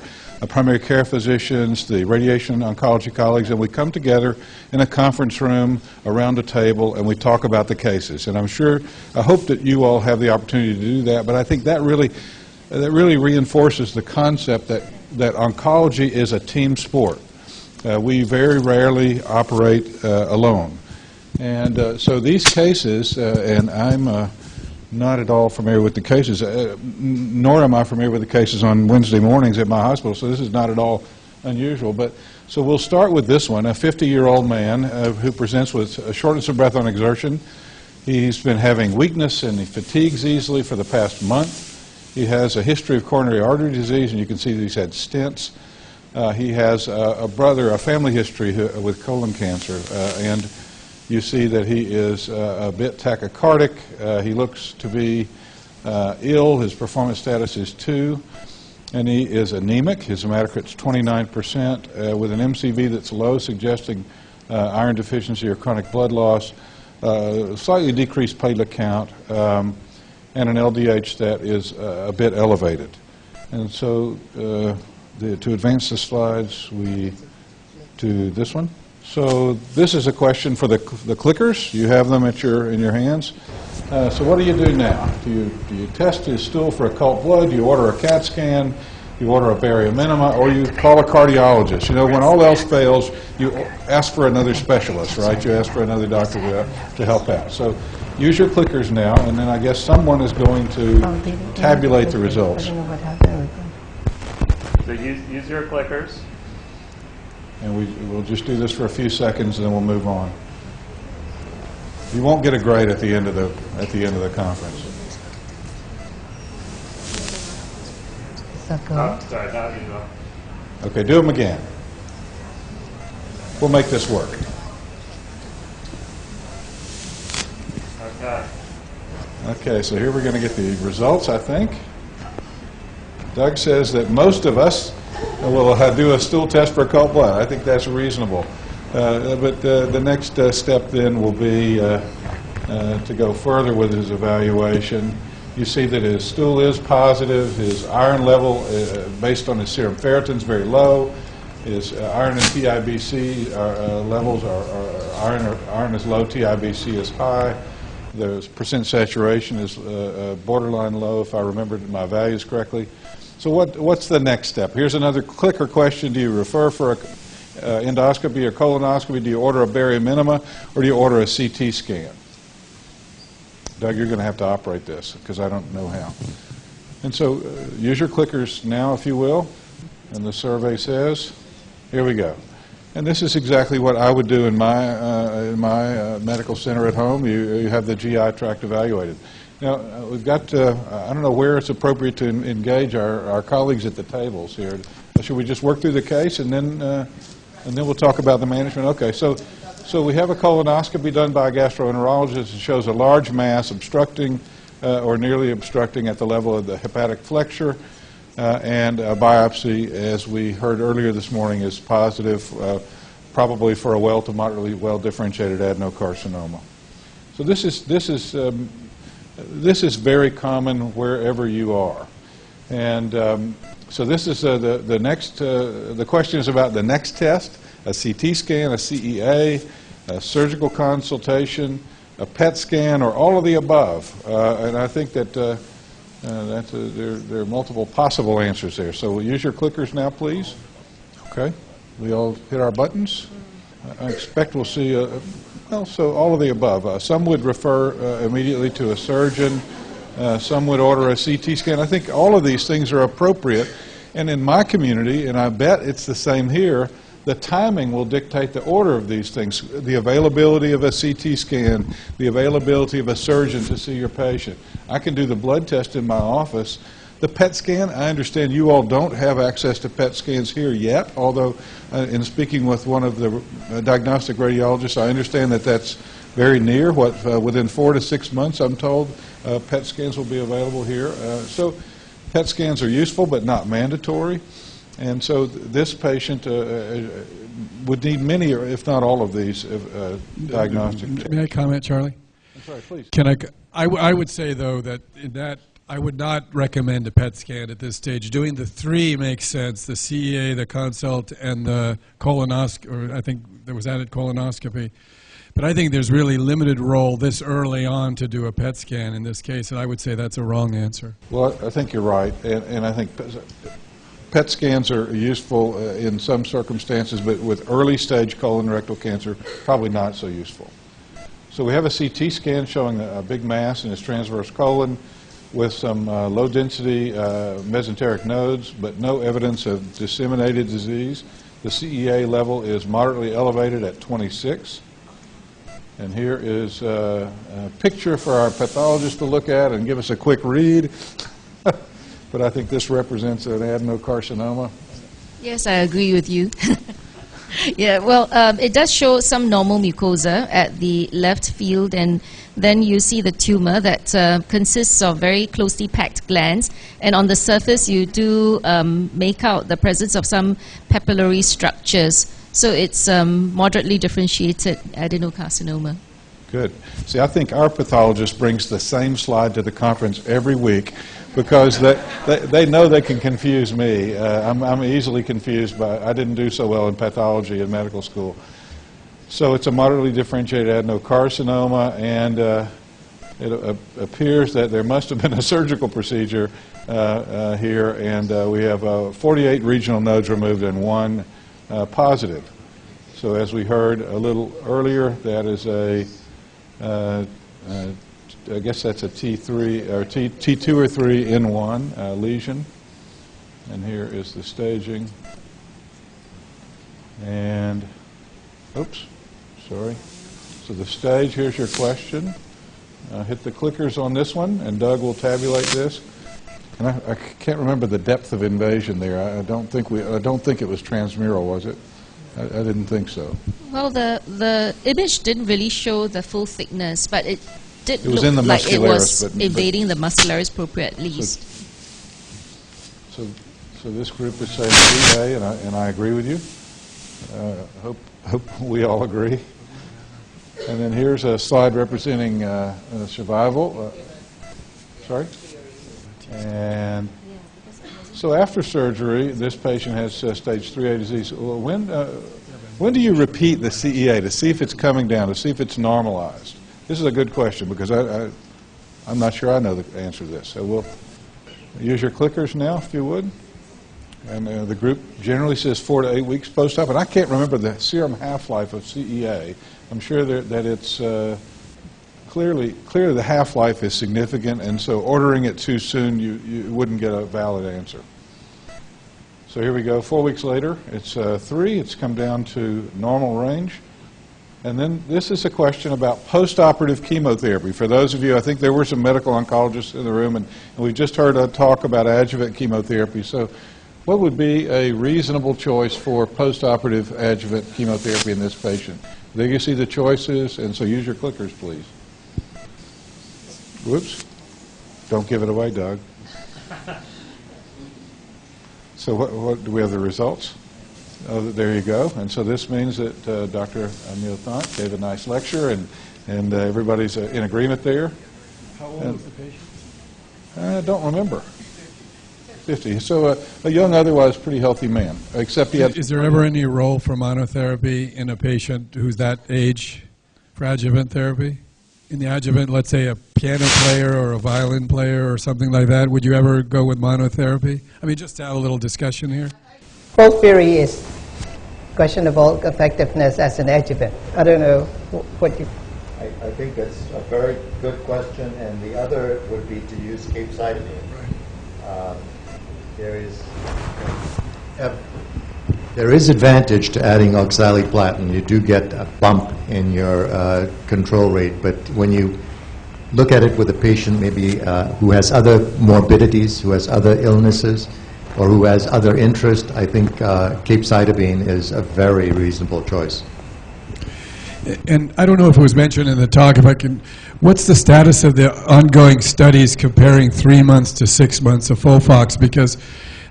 primary care physicians, the radiation oncology colleagues, and we come together in a conference room around a table and we talk about the cases. And I hope that you all have the opportunity to do that, but I think that really that really reinforces the concept that oncology is a team sport. We very rarely operate alone. And so these cases, and I'm not at all familiar with the cases, nor am I familiar with the cases on Wednesday mornings at my hospital, so this is not at all unusual. But so we'll start with this one, a 50-year-old man who presents with shortness of breath on exertion. He's been having weakness and he fatigues easily for the past month. He has a history of coronary artery disease, and you can see that he's had stents. He has a family history with colon cancer, and you see that he is a bit tachycardic. He looks to be ill. His performance status is 2, and he is anemic. His hematocrit's 29%, with an MCV that's low, suggesting iron deficiency or chronic blood loss, slightly decreased platelet count, and an LDH that is a bit elevated. And so to advance the slides, we do this one. So this is a question for the clickers. You have them in your hands. So what do you do now? Do you test his stool for occult blood? Do you order a CAT scan? You order a barium minima, or you call a cardiologist? You know, when all else fails, you ask for another specialist, right? You ask for another doctor to help out. So use your clickers now, and then I guess someone is going to tabulate the results. So use your clickers. And we'll just do this for a few seconds, and then we'll move on. You won't get a grade at the end of the conference. Sorry, not you. Okay, do them again. We'll make this work. Okay. Okay, so here we're going to get the results, I think. Doug says that most of us will do a stool test for occult blood. I think that's reasonable. But the next step then will be to go further with his evaluation. You see that his stool is positive. His iron level, based on his serum ferritin, is very low. His iron and TIBC levels iron is low, TIBC is high. The percent saturation is borderline low, if I remembered my values correctly. So what's the next step? Here's another clicker question. Do you refer for endoscopy or colonoscopy? Do you order a barium minima, or do you order a CT scan? Doug, you're going to have to operate this because I don't know how. And so use your clickers now, if you will. And the survey says, here we go. And this is exactly what I would do in my medical center at home. You have the GI tract evaluated. Now, we've got, I don't know where it's appropriate to engage our colleagues at the tables here. Should we just work through the case and then we'll talk about the management? Okay, so we have a colonoscopy done by a gastroenterologist. It shows a large mass obstructing or nearly obstructing at the level of the hepatic flexure, and a biopsy, as we heard earlier this morning, is positive, probably for a well to moderately well differentiated adenocarcinoma. So this is very common wherever you are, and so this is the next. The question is about the next test: a CT scan, a CEA, a surgical consultation, a PET scan, or all of the above. And I think that there are multiple possible answers there. So we'll use your clickers now, please. Okay, we all hit our buttons. I expect we'll see. So all of the above. Some would refer immediately to a surgeon. Some would order a CT scan. I think all of these things are appropriate. And in my community, and I bet it's the same here, the timing will dictate the order of these things. The availability of a CT scan, the availability of a surgeon to see your patient. I can do the blood test in my office. The PET scan, I understand you all don't have access to PET scans here yet, although in speaking with one of the diagnostic radiologists, I understand that that's very near. Within 4 to 6 months, I'm told, PET scans will be available here. So PET scans are useful but not mandatory. And so this patient would need many, or if not all of these diagnostic. May I comment, Charlie? I'm sorry, please. I would say, though, that in that I would not recommend a PET scan at this stage. Doing the 3 makes sense: the CEA, the consult, and the colonoscopy, or I think there was added colonoscopy. But I think there's really limited role this early on to do a PET scan in this case, and I would say that's a wrong answer. Well, I think you're right, and I think PET scans are useful in some circumstances, but with early stage colon rectal cancer, probably not so useful. So we have a CT scan showing a big mass in his transverse colon with some low density mesenteric nodes, but no evidence of disseminated disease. The CEA level is moderately elevated at 26. And here is a picture for our pathologist to look at and give us a quick read. But I think this represents an adenocarcinoma. Yes, I agree with you. Yeah, well, it does show some normal mucosa at the left field, and then you see the tumor that consists of very closely packed glands, and on the surface you do make out the presence of some papillary structures. So it's moderately differentiated adenocarcinoma. Good. See, I think our pathologist brings the same slide to the conference every week because they know they can confuse me. I'm easily confused I didn't do so well in pathology in medical school. So it's a moderately differentiated adenocarcinoma, and it appears that there must have been a surgical procedure here, and we have 48 regional nodes removed and 1 positive. So as we heard a little earlier, that is I guess that's a T3 or T2 or 3 N1 lesion. And here is the staging. And, oops, sorry. So the stage, here's your question. Hit the clickers on this one, and Doug will tabulate this. And I can't remember the depth of invasion there. I don't think it was transmural, was it? I didn't think so. Well, the image didn't really show the full thickness, but it did was look in the like it was muscularis, invading the muscularis propria at least. So this group is saying CA, and I agree with you. Hope we all agree. And then here's a slide representing survival. Sorry? And so after surgery, this patient has stage 3A disease. Well, when do you repeat the CEA to see if it's coming down, to see if it's normalized? This is a good question because I'm not sure I know the answer to this. So we'll use your clickers now, if you would. And the group generally says 4 to 8 weeks post-op. And I can't remember the serum half-life of CEA. I'm sure that it's clearly the half-life is significant, and so ordering it too soon, you wouldn't get a valid answer. So here we go. 4 weeks later, it's 3. It's come down to normal range. And then this is a question about post-operative chemotherapy. For those of you, I think there were some medical oncologists in the room, and we just heard a talk about adjuvant chemotherapy. So what would be a reasonable choice for post-operative adjuvant chemotherapy in this patient? There you see the choices, and so use your clickers, please. Whoops. Don't give it away, Doug. So what do we have the results? Oh, there you go. And so this means that Dr. Milthant gave a nice lecture, and everybody's in agreement there. How old was the patient? I don't remember. 50. So a young, otherwise pretty healthy man, except he had... Is there ever any role for monotherapy in a patient who's that age for adjuvant therapy? In the adjuvant, let's say a piano player or a violin player or something like that, would you ever go with monotherapy? I mean, just to have a little discussion here. FOLFIRI is questionable effectiveness as an adjuvant. I don't know what you... I think that's a very good question, and the other would be to use capecitabine. There is advantage to adding oxaliplatin. You do get a bump in your control rate, but when you look at it with a patient maybe who has other morbidities, who has other illnesses, or who has other interest, I think capecitabine is a very reasonable choice. And I don't know if it was mentioned in the talk, what's the status of the ongoing studies comparing 3 months to 6 months of FOLFOX? Because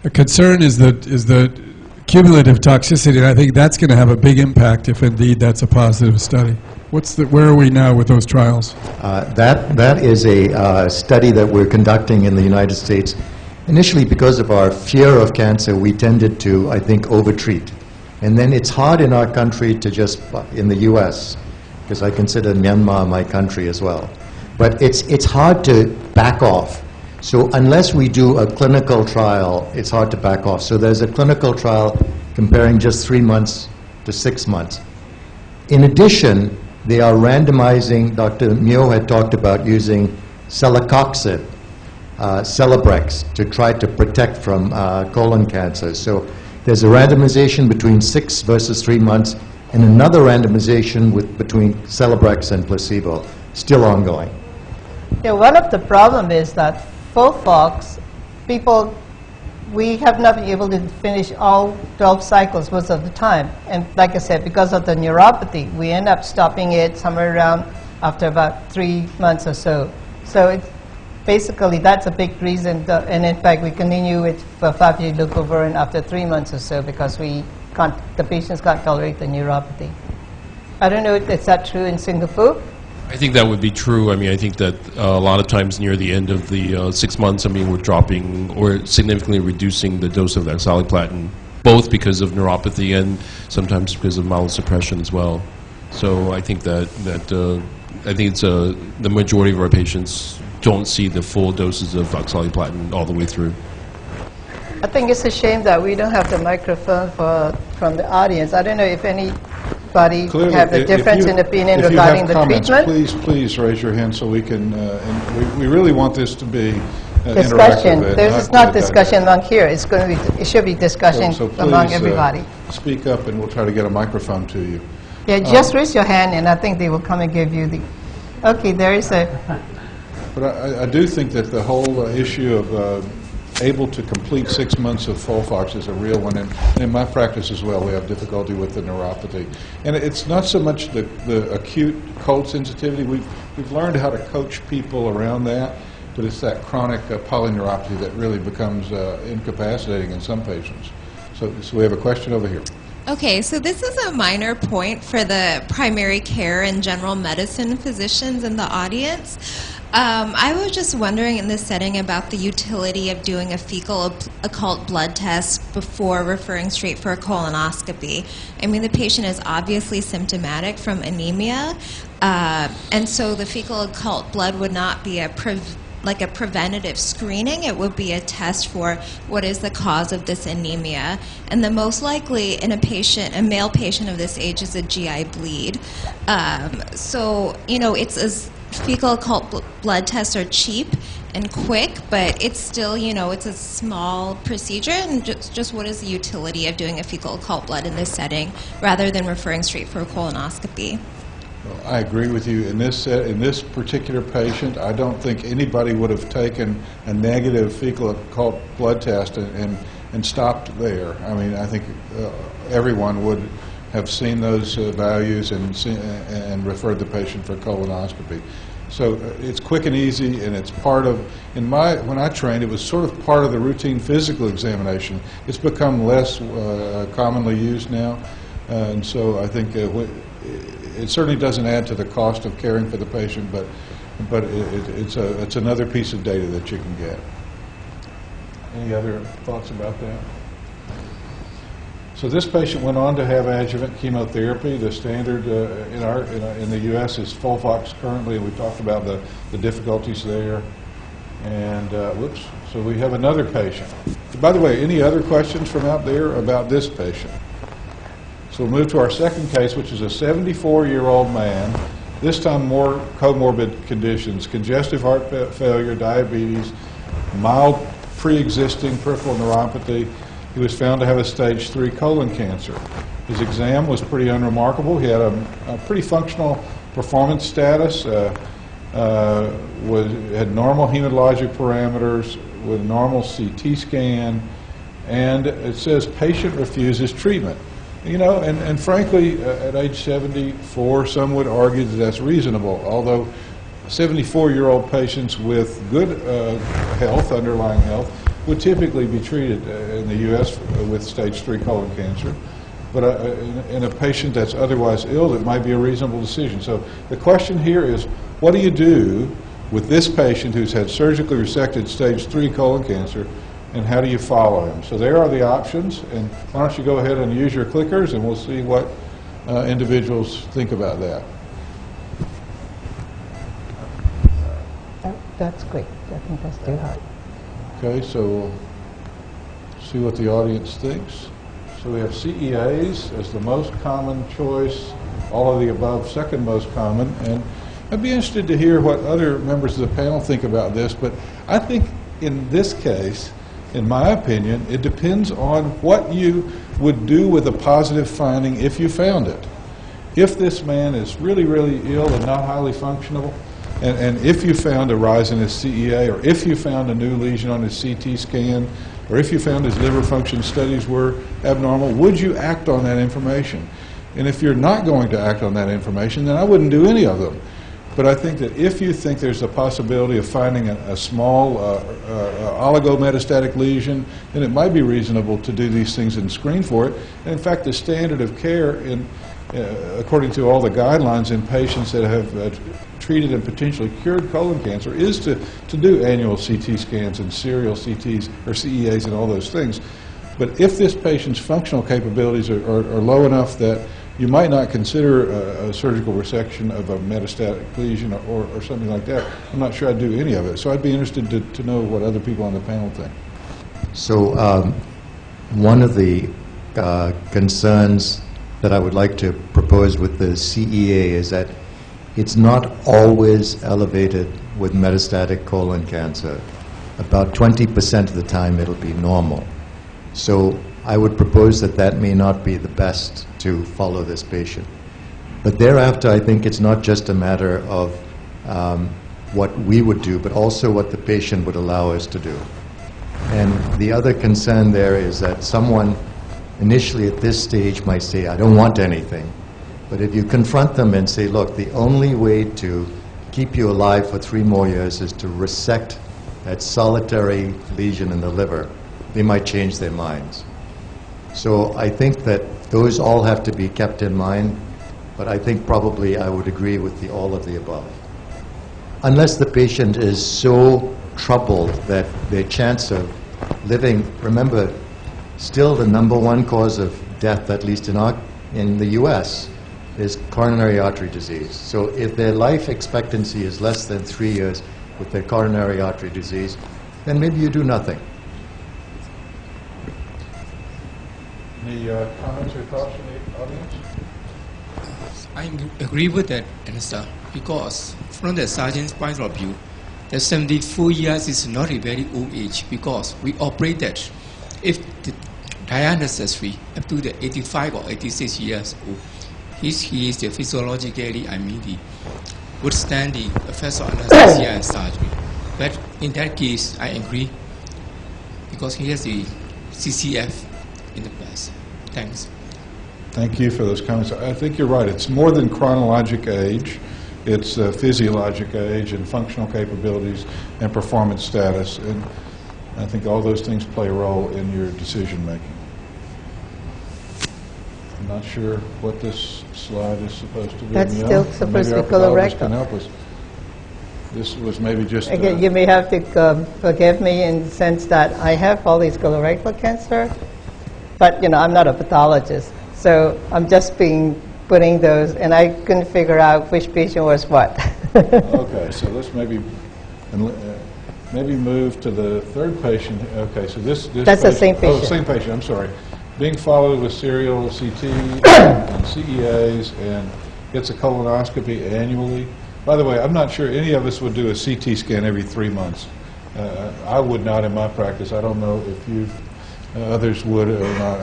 a concern is the cumulative toxicity, and I think that's going to have a big impact if indeed that's a positive study. Where are we now with those trials? That is a study that we're conducting in the United States. Initially, because of our fear of cancer, we tended to, I think, overtreat. And then it's hard in our country to just, in the U.S., because I consider Myanmar my country as well. But it's hard to back off. So unless we do a clinical trial, it's hard to back off. So there's a clinical trial comparing just 3 months to 6 months. In addition, they are randomizing, Dr. Mio had talked about using celecoxib, Celebrex, to try to protect from colon cancer. So there's a randomization between 6 versus 3 months, and another randomization between Celebrex and placebo, still ongoing. Yeah, one of the problem is that FOLFOX, we have not been able to finish all 12 cycles most of the time. And like I said, because of the neuropathy, we end up stopping it somewhere around after about 3 months or so. So it's basically, that's a big reason. And in fact, we continue with 5-year leucovorin after 3 months or so because the patients can't tolerate the neuropathy. I don't know if is that true in Singapore? I think that would be true. I mean, I think that a lot of times near the end of the 6 months, I mean, we're dropping or significantly reducing the dose of oxaliplatin, both because of neuropathy and sometimes because of myelosuppression as well. So I think that I think it's the majority of our patients don't see the full doses of oxaliplatin all the way through. I think it's a shame that we don't have the microphone from the audience. I don't know if anybody Clearly, have a difference in opinion regarding the comments, treatment. please raise your hand so we can, and we really want this to be Discussion. interactive. There's not discussion among here. It should be discussion So please, among everybody. Speak up and we'll try to get a microphone to you. Yeah, just raise your hand and I think they will come and give you the... Okay, there is a... But I do think that the whole issue of able to complete 6 months of FOLFOX is a real one. And in my practice as well, we have difficulty with the neuropathy. And it's not so much the acute cold sensitivity. We've learned how to coach people around that, but it's that chronic polyneuropathy that really becomes incapacitating in some patients. So we have a question over here. Okay, so this is a minor point for the primary care and general medicine physicians in the audience. I was just wondering in this setting about the utility of doing a fecal occult blood test before referring straight for a colonoscopy. I mean, the patient is obviously symptomatic from anemia, and so the fecal occult blood would not be like a preventative screening. It would be a test for what is the cause of this anemia. And the most likely in a male patient of this age is a GI bleed. So, you know, fecal occult blood tests are cheap and quick, but it's still, you know, it's a small procedure. And just what is the utility of doing a fecal occult blood in this setting rather than referring straight for a colonoscopy? Well, I agree with you. In this particular patient, I don't think anybody would have taken a negative fecal occult blood test and stopped there. I mean, I think everyone would have seen those values and referred the patient for colonoscopy. So it's quick and easy, and it's part of, when I trained, it was sort of part of the routine physical examination. It's become less commonly used now, and so I think it certainly doesn't add to the cost of caring for the patient, but it's another piece of data that you can get. Any other thoughts about that? So this patient went on to have adjuvant chemotherapy. The standard in the U.S. is FOLFOX currently, and we talked about the difficulties there. And whoops, so we have another patient. By the way, any other questions from out there about this patient? So we'll move to our second case, which is a 74-year-old man, this time more comorbid conditions: congestive heart failure, diabetes, mild pre-existing peripheral neuropathy. He was found to have a stage 3 colon cancer. His exam was pretty unremarkable. He had a pretty functional performance status, had normal hematologic parameters with normal CT scan, and it says patient refuses treatment. You know, and frankly, at age 74, some would argue that that's reasonable, although 74-year-old patients with good health, underlying health, would typically be treated in the U.S. with stage 3 colon cancer. But in a patient that's otherwise ill, it might be a reasonable decision. So the question here is, what do you do with this patient who's had surgically resected stage 3 colon cancer, and how do you follow him? So there are the options, and why don't you go ahead and use your clickers, and we'll see what individuals think about that. That's great. I think that's too high. Okay, so we'll see what the audience thinks. So we have CEAs as the most common choice, all of the above second most common, and I'd be interested to hear what other members of the panel think about this, but I think in this case, in my opinion, it depends on what you would do with a positive finding if you found it. If this man is really, really ill and not highly functional, and if you found a rise in his CEA, or if you found a new lesion on his CT scan, or if you found his liver function studies were abnormal, would you act on that information? And if you're not going to act on that information, then I wouldn't do any of them. But I think that if you think there's a possibility of finding a small oligometastatic lesion, then it might be reasonable to do these things and screen for it. And in fact, the standard of care, according to all the guidelines in patients that have treated and potentially cured colon cancer, is to do annual CT scans and serial CTs or CEAs and all those things. But if this patient's functional capabilities are low enough that you might not consider a surgical resection of a metastatic lesion or something like that, I'm not sure I'd do any of it. So I'd be interested to know what other people on the panel think. So one of the concerns that I would like to propose with the CEA is that it's not always elevated with metastatic colon cancer. About 20% of the time it'll be normal. So I would propose that that may not be the best to follow this patient. But thereafter, I think it's not just a matter of what we would do, but also what the patient would allow us to do. And the other concern there is that someone initially at this stage might say, I don't want anything. But if you confront them and say, look, the only way to keep you alive for 3 more years is to resect that solitary lesion in the liver, they might change their minds. So I think that those all have to be kept in mind, but I think probably I would agree with all of the above. Unless the patient is so troubled that their chance of living, remember, still the #1 cause of death, at least in the US, is coronary artery disease. So if their life expectancy is less than 3 years with their coronary artery disease, then maybe you do nothing. Any comments or thoughts from the audience? I agree with that answer because from the surgeon's point of view, the 74 years is not a very old age because we operate that. If the diagnosis free up to the 85 or 86 years old, he is the physiologically the withstand the effects of anesthesia and surgery. But in that case, I agree because he has the CCF in the past. Thanks. Thank you for those comments. I think you're right. It's more than chronologic age. It's physiologic age and functional capabilities and performance status. And I think all those things play a role in your decision making. I'm not sure what this slide is supposed to be. That's still supposed to be colorectal. Can help us. This was maybe just... Again, you may have to forgive me in the sense that I have all these colorectal cancer, but I'm not a pathologist, so I'm just putting those, and I couldn't figure out which patient was what. Okay, so let's maybe move to the third patient. Okay, so this That's the same patient. Oh, same patient, I'm sorry. Being followed with serial CT and CEAs and gets a colonoscopy annually. By the way, I'm not sure any of us would do a CT scan every 3 months. I would not in my practice. I don't know if others would or not.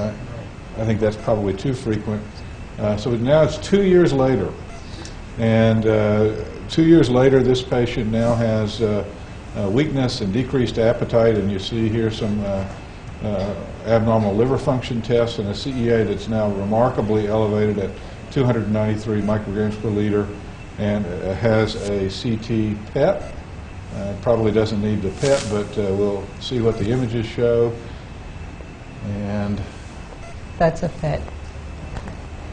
I think that's probably too frequent. So now it's 2 years later. And 2 years later, this patient now has weakness and decreased appetite, and you see here some abnormal liver function tests and a CEA that's now remarkably elevated at 293 micrograms per liter, and has a CT PET. Probably doesn't need the PET, but we'll see what the images show. And that's a PET.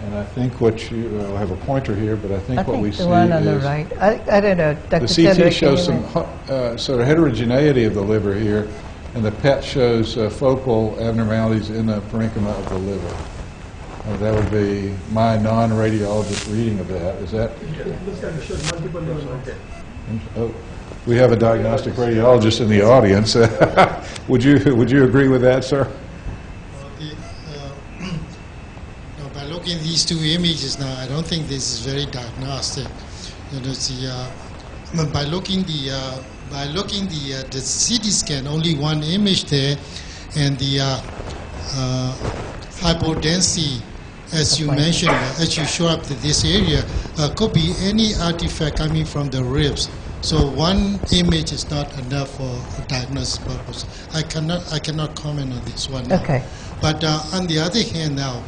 And I think what you have a pointer here, but I think what we see the one on is the right. I don't know. Dr. The CT shows some sort of heterogeneity of the liver here, and the PET shows focal abnormalities in the parenchyma of the liver. That would be my non-radiologist reading of that. Is that? It looks like it shows multiple levels. Oh, we have a diagnostic radiologist in the audience. Would you agree with that, sir? By looking at these two images now, I don't think this is very diagnostic. You know, by looking the CT scan, only one image there, and the hypodensity, as you mentioned, as you show up to this area, could be any artifact coming from the ribs. So one image is not enough for diagnosis purpose. I cannot comment on this one now. Okay. But on the other hand now,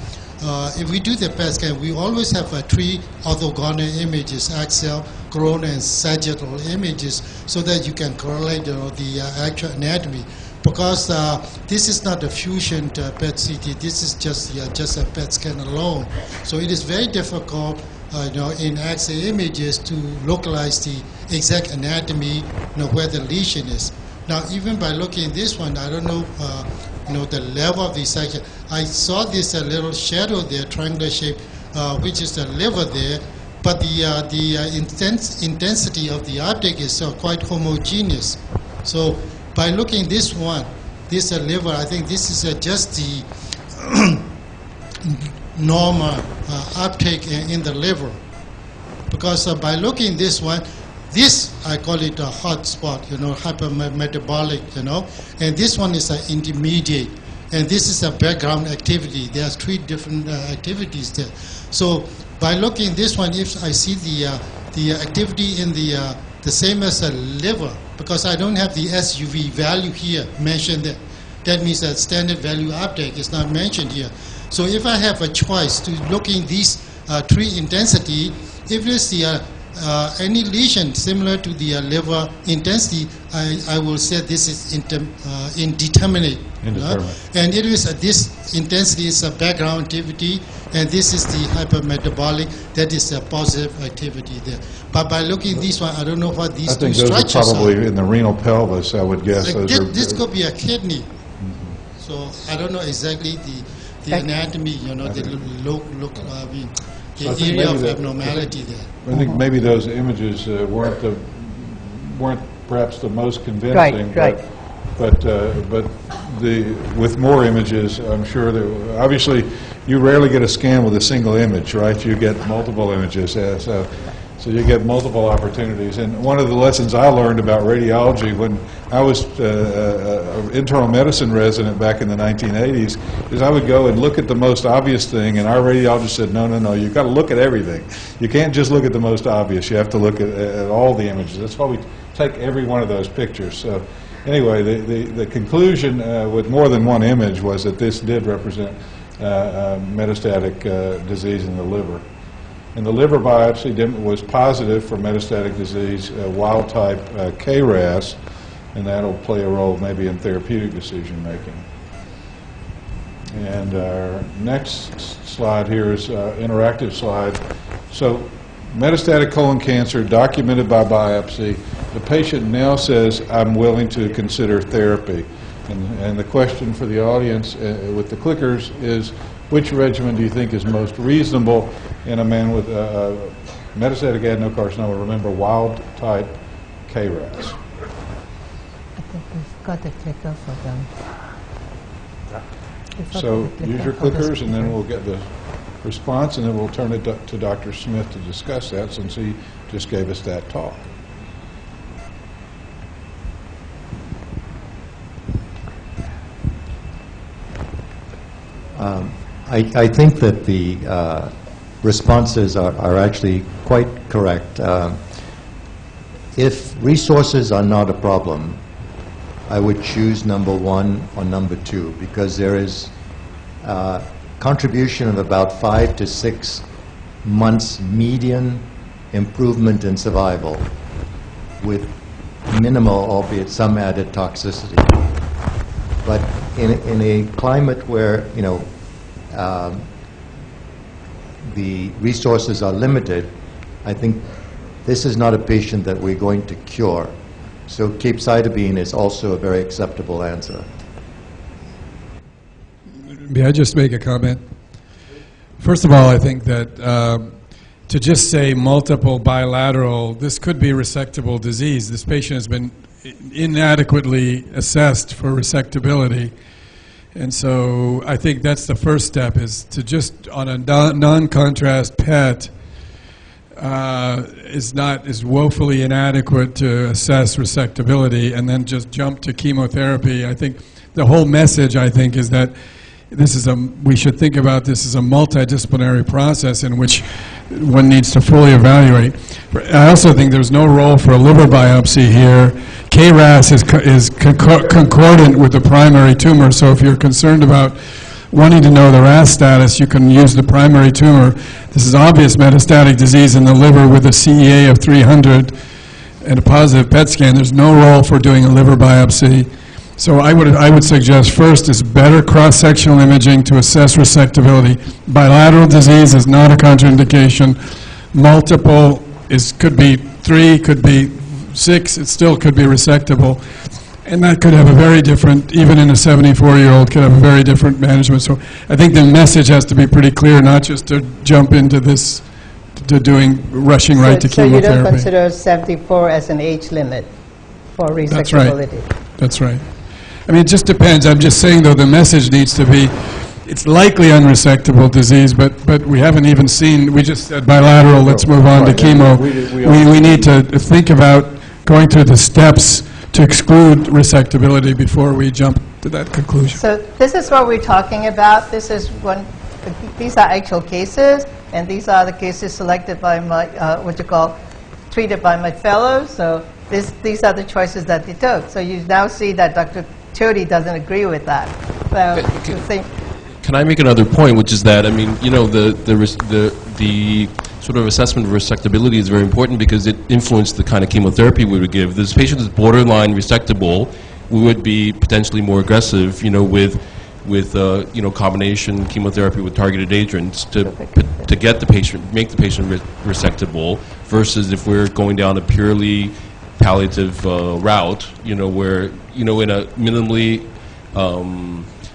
if we do the PET scan, we always have three orthogonal images, axial, coronal, and sagittal images, so that you can correlate the actual anatomy. Because this is not a fusion PET CT, this is just a PET scan alone. So it is very difficult, in axial images to localize the exact anatomy, where the lesion is. Now, even by looking at this one, I don't know, the level of the section. I saw this little shadow there, triangular shape, which is the liver there, but the intensity of the object is quite homogeneous. So by looking this one, this liver, I think this is just the normal uptake in the liver. Because by looking this one, this, I call it a hot spot, hypermetabolic, and this one is an intermediate, and this is a background activity. There's three different activities there. So by looking this one, if I see the activity in the same as a liver, because I don't have the SUV value here mentioned there, that means that standard value uptake is not mentioned here. So if I have a choice to looking these three intensity, if it's the any lesion similar to the liver intensity, I will say this is indeterminate. And it is this intensity is a background activity, and this is the hypermetabolic, that is a positive activity there. But by looking at this one, I don't know what these two structures are. I think those are probably in the renal pelvis, I would guess. This could be a kidney. So I don't know exactly the anatomy, the area of abnormality there. I think maybe those images weren't perhaps the most convincing. Right. But with more images, I'm sure that obviously you rarely get a scan with a single image, right? You get multiple images, so you get multiple opportunities. And one of the lessons I learned about radiology when I was an internal medicine resident back in the 1980s is I would go and look at the most obvious thing, and our radiologist said, no, you've got to look at everything. You can't just look at the most obvious. You have to look at all the images. That's why we take every one of those pictures. So anyway, the conclusion with more than one image was that this did represent metastatic disease in the liver. And the liver biopsy was positive for metastatic disease, wild-type KRAS, and that'll play a role maybe in therapeutic decision-making. And our next slide here is interactive slide. So metastatic colon cancer documented by biopsy. The patient now says, I'm willing to consider therapy. And the question for the audience with the clickers is, which regimen do you think is most reasonable in a man with metastatic adenocarcinoma? Remember, wild-type KRAS. I think we've got a clicker for them. So use your clickers, and then we'll get the response, and then we'll turn it to Dr. Smith to discuss that, since he just gave us that talk. I think that the responses are actually quite correct. If resources are not a problem, I would choose number 1 or number 2, because there is contribution of about 5 to 6 months median improvement in survival with minimal, albeit some added toxicity. But in a climate where, the resources are limited, I think this is not a patient that we're going to cure. So capecitabine is also a very acceptable answer. May I just make a comment? First of all, I think that to just say multiple bilateral, this could be resectable disease. This patient has been inadequately assessed for resectability. And so I think that's the first step, is to just on a non-contrast PET is woefully inadequate to assess resectability, and then just jump to chemotherapy. I think the whole message, I think, is that we should think about this as a multidisciplinary process in which one needs to fully evaluate. I also think there's no role for a liver biopsy here. KRAS is concordant with the primary tumor, so if you're concerned about wanting to know the RAS status, you can use the primary tumor. This is obvious metastatic disease in the liver with a CEA of 300 and a positive PET scan. There's no role for doing a liver biopsy. So I would suggest first is better cross-sectional imaging to assess resectability. Bilateral disease is not a contraindication. Multiple could be 3, could be 6, it still could be resectable. And that could have a very different, even in a 74-year-old, could have a very different management. So I think the message has to be pretty clear, not just to jump into this, rushing right to chemotherapy. So you don't consider 74 as an age limit for resectability? That's right. I mean, it just depends. I'm just saying, though, the message needs to be, it's likely unresectable disease, but we haven't even seen, we just said bilateral, let's move on to chemo. We need to think about going through the steps to exclude resectability before we jump to that conclusion. So this is what we're talking about. These are actual cases, and these are the cases selected by my, treated by my fellows. So these are the choices that they took. So you now see that Dr. Chody doesn't agree with that. So can I make another point, which is that, I mean, you know, the sort of assessment of resectability is very important because it influenced the kind of chemotherapy we would give. This patient is borderline resectable. We would be potentially more aggressive, you know, with you know, combination chemotherapy with targeted agents to get the patient, make the patient resectable, versus if we're going down a purely palliative route, you know, where, you know, in a minimally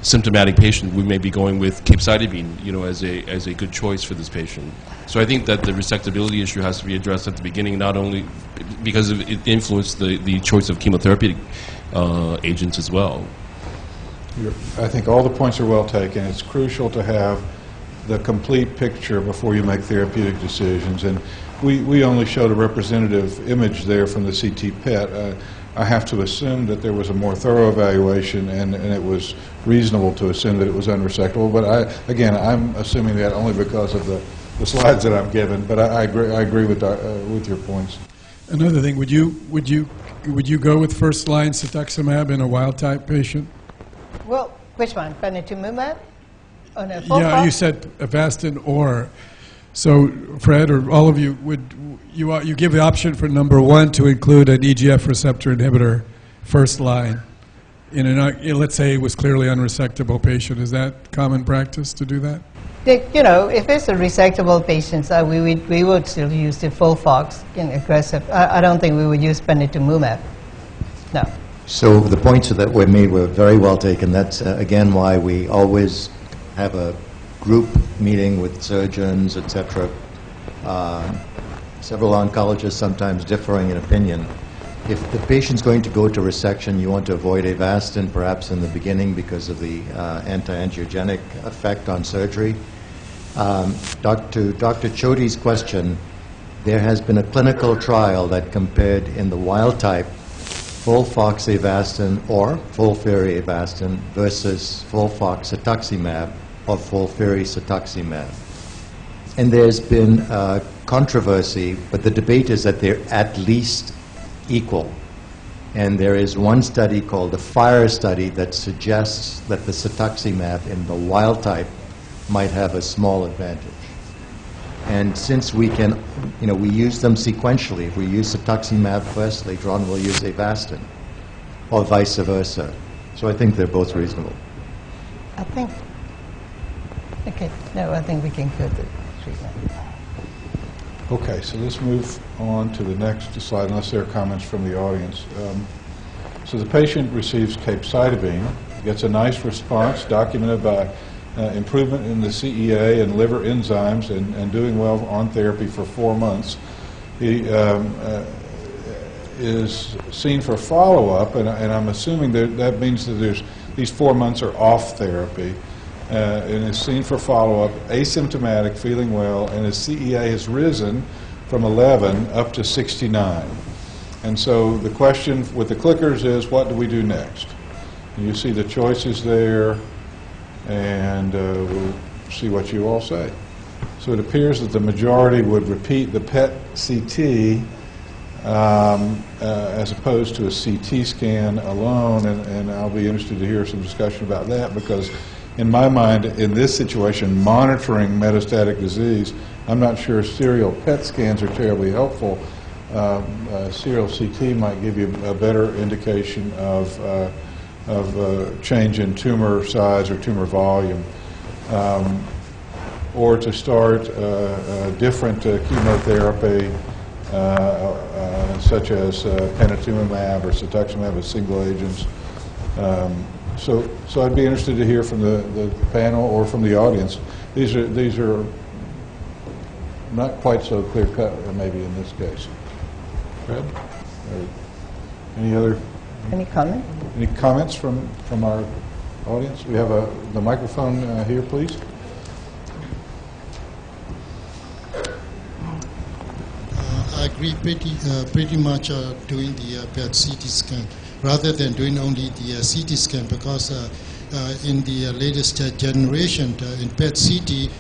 symptomatic patient, we may be going with capecitabine, you know, as a good choice for this patient. So I think that the resectability issue has to be addressed at the beginning, not only because it influenced the choice of chemotherapeutic agents as well. I think all the points are well taken. It's crucial to have the complete picture before you make therapeutic decisions. And we only showed a representative image there from the CT PET. I have to assume that there was a more thorough evaluation, and it was reasonable to assume that it was unresectable. But I'm assuming that only because of the slides that I'm given. But I agree with your points. Another thing, would you go with first-line cetuximab in a wild-type patient? Well, which one? Panitumumab? Yeah, you said Avastin or. So, Fred, or all of you, you give the option for number 1 to include an EGF receptor inhibitor first line in let's say it was clearly unresectable patient. Is that common practice to do that? You know, if it's a resectable patient, we would still use the FOLFOX in aggressive. I don't think we would use panitumumab. No. So the points that were made were very well taken. That's, again, why we always have a group meeting with surgeons, etc. Several oncologists sometimes differing in opinion. If the patient's going to go to resection, you want to avoid Avastin perhaps in the beginning because of the anti-angiogenic effect on surgery. To Dr. Chody's question, there has been a clinical trial that compared in the wild type FOLFOX Avastin or FOLFIRI Avastin versus FOLFOX cetuximab or FOLFIRI cetuximab. And there's been controversy, but the debate is that they're at least equal. And there is one study called the FIRE study that suggests that the cetuximab in the wild type might have a small advantage. And since we can, you know, we use them sequentially. If we use cetuximab first, later on we'll use Avastin, or vice versa. So I think they're both reasonable. I think we can go to treatment. Okay, so let's move on to the next slide, unless there are comments from the audience. So the patient receives capecitabine, gets a nice response documented by improvement in the CEA and liver enzymes and doing well on therapy for 4 months. He is seen for follow-up, and I'm assuming that means that these 4 months are off therapy, and is seen for follow-up, asymptomatic, feeling well, and his CEA has risen from 11 up to 69. And so the question with the clickers is, what do we do next? And you see the choices there, and we'll see what you all say. So it appears that the majority would repeat the PET-CT as opposed to a CT scan alone, and I'll be interested to hear some discussion about that, because in my mind, in this situation, monitoring metastatic disease, I'm not sure serial PET scans are terribly helpful. Serial CT might give you a better indication of change in tumor size or tumor volume, or to start different chemotherapy, such as panitumumab or cetuximab as single agents. So I'd be interested to hear from the panel or from the audience. These are not quite so clear cut, maybe in this case. Fred, Any comment? Any comments from our audience? We have the microphone here, please. I agree pretty much doing the PET-CT scan rather than doing only the CT scan, because in the latest generation in PET-CT,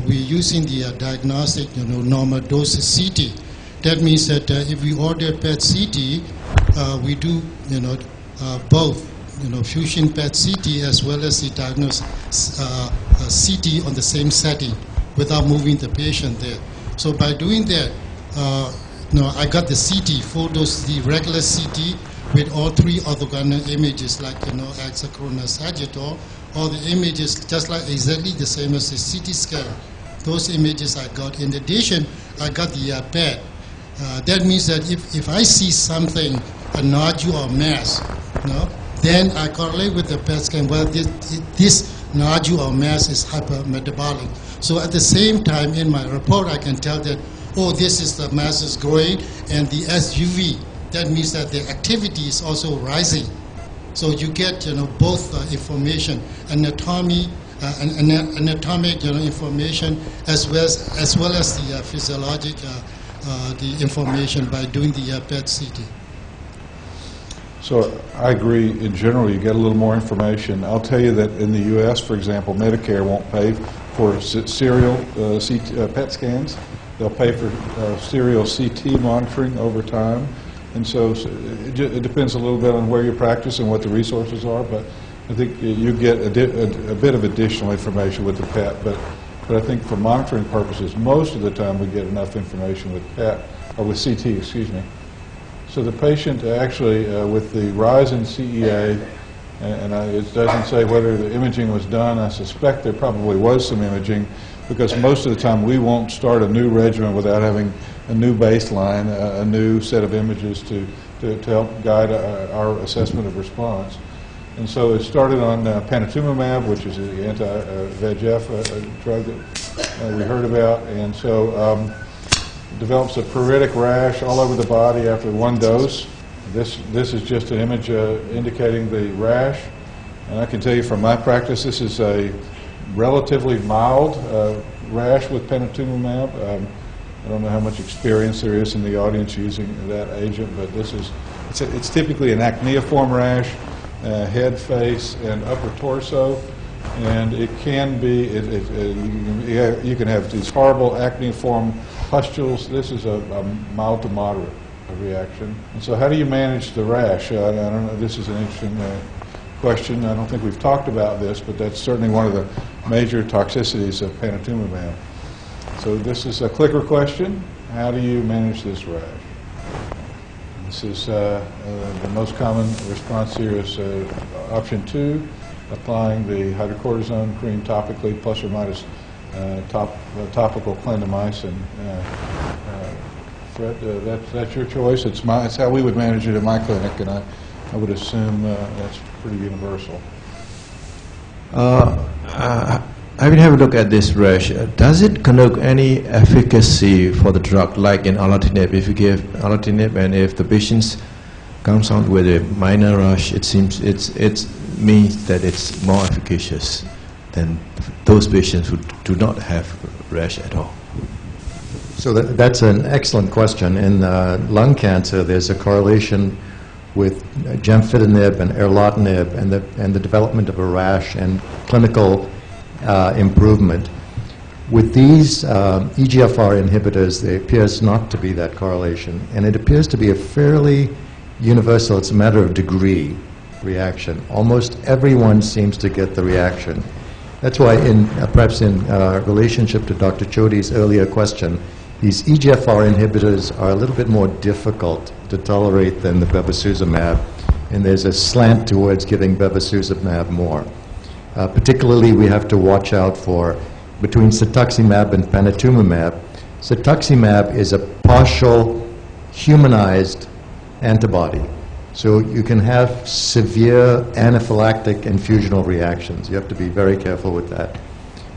we're using the diagnostic, normal dose CT. That means that if we order PET-CT, we do, both, fusion PET-CT as well as the diagnosed CT on the same setting without moving the patient there. So by doing that, I got the CT, full dose, the regular CT with all 3 orthogonal images, like, hexachrona sagittal. All the images just like exactly the same as the CT scan. Those images I got. In addition, I got the PET. That means that if I see something, a nodule or mass, then I correlate with the PET scan. Well, this nodule or mass is hypermetabolic. So at the same time, in my report, I can tell that, this is the mass is growing, and the SUV, that means that the activity is also rising. So you get, both information, anatomic information, as well as the physiologic the information by doing the PET-CT. So I agree. In general, you get a little more information. I'll tell you that in the U.S., for example, Medicare won't pay for serial PET scans. They'll pay for serial CT monitoring over time. And so it depends a little bit on where you practice and what the resources are, but I think you get a bit of additional information with the PET. But I think for monitoring purposes, most of the time we get enough information with PET, or with CT, excuse me. So the patient actually, with the rise in CEA, it doesn't say whether the imaging was done. I suspect there probably was some imaging, because most of the time we won't start a new regimen without having a new baseline, a new set of images to help guide our assessment of response. And so it started on panitumumab, which is the anti-VEGF drug that we heard about, and so develops a pruritic rash all over the body after 1 dose. This is just an image indicating the rash, and I can tell you from my practice, this is a relatively mild rash with panitumumab. I don't know how much experience there is in the audience using that agent, but it's typically an acneiform rash, head, face, and upper torso, and it can be, you can have these horrible acneiform pustules. This is a mild to moderate reaction. And so how do you manage the rash? I don't know, this is an interesting question. I don't think we've talked about this, but that's certainly one of the major toxicities of panitumumab. So this is a clicker question. How do you manage this rash? This is the most common response here is option 2, applying the hydrocortisone cream topically plus or minus topical clindamycin. Fred, that's your choice. It's how we would manage it in my clinic, and I would assume that's pretty universal. When you have a look at this rash, does it connote any efficacy for the drug, like in alatinib? If you give alatinib and if the patient comes out with a minor rash, it seems it means that it's more efficacious than those patients who do not have rash at all. So that's an excellent question. In lung cancer, there's a correlation with gemcitabine and erlotinib and the development of a rash and clinical improvement. With these EGFR inhibitors, there appears not to be that correlation, and it appears to be a fairly universal, it's a matter of degree, reaction. Almost everyone seems to get the reaction. That's why, perhaps in relationship to Dr. Chodi's earlier question, these EGFR inhibitors are a little bit more difficult to tolerate than the bevacizumab, and there's a slant towards giving bevacizumab more. Particularly, we have to watch out for between cetuximab and panitumumab. Cetuximab is a partial humanized antibody, so you can have severe anaphylactic infusional reactions. You have to be very careful with that.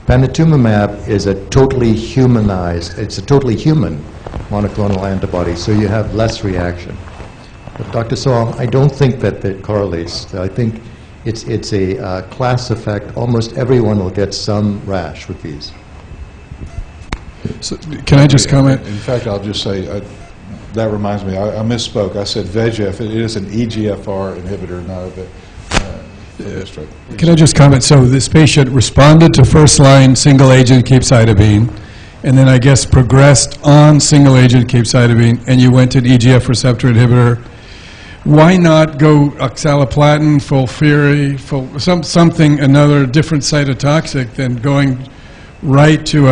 Panitumumab is a totally humanized, it's a totally human monoclonal antibody, so you have less reaction. But Dr. Song, I don't think that it correlates. I think it's a class effect. Almost everyone will get some rash with these. So, can I just comment? In fact, I'll just say, that reminds me, I misspoke. I said VEGF. It is an EGFR inhibitor, not a bit. Can I just comment? So this patient responded to first-line single-agent capecitabine, and then I guess progressed on single-agent capecitabine, and you went to an EGF receptor inhibitor. Why not go oxaliplatin, FOLFIRI, something, another different cytotoxic than going right to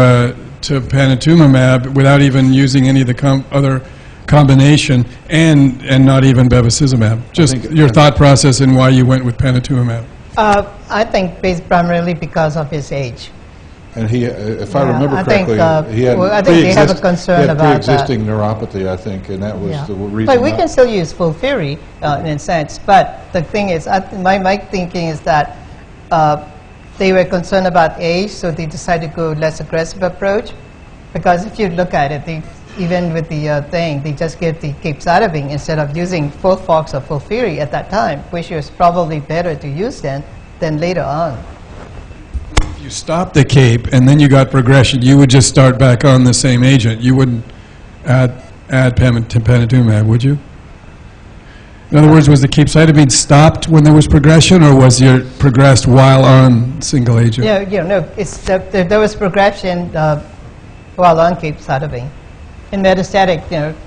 panitumumab without even using any of the other combination and not even bevacizumab? Just your thought process and why you went with panitumumab. I think based primarily because of his age. And he, if I remember correctly, he had I think they have a concern about pre-existing neuropathy, I think, and that was the reason. But we can still use FOLFIRI in a sense. But the thing is, my thinking is that they were concerned about age, so they decided to go less aggressive approach. Because if you look at it, even with the they just gave the capecitabine instead of using FOLFOX or FOLFIRI at that time, which was probably better to use then than later on. If you stopped the cape and then you got progression, you would just start back on the same agent. You wouldn't add panitumumab, would you? In other words, was the capecitabine stopped when there was progression, or was it progressed while on single agent? Yeah, no, there was progression while on capecitabine. In metastatic,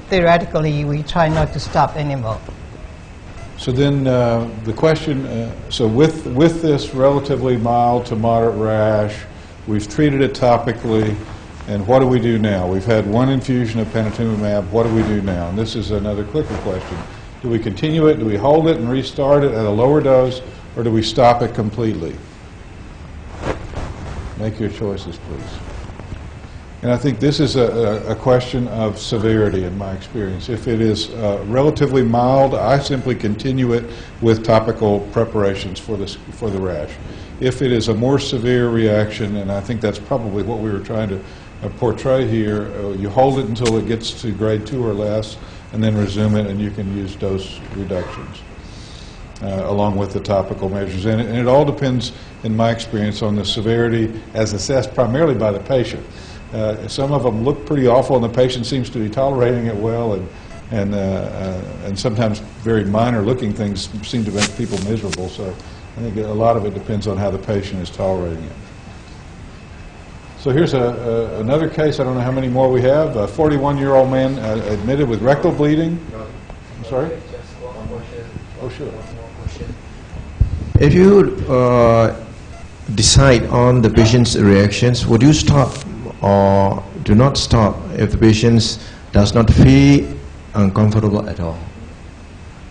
theoretically, we try not to stop anymore. So then the question, so with this relatively mild to moderate rash, we've treated it topically, and what do we do now? We've had one infusion of panitumumab. What do we do now? And this is another quicker question. Do we continue it? Do we hold it and restart it at a lower dose, or do we stop it completely? Make your choices, please. And I think this is a question of severity in my experience. If it is relatively mild, I simply continue it with topical preparations for the rash. If it is a more severe reaction, and I think that's probably what we were trying to portray here, you hold it until it gets to grade 2 or less, and then resume it, and you can use dose reductions along with the topical measures. And it all depends, in my experience, on the severity as assessed primarily by the patient. Some of them look pretty awful, and the patient seems to be tolerating it well, and sometimes very minor-looking things seem to make people miserable. So I think a lot of it depends on how the patient is tolerating it. So here's another case. I don't know how many more we have. A 41-year-old man admitted with rectal bleeding. I'm sorry? Oh, sure. If you decide on the patient's reactions, would you stop or do not stop if the patient does not feel uncomfortable at all?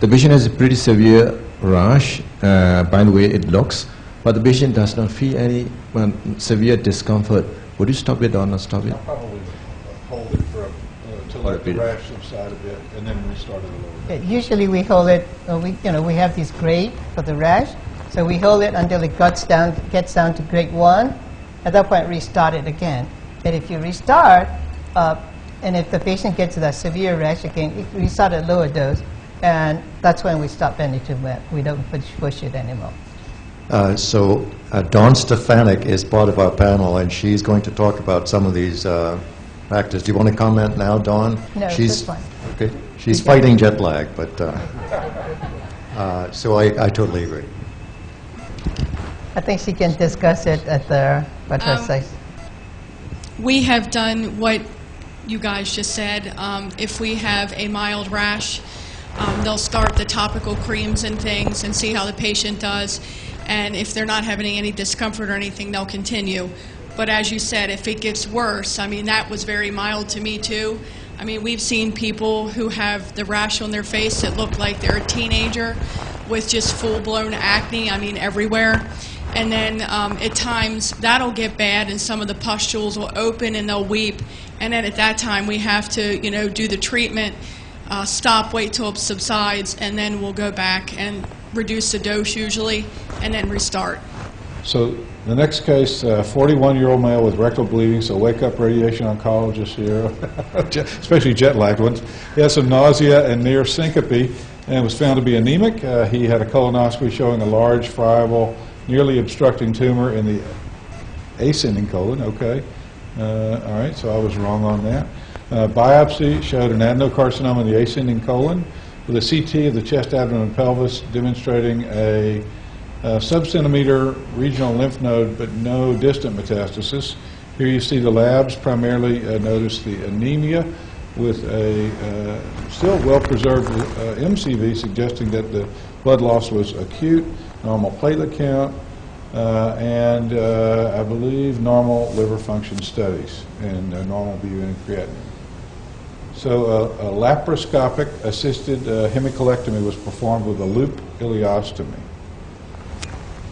The patient has a pretty severe rash, by the way it looks, but the patient does not feel any severe discomfort. Would you stop it or not stop it? I'll probably hold it to let the rash subside a bit, and then restart it a little bit. Usually we hold it, we have this grade for the rash, so we hold it until it gets down to grade 1, at that point restart it again. And if you restart, and if the patient gets that severe rash again, restart at lower dose, and that's when we stop Benetuzumab. We don't push it anymore. So Dawn Stefanik is part of our panel, and she's going to talk about some of these factors. Do you want to comment now, Dawn? No, she's that's fine. Okay. She's fighting jet lag, but so I totally agree. I think she can discuss it at the site. We have done what you guys just said. If we have a mild rash, they'll start the topical creams and things and see how the patient does. And if they're not having any discomfort or anything, they'll continue. But as you said, if it gets worse, I mean, that was very mild to me too. I mean, we've seen people who have the rash on their face that look like they're a teenager with just full-blown acne, I mean, everywhere. And then at times that'll get bad and some of the pustules will open and they'll weep. And then at that time we have to, you know, do the treatment, stop, wait till it subsides, and then we'll go back and reduce the dose usually, and then restart. So the next case, 41-year-old male with rectal bleeding, so wake-up radiation oncologist here, especially jet-lagged ones. He has some nausea and near syncope and was found to be anemic. He had a colonoscopy showing a large, friable, nearly obstructing tumor in the ascending colon. Okay. All right, so I was wrong on that. Biopsy showed an adenocarcinoma in the ascending colon with a CT of the chest, abdomen, and pelvis demonstrating a sub-centimeter regional lymph node, but no distant metastasis. Here you see the labs. Primarily notice the anemia with a still well-preserved MCV, suggesting that the blood loss was acute, normal platelet count, and I believe normal liver function studies and normal BU and creatinine. So a laparoscopic assisted hemicolectomy was performed with a loop ileostomy.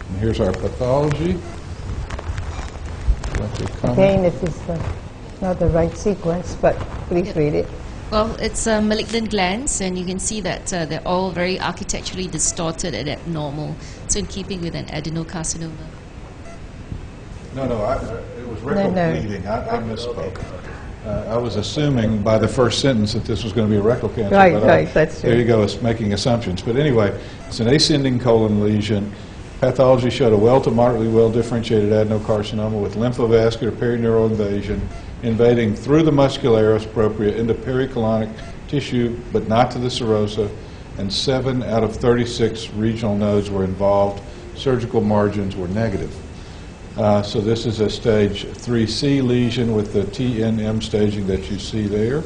And here's our pathology. Again, it is not the right sequence, but please read it. Well, it's malignant glands, and you can see that they're all very architecturally distorted and abnormal. So in keeping with an adenocarcinoma. No, it was rectal bleeding. I misspoke. I was assuming by the first sentence that this was going to be a rectal cancer. Right, that's true. There you go, it's making assumptions. But anyway, it's an ascending colon lesion. Pathology showed a well to moderately well-differentiated adenocarcinoma with lymphovascular perineural invasion invading through the muscularis propria into pericolonic tissue, but not to the serosa, and 7 out of 36 regional nodes were involved. Surgical margins were negative. So this is a stage 3C lesion with the TNM staging that you see there.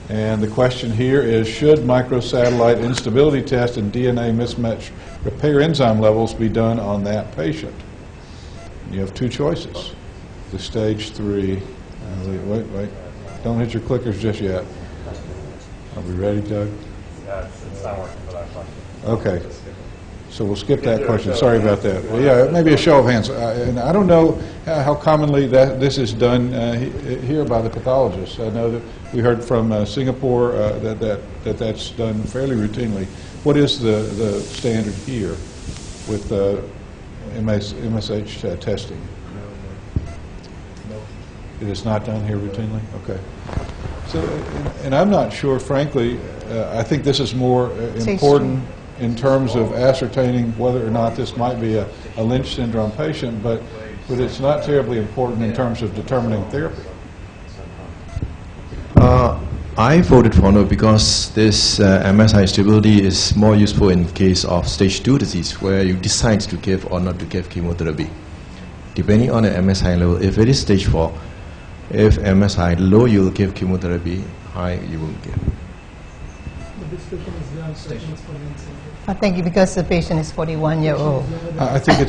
And the question here is, should microsatellite instability test and DNA mismatch repair enzyme levels be done on that patient? And you have two choices. The stage 3, wait, don't hit your clickers just yet. Are we ready, Doug? Yeah, it's not working for that question. Okay. So we'll skip that question. Sorry about that. Well, yeah, maybe a show of hands. And I don't know how commonly this is done here by the pathologists. I know that we heard from Singapore that's done fairly routinely. What is the standard here with MSH testing? It is not done here routinely? Okay. So, and I'm not sure, frankly, I think this is more important in terms of ascertaining whether or not this might be a Lynch syndrome patient, but it's not terribly important in terms of determining therapy. I voted for no because this MSI stability is more useful in case of stage 2 disease where you decide to give or not to give chemotherapy. Depending on the MSI level, if it is stage 4, if MSI low, you will give chemotherapy, high, you will give. I think because the patient is 41-year-old. I think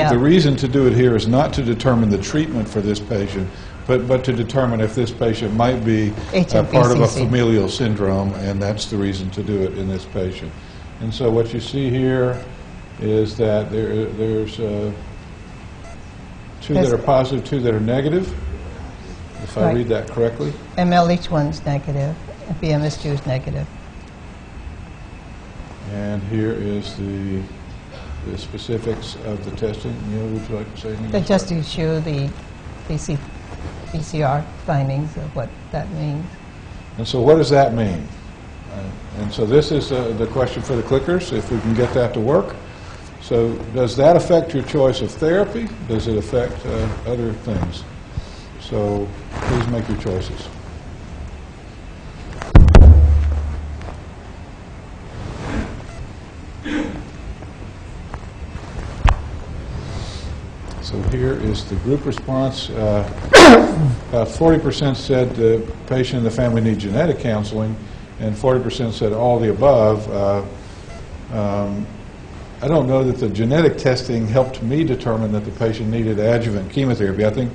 the reason to do it here is not to determine the treatment for this patient, but to determine if this patient might be part of a familial syndrome, and that's the reason to do it in this patient. And so what you see here is that there's 2 that are positive, 2 that are negative, if I read that correctly. MLH1 is negative, and PMS2 is negative. And here is the the specifics of the testing. Neil, would you like to say anything? Just to show the PCR findings of what that means. And so what does that mean? And so this is the question for the clickers, if we can get that to work. So does that affect your choice of therapy? Does it affect other things? So please make your choices. So here is the group response. About 40% said the patient and the family need genetic counseling, and 40% said all the above. I don't know that the genetic testing helped me determine that the patient needed adjuvant chemotherapy. I think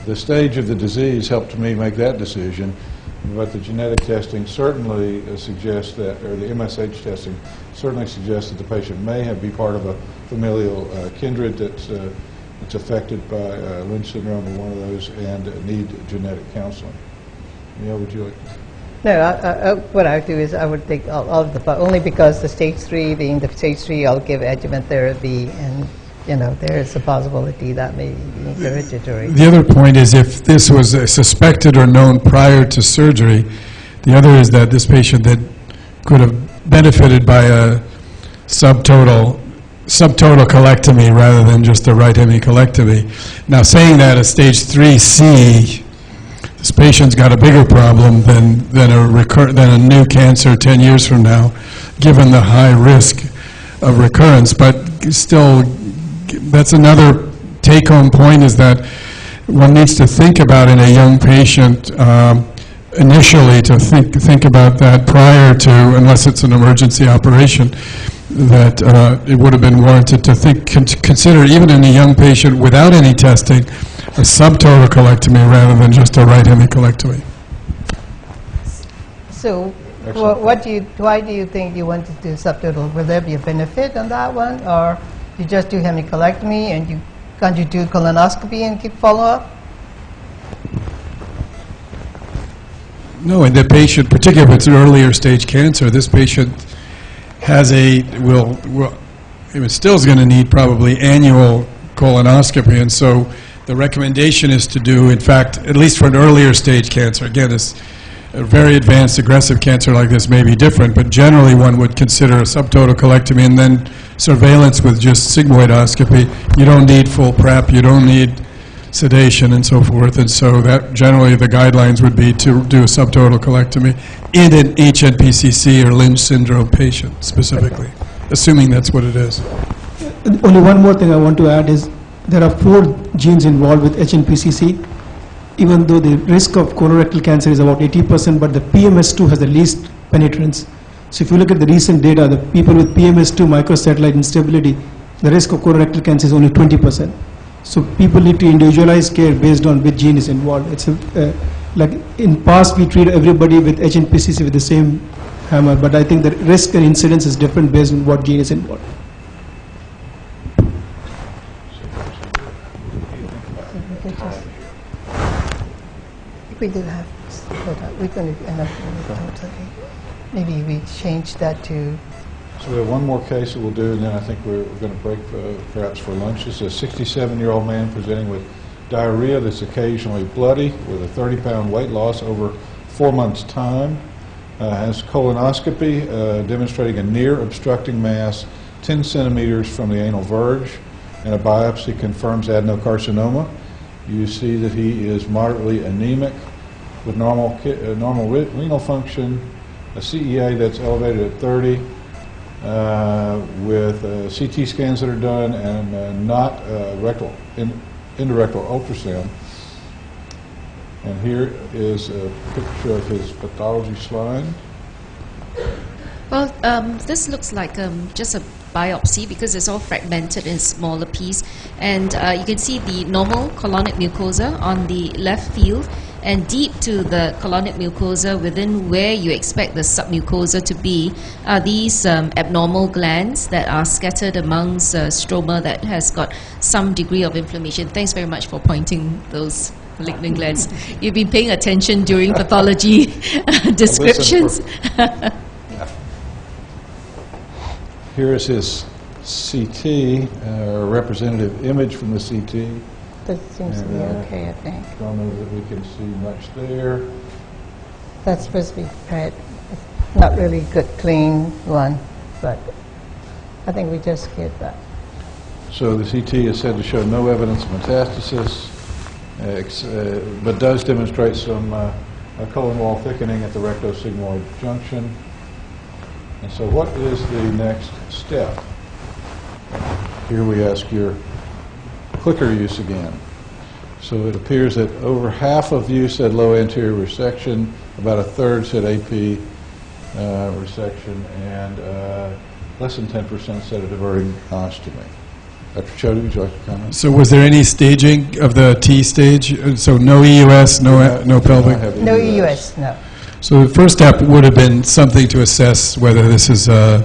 the stage of the disease helped me make that decision, but the genetic testing certainly suggests that, or the MSH testing certainly suggests that the patient may be part of a familial kindred that's affected by Lynch syndrome or one of those and need genetic counseling. Neil, would you like to? No, what I would do is I would take all of the, but only because the stage 3, being the stage 3, I'll give adjuvant therapy, and there is a possibility that may be hereditary. The other point is if this was suspected or known prior to surgery, the other is that this patient that could have benefited by a subtotal colectomy rather than just a right hemicolectomy. Now, saying that a stage 3C, this patient's got a bigger problem than a new cancer 10 years from now, given the high risk of recurrence. But still, that's another take-home point, is that one needs to think about in a young patient initially, to think about that prior to, unless it's an emergency operation, that it would have been warranted to consider, even in a young patient without any testing, a subtotal colectomy rather than just a right hemicolectomy. So, why do you think you want to do subtotal? Will there be a benefit on that one, or you just do hemicolectomy and can't you do colonoscopy and keep follow-up? No, in the patient, particularly if it's an earlier stage cancer, this patient has it still is going to need probably annual colonoscopy, and so the recommendation is to do, in fact, at least for an earlier stage cancer. Again, a very advanced aggressive cancer like this may be different, but generally one would consider a subtotal colectomy and then surveillance with just sigmoidoscopy. You don't need full prep, you don't need sedation and so forth, and so that generally the guidelines would be to do a subtotal colectomy in an HNPCC or Lynch syndrome patient specifically, assuming that's what it is. Only one more thing I want to add is there are 4 genes involved with HNPCC, even though the risk of colorectal cancer is about 80%, but the PMS2 has the least penetrance. So if you look at the recent data, the people with PMS2 microsatellite instability, the risk of colorectal cancer is only 20%. So people need to individualize care based on which gene is involved. It's like in past we treat everybody with HNPCC with the same hammer, but I think the risk and incidence is different based on what gene is involved. We do have, we're going to end up, maybe we change that to. So we have one more case that we'll do, and then I think we're going to break perhaps for lunch. This is a 67-year-old man presenting with diarrhea that's occasionally bloody, with a 30-pound weight loss over 4 months' time. Has colonoscopy demonstrating a near obstructing mass 10 centimeters from the anal verge, and a biopsy confirms adenocarcinoma. You see that he is moderately anemic with normal renal function, a CEA that's elevated at 30, with CT scans that are done and not endorectal ultrasound. And here is a picture of his pathology slide. Well, this looks like just a biopsy because it's all fragmented in smaller piece, and you can see the normal colonic mucosa on the left field, and deep to the colonic mucosa, within where you expect the submucosa to be, are these abnormal glands that are scattered amongst stroma that has got some degree of inflammation. Thanks very much for pointing those malignant glands. You've been paying attention during pathology descriptions. Here is his CT, representative image from the CT. That seems to be okay, I think. Don't know that we can see much there. That's supposed to be PET. Not really good, clean one, but I think we just get that. So the CT is said to show no evidence of metastasis, but does demonstrate some colon wall thickening at the rectosigmoid junction. And so what is the next step? Here we ask your clicker use again. So it appears that over half of you said low anterior resection, about a third said AP resection, and less than 10% said a diverting ostomy. Dr. Chody, would you like to comment? So was there any staging of the T stage? So no EUS, no pelvic? No EUS, no. So the first step would have been something to assess whether this is a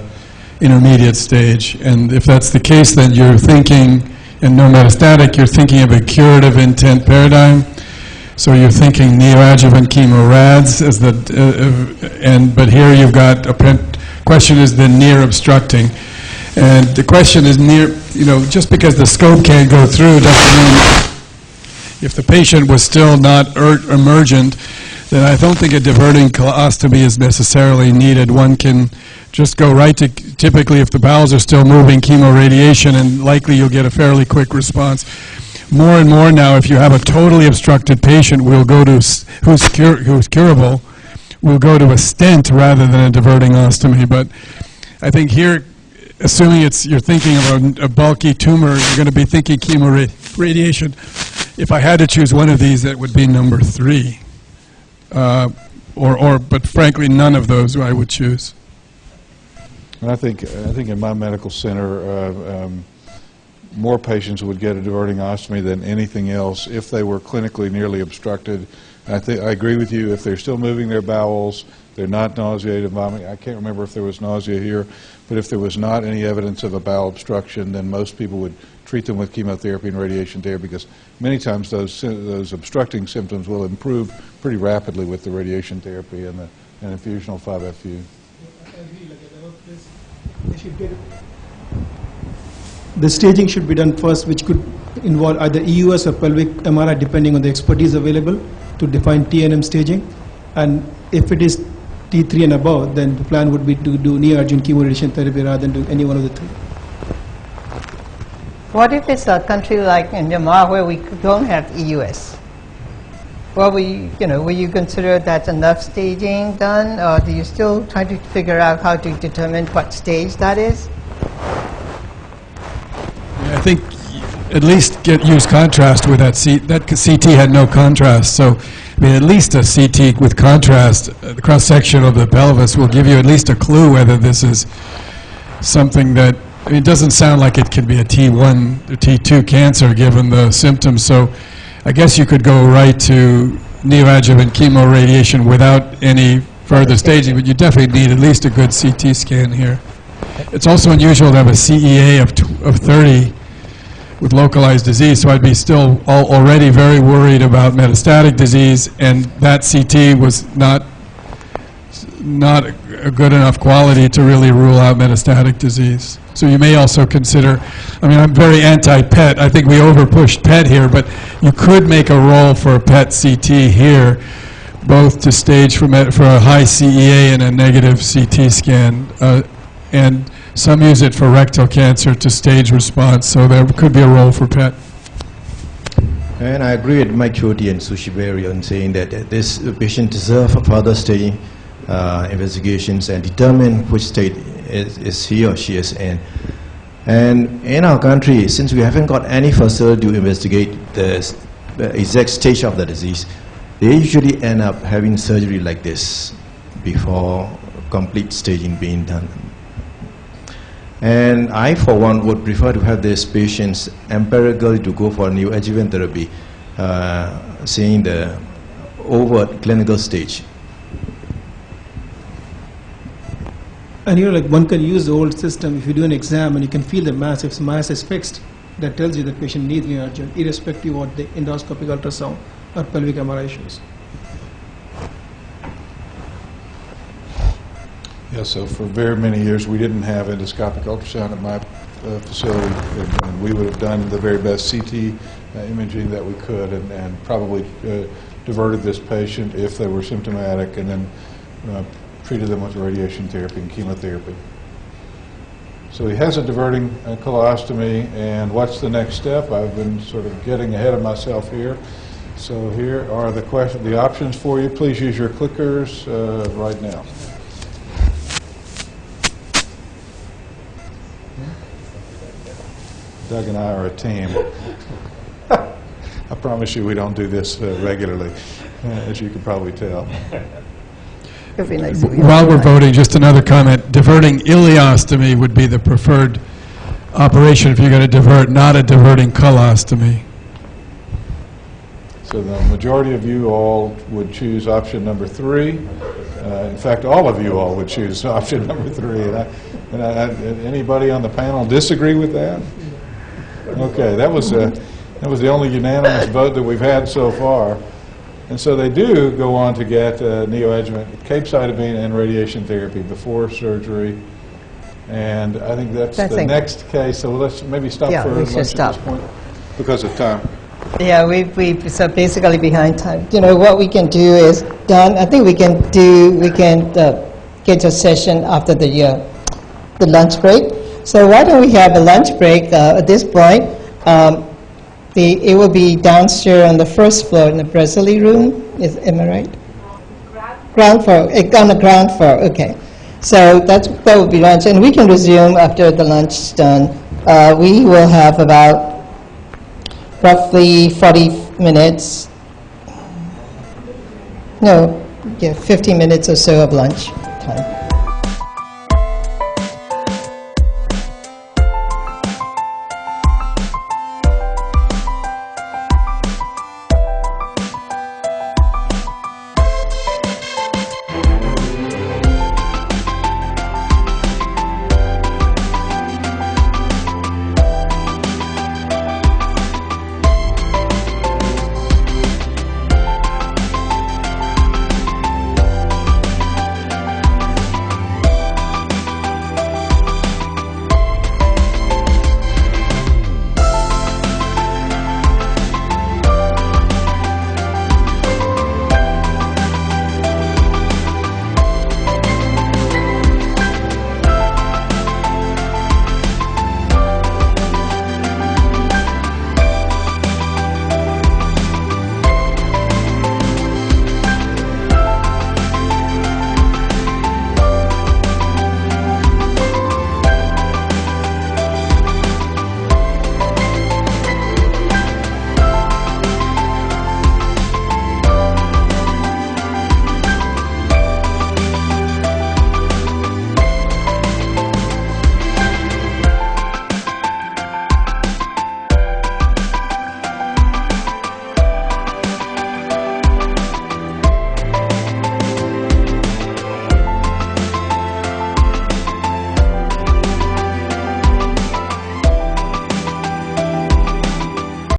intermediate stage. And if that's the case, then you're thinking, and no metastatic, you're thinking of a curative intent paradigm. So you're thinking neoadjuvant chemorads as the, but here you've got question is the near obstructing. And the question is just because the scope can't go through doesn't mean if the patient was still not emergent, then I don't think a diverting colostomy is necessarily needed. One can just go right to, typically if the bowels are still moving, chemoradiation, and likely you'll get a fairly quick response. More and more now, if you have a totally obstructed patient, we'll go to, who's curable, we'll go to a stent rather than a diverting ostomy. But I think here, assuming you're thinking of a bulky tumor, you're going to be thinking chemoradiation. If I had to choose one of these, that would be number 3. But frankly, none of those I would choose. And I think in my medical center, more patients would get a diverting ostomy than anything else if they were clinically nearly obstructed. I agree with you. If they're still moving their bowels, they're not nauseated, vomiting. I can't remember if there was nausea here, but if there was not any evidence of a bowel obstruction, then most people would treat them with chemotherapy and radiation therapy, because many times those obstructing symptoms will improve pretty rapidly with the radiation therapy and infusional 5-FU. The staging should be done first, which could involve either EUS or pelvic MRI, depending on the expertise available, to define TNM staging. And if it is T3 and above, then the plan would be to do neoadjuvant chemoradiation therapy rather than do any one of the 3. What if it's a country like in Myanmar where we don't have EUS? Well, will you consider that's enough staging done, or do you still try to figure out how to determine what stage that is? I think at least use contrast with that. That CT had no contrast, so I mean, at least a CT with contrast, the cross-section of the pelvis will give you at least a clue whether this is something that, I mean, it doesn't sound like it could be a T1 or T2 cancer given the symptoms, so I guess you could go right to neoadjuvant chemoradiation without any further staging, but you definitely need at least a good CT scan here. It's also unusual to have a CEA of 30 with localized disease, so I'd be still already very worried about metastatic disease, and that CT was not a good enough quality to really rule out metastatic disease. So you may also consider, I mean, I'm very anti-PET. I think we overpushed PET here, but you could make a role for a PET CT here, both to stage for a high CEA and a negative CT scan, and some use it for rectal cancer to stage response, so there could be a role for PET. And I agree with Mike Chody and Sushi Berry on saying that this patient deserves further staging investigations and determine which state is he or she is in. And in our country, since we haven't got any facility to investigate the exact stage of the disease, they usually end up having surgery like this before complete staging being done. And I, for one, would prefer to have these patients empirically to go for neoadjuvant therapy, seeing the overt clinical stage. And like one can use the old system. If you do an exam and you can feel the mass, if the mass is fixed, that tells you the patient needs neoadjuvant, irrespective of what the endoscopic ultrasound or pelvic MRI shows. Yeah, so for very many years we didn't have endoscopic ultrasound at my facility, and we would have done the very best CT imaging that we could, and probably diverted this patient if they were symptomatic, and then treated them with radiation therapy and chemotherapy. So he has a diverting colostomy, and what's the next step? I've been sort of getting ahead of myself here. So here are the options for you. Please use your clickers right now. Doug and I are a team. I promise you we don't do this regularly, as you can probably tell. While we're voting, just another comment. Diverting ileostomy would be the preferred operation if you're going to divert, not a diverting colostomy. So the majority of you all would choose option number 3. In fact, all of you all would choose option number 3. And anybody on the panel disagree with that? Okay, that was the only unanimous vote that we've had so far. And so they do go on to get neoadjuvant capecitabine and radiation therapy before surgery. And I think that's the next case. So let's maybe stop for lunch at this point because of time. Yeah, we so basically behind time. You know, what we can do is done. I think we can get a session after the lunch break. So why don't we have a lunch break at this point? It will be downstairs on the first floor in the Brazili room. Am I right? Ground floor. On the ground floor. Okay. So that will be lunch, and we can resume after the lunch is done. We will have about roughly 40 minutes. No, yeah, 15 minutes or so of lunch time.